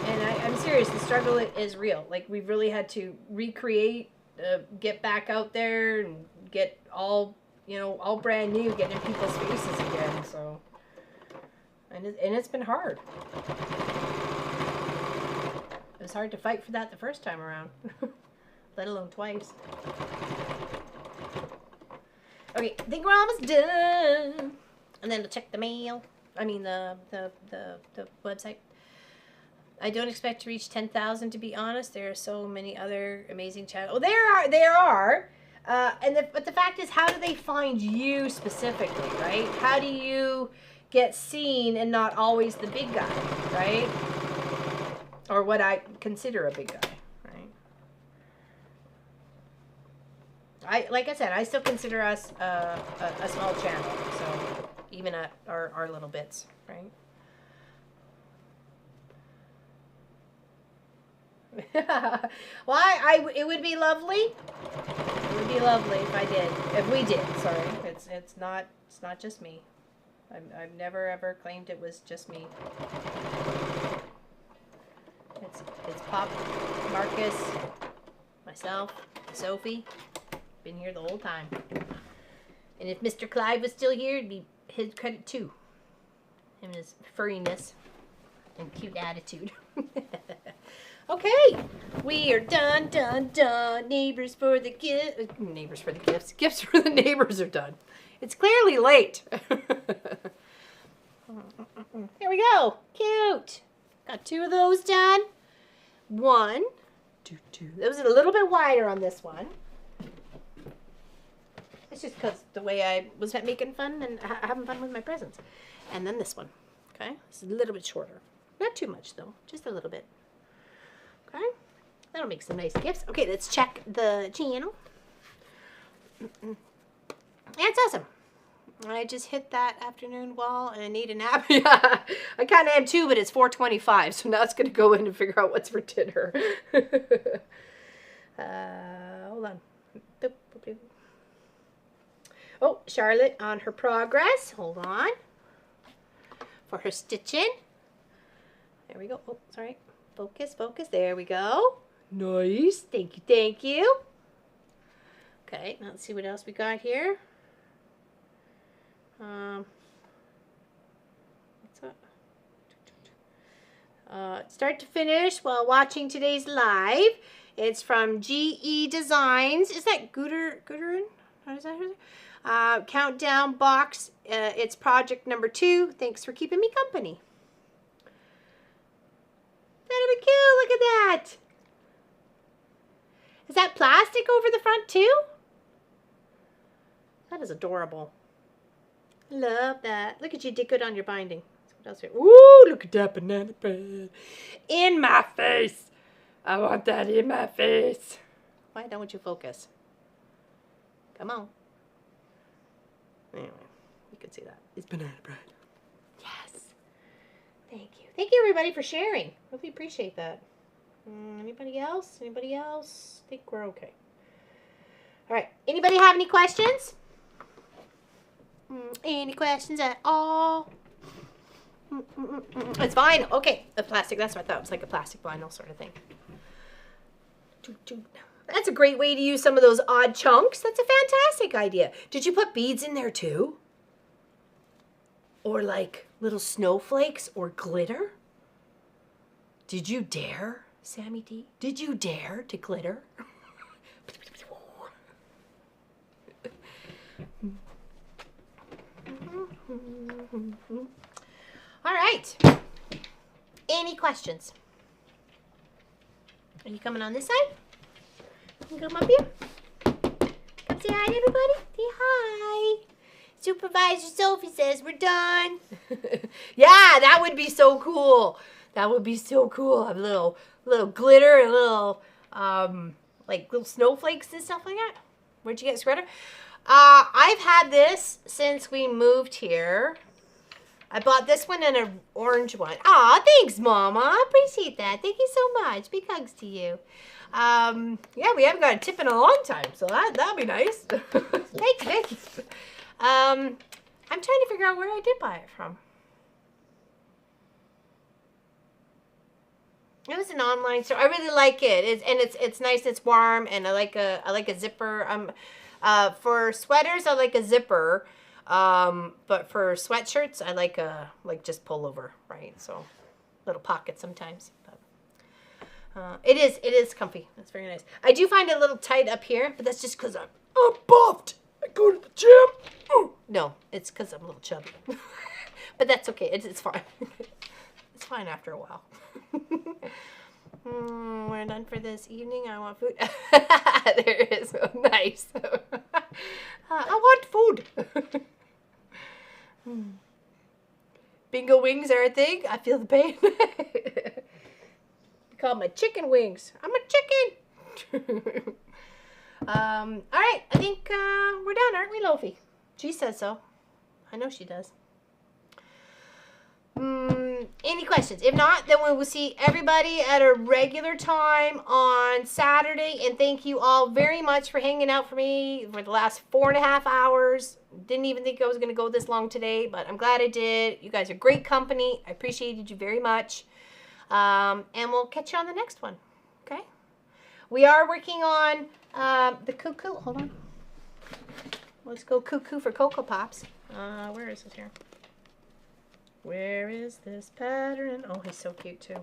And I'm serious, the struggle is real. Like, we've really had to recreate, get back out there and get all, you know, all brand new, get in people's faces again. So, and it's been hard. It was hard to fight for that the first time around, let alone twice. Okay, I think we're almost done. And then to check the mail. I mean the website. I don't expect to reach 10,000, to be honest. There are so many other amazing channels. Oh, there are. But the fact is, how do they find you specifically, right? How do you get seen and not always the big guy, right? Or what I consider a big guy, right? Like I said, I still consider us a small channel, so even at our little bits, right? Well, it would be lovely. It would be lovely if I did, if we did. Sorry, it's not just me. I've never ever claimed it was just me. It's Pop, Marcus, myself, Sophie. Been here the whole time. And if Mr. Clive was still here, it'd be his credit too. Him and his furriness and cute attitude. Okay, we are done. Neighbors for the gift. Neighbors for the gifts. Gifts for the neighbors are done. It's clearly late. Here we go. Cute. Got 2 of those done. 1, 2. That was a little bit wider on this one. It's just because the way I was making fun and having fun with my presents. And then this one. Okay, it's a little bit shorter. Not too much though, just a little bit. Okay, that'll make some nice gifts. Okay, let's check the channel. That's awesome. I just hit that afternoon wall and I need a nap. Yeah, I kind of am too, but it's 4:25, so now it's going to go in and figure out what's for dinner. Hold on. Boop, boop, boop. Oh, Charlotte on her progress. Hold on. For her stitching. There we go. Oh, sorry. Focus, focus. There we go. Nice. Thank you, thank you. Okay, now let's see what else we got here. What's up? Start to finish while watching today's live. It's from GE Designs. Is that Gooderin? How is that? Countdown box. It's project number 2. Thanks for keeping me company. That'll be cute. Look at that. Is that plastic over the front too? That is adorable. Love that. Look at you, did good on your binding. What else here? Ooh, look at that banana bread. In my face. I want that in my face. Why don't you focus? Come on. Anyway, you can see that. It's banana bread. Yes. Thank you. Thank you, everybody, for sharing. Really appreciate that. Anybody else? Anybody else? I think we're okay. All right. Anybody have any questions? Any questions at all? It's vinyl. Okay, the plastic. That's what I thought. It was like a plastic vinyl sort of thing. That's a great way to use some of those odd chunks. That's a fantastic idea. Did you put beads in there too? Or like little snowflakes or glitter? Did you dare, Sammy D? Did you dare to glitter? All right. Any questions? Are you coming on this side? You can come up here. Come say hi to everybody. Say hi. Supervisor Sophie says we're done. Yeah, that would be so cool. That would be so cool. Have a little glitter and little like little snowflakes and stuff like that. Where'd you get Spreader? I've had this since we moved here. I bought this one and an orange one. Aw, thanks, Mama. I appreciate that. Thank you so much. Big hugs to you. Yeah, we haven't got a tip in a long time, so that'll be nice. Thank you. I'm trying to figure out where I did buy it from. It was an online store. I really like it. It's nice. It's warm, and I like a zipper. For sweaters, I like a zipper. But for sweatshirts, I like just pullover, right? So little pocket sometimes. But it is comfy. It's very nice. I do find it a little tight up here, but that's just because I'm buffed. I go to the gym. Ooh. No, it's because I'm a little chubby. But that's okay. It's fine. It's fine after a while. We're done for this evening. I want food. There it is. Oh, nice. I want food. Bingo wings are a thing. I feel the pain. Call my chicken wings. I'm a chicken. All right. I think we're done, aren't we, Lofi? She says so. I know she does. Any questions? If not, then we will see everybody at a regular time on Saturday. And thank you all very much for hanging out for me for the last 4.5 hours. Didn't even think I was going to go this long today, but I'm glad I did. You guys are great company. I appreciated you very much. And we'll catch you on the next one. Okay? We are working on the cuckoo. Hold on. Let's go cuckoo for Cocoa Pops. Where is it here? Where is this pattern? Oh, he's so cute too.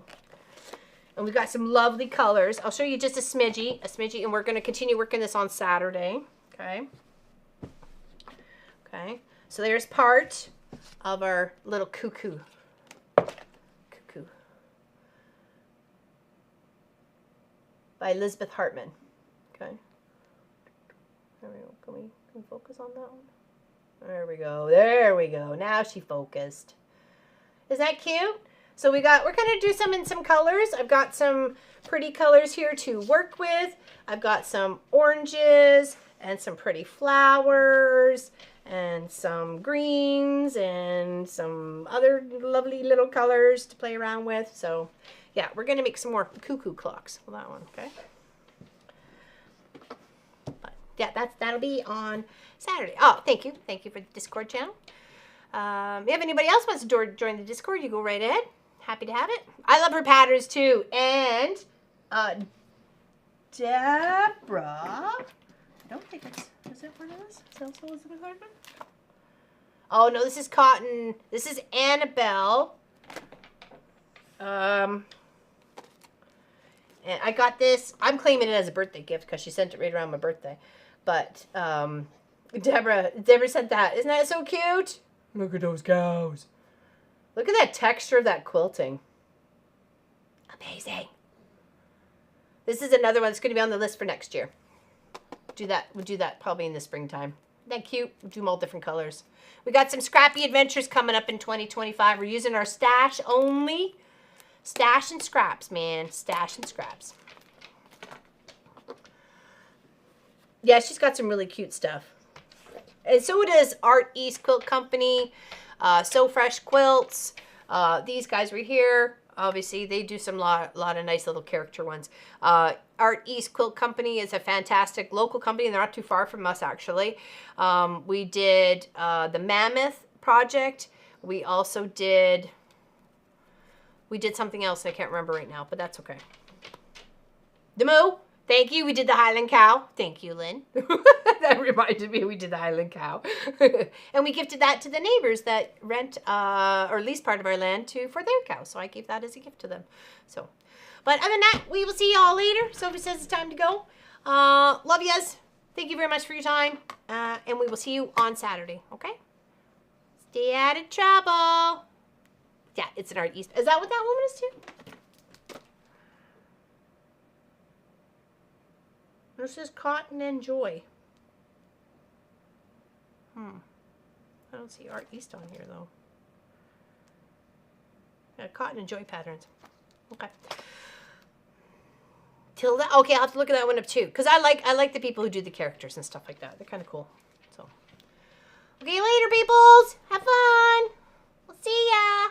And we've got some lovely colors. I'll show you just a smidgy, and we're going to continue working this on Saturday. Okay. Okay. So there's part of our little cuckoo. Cuckoo. By Elizabeth Hartman. Okay. There we go. Can we focus on that one? There we go. There we go. Now she focused. Is that cute? So we're going to do some in some colors. I've got some pretty colors here to work with. I've got some oranges and some pretty flowers and some greens and some other lovely little colors to play around with. So yeah, we're going to make some more cuckoo clocks with that one, okay? But yeah, that'll be on Saturday. Oh, thank you. Thank you for the Discord channel. If anybody else wants to join the Discord, you go right ahead. Happy to have it. I love her patterns too. And Deborah, I don't think is it one of those? Is that also Elizabeth Hartman? Oh no, this is cotton. This is Annabelle. And I got this. I'm claiming it as a birthday gift because she sent it right around my birthday. But Deborah sent that. Isn't that so cute? Look at those cows. Look at that texture of that quilting. Amazing. This is another one that's going to be on the list for next year. We'll do that probably in the springtime. Isn't that cute? We'll do them all different colors. We got some scrappy adventures coming up in 2025. We're using our stash only. Stash and scraps, man. Stash and scraps. Yeah, she's got some really cute stuff. And so does Art East Quilt Company, So Fresh Quilts. These guys right here, obviously, they do some lot of nice little character ones. Art East Quilt Company is a fantastic local company. They're not too far from us, actually. We did the Mammoth project. We also did something else I can't remember right now, but that's okay. The Moo. Thank you. We did the Highland Cow. Thank you, Lynn. That reminded me we did the Highland Cow. And we gifted that to the neighbors that rent or lease part of our land for their cows. So I gave that as a gift to them. So, but other than that, we will see you all later. Sophie says it's time to go. Love yous. Thank you very much for your time. And we will see you on Saturday. Okay? Stay out of trouble. Yeah, it's an Art East. Is that what that woman is too? This is Cotton and Joy. I don't see Art East on here though. Yeah, Cotton and Joy patterns. Okay. Tilda. Okay, I'll have to look at that one up too, because I like the people who do the characters and stuff like that. They're kind of cool. So, okay, later, peoples. Have fun. We'll see ya.